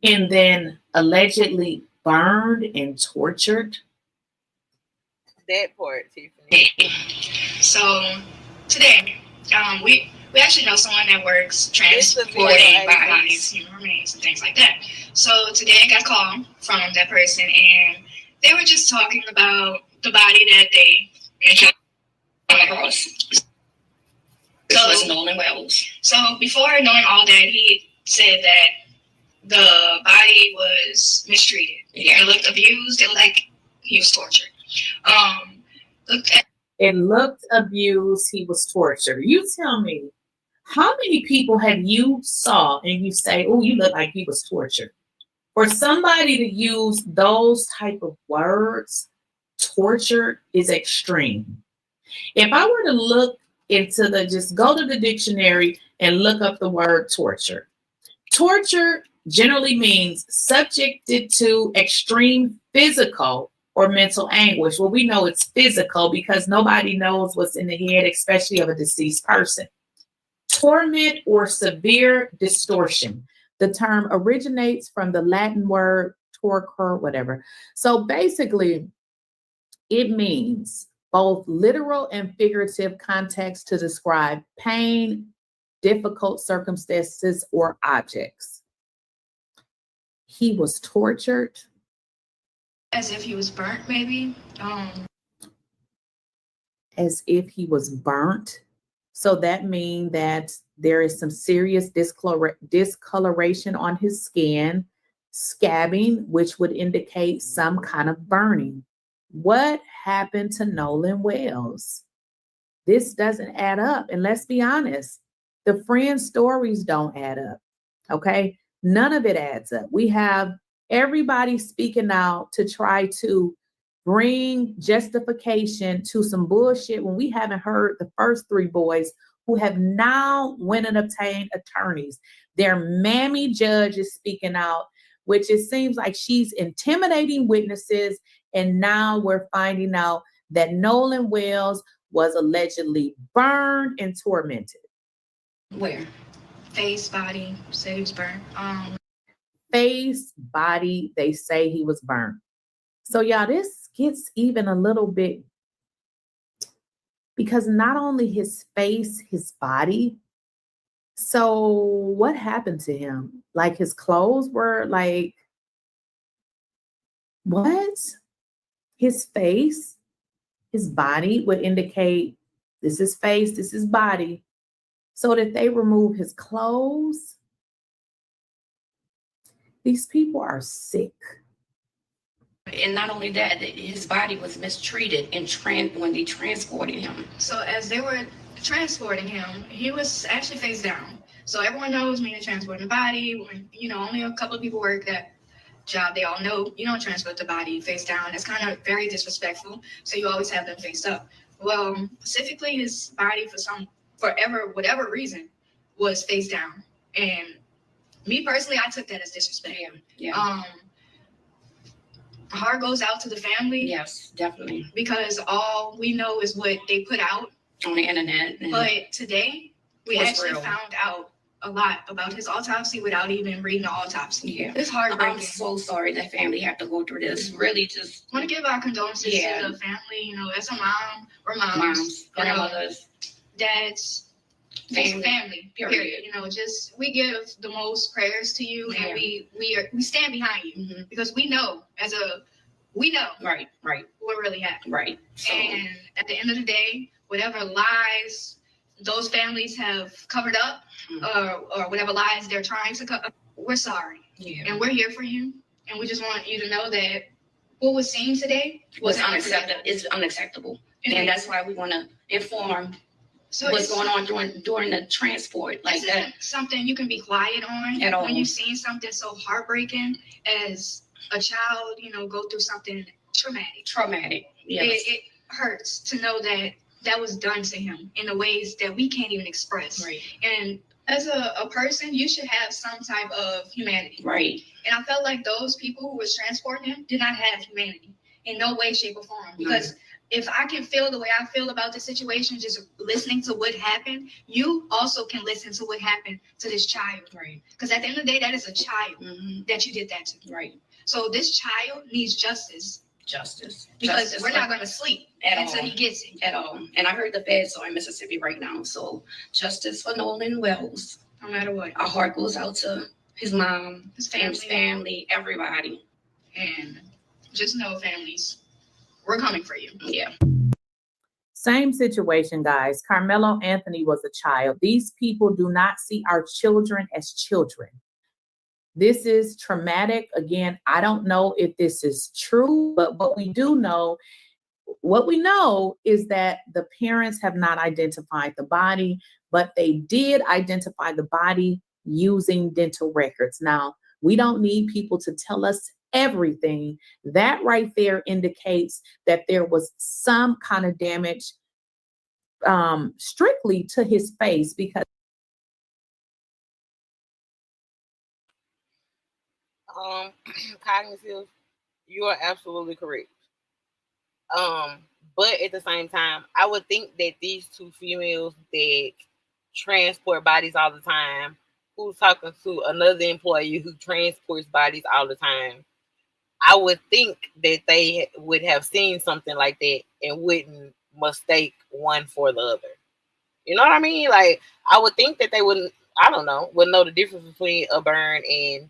and then allegedly burned and tortured. That part, Tiffany. So today, we actually know someone that works transporting bodies, human remains, and things like that. So today I got a call from that person, and they were just talking about the body that they came across. So it's Nolan Wells. So before knowing all that, he said that the body was mistreated. Yeah. It looked abused. It looked like he was tortured. It looked abused. He was tortured. You tell me, how many people have you saw and you say, oh, you look like he was tortured? For somebody to use those type of words, torture is extreme. If I were to look into just go to the dictionary and look up the word torture. Torture generally means subjected to extreme physical or mental anguish. Well, we know it's physical because nobody knows what's in the head, especially of a deceased person. Torment or severe distortion. The term originates from the Latin word torcor, whatever. So basically, it means both literal and figurative context to describe pain, difficult circumstances, or objects. He was tortured. As if he was burnt, maybe. As if he was burnt. So that means that there is some serious discoloration on his skin, scabbing, which would indicate some kind of burning. What happened to Nolan Wells? This doesn't add up. And let's be honest, the friend stories don't add up. Okay? None of it adds up. We have everybody speaking out to try to bring justification to some bullshit when we haven't heard the first three boys who have now went and obtained attorneys. Their mammy judge is speaking out, which it seems like she's intimidating witnesses. And now we're finding out that Nolan Wells was allegedly burned and tormented. Where? Face, body, said he was burnt. Face, body, they say he was burnt. So y'all, this gets even a little bit, because not only his face, his body. So what happened to him? Like his clothes were like, what? His face, his body would indicate this is face, this is body. So that they remove his clothes. These people are sick. And not only that, his body was mistreated when they transported him. So as they were transporting him, he was actually face down. So everyone knows when you're transporting the body, when only a couple of people work that job, they all know you don't transport the body face down. That's kind of very disrespectful. So you always have them face up. Well, specifically his body whatever reason was face down. And me personally, I took that as disrespect. Yeah. Heart goes out to the family. Yes, definitely. Because all we know is what they put out on the internet. But today, we actually real. Found out a lot about his autopsy without even reading the autopsy. Yeah. It's heartbreaking. I'm so sorry that family had to go through this. Really just want to give our condolences to the family. As a mom, we're moms, grandmothers, dads, family, period. We give the most prayers to you, and we stand behind you because we know right what really happened. Right. So, and at the end of the day, whatever lies those families have covered up, or whatever lies they're trying to cover, we're sorry, and we're here for you, and we just want you to know that what was seen today was unacceptable. It's unacceptable, and that's why we want to inform. So what's going on during the transport like that? Something you can be quiet on at all. When you've seen something so heartbreaking as a child, you know, go through something Traumatic. Yes. it hurts to know that that was done to him in the ways that we can't even express. Right. And as a person, you should have some type of humanity. Right. And I felt like those people who was transporting him did not have humanity in no way, shape, or form. Because if I can feel the way I feel about the situation, just listening to what happened, you also can listen to what happened to this child. Right. Because at the end of the day, that is a child that you did that to. Right. So this child needs justice. Because we're not going to sleep until he gets it. At all. And I heard the feds are in Mississippi right now. So justice for Nolan Wells. No matter what. Our heart goes out to his mom, his family, everybody. And just know, families, we're coming for you. Yeah. Same situation, guys. Carmelo Anthony was a child. These people do not see our children as children. This is traumatic. Again, I don't know if this is true, but what we know is that the parents have not identified the body, but they did identify the body using dental records. Now, we don't need people to tell us everything. That right there indicates that there was some kind of damage strictly to his face, because Cognitive, you are absolutely correct. But at the same time, I would think that these two females that transport bodies all the time, who's talking to another employee who transports bodies all the time, I would think that they would have seen something like that and wouldn't mistake one for the other. You know what I mean? Like, I would think that they wouldn't know the difference between a burn and,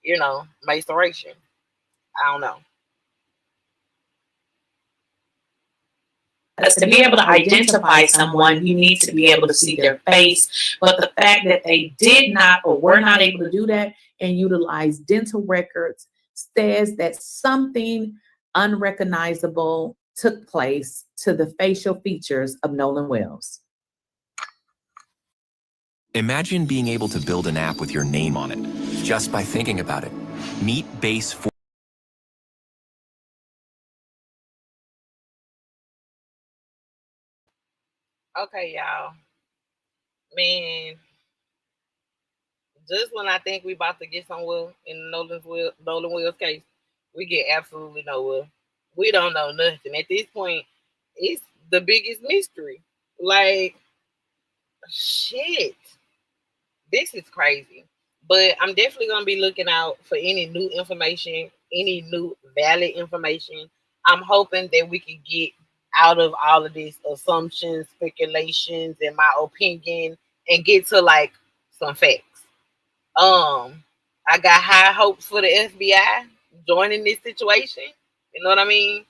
you know, maceration. I don't know. To be able to identify someone, you need to be able to see their face. But the fact that they did not or were not able to do that and utilize dental records says that something unrecognizable took place to the facial features of Nolan Wells. Imagine being able to build an app with your name on it just by thinking about it. Meet Base 4. Okay, y'all. Man, just when I think we about to get somewhere in Nolan Wells case, we get absolutely nowhere. We don't know nothing. At this point, it's the biggest mystery. Like, shit. This is crazy. But I'm definitely going to be looking out for any new information, any new valid information. I'm hoping that we can get out of all of these assumptions, speculations, in my opinion, and get to like some facts. I got high hopes for the FBI joining this situation. You know what I mean?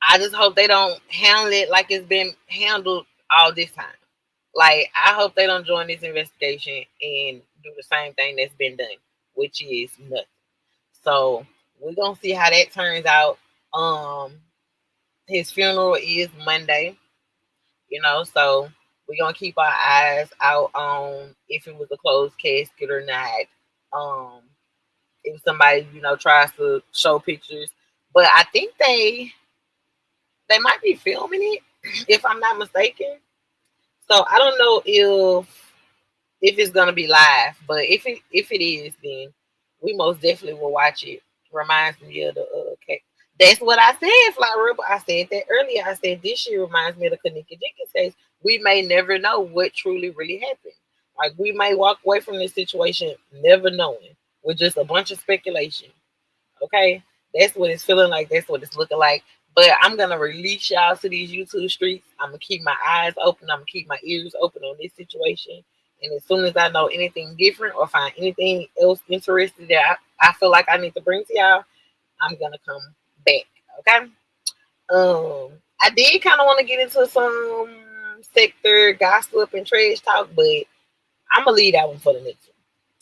I just hope they don't handle it like it's been handled all this time. Like, I hope they don't join this investigation and do the same thing that's been done, which is nothing. So we're gonna see how that turns out. His funeral is Monday, you know, so we're gonna keep our eyes out on if it was a closed casket or not. If somebody, you know, tries to show pictures, but I think they might be filming it, if I'm not mistaken. So I don't know if it's gonna be live, but if it is, then we most definitely will watch it. Reminds me of the case. That's what I said, Fly Rebel. I said that earlier. I said this year reminds me of the Kanika Jenkins case. We may never know what truly really happened. Like, we may walk away from this situation never knowing, with just a bunch of speculation. Okay, that's what it's feeling like. That's what it's looking like. But I'm gonna release y'all to these YouTube streets. I'm gonna keep my eyes open. I'm gonna keep my ears open on this situation. And as soon as I know anything different or find anything else interesting that I feel like I need to bring to y'all, I'm gonna come back. Okay. I did kind of want to get into some sector gossip and trash talk, but I'm gonna leave that one for the next one.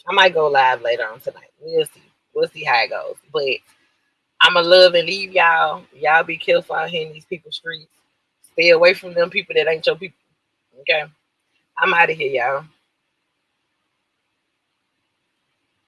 I might go live later on tonight. We'll see. We'll see how it goes. But I'ma love and leave y'all. Y'all be careful out here in these people's streets. Stay away from them people that ain't your people. Okay. I'm out of here, y'all.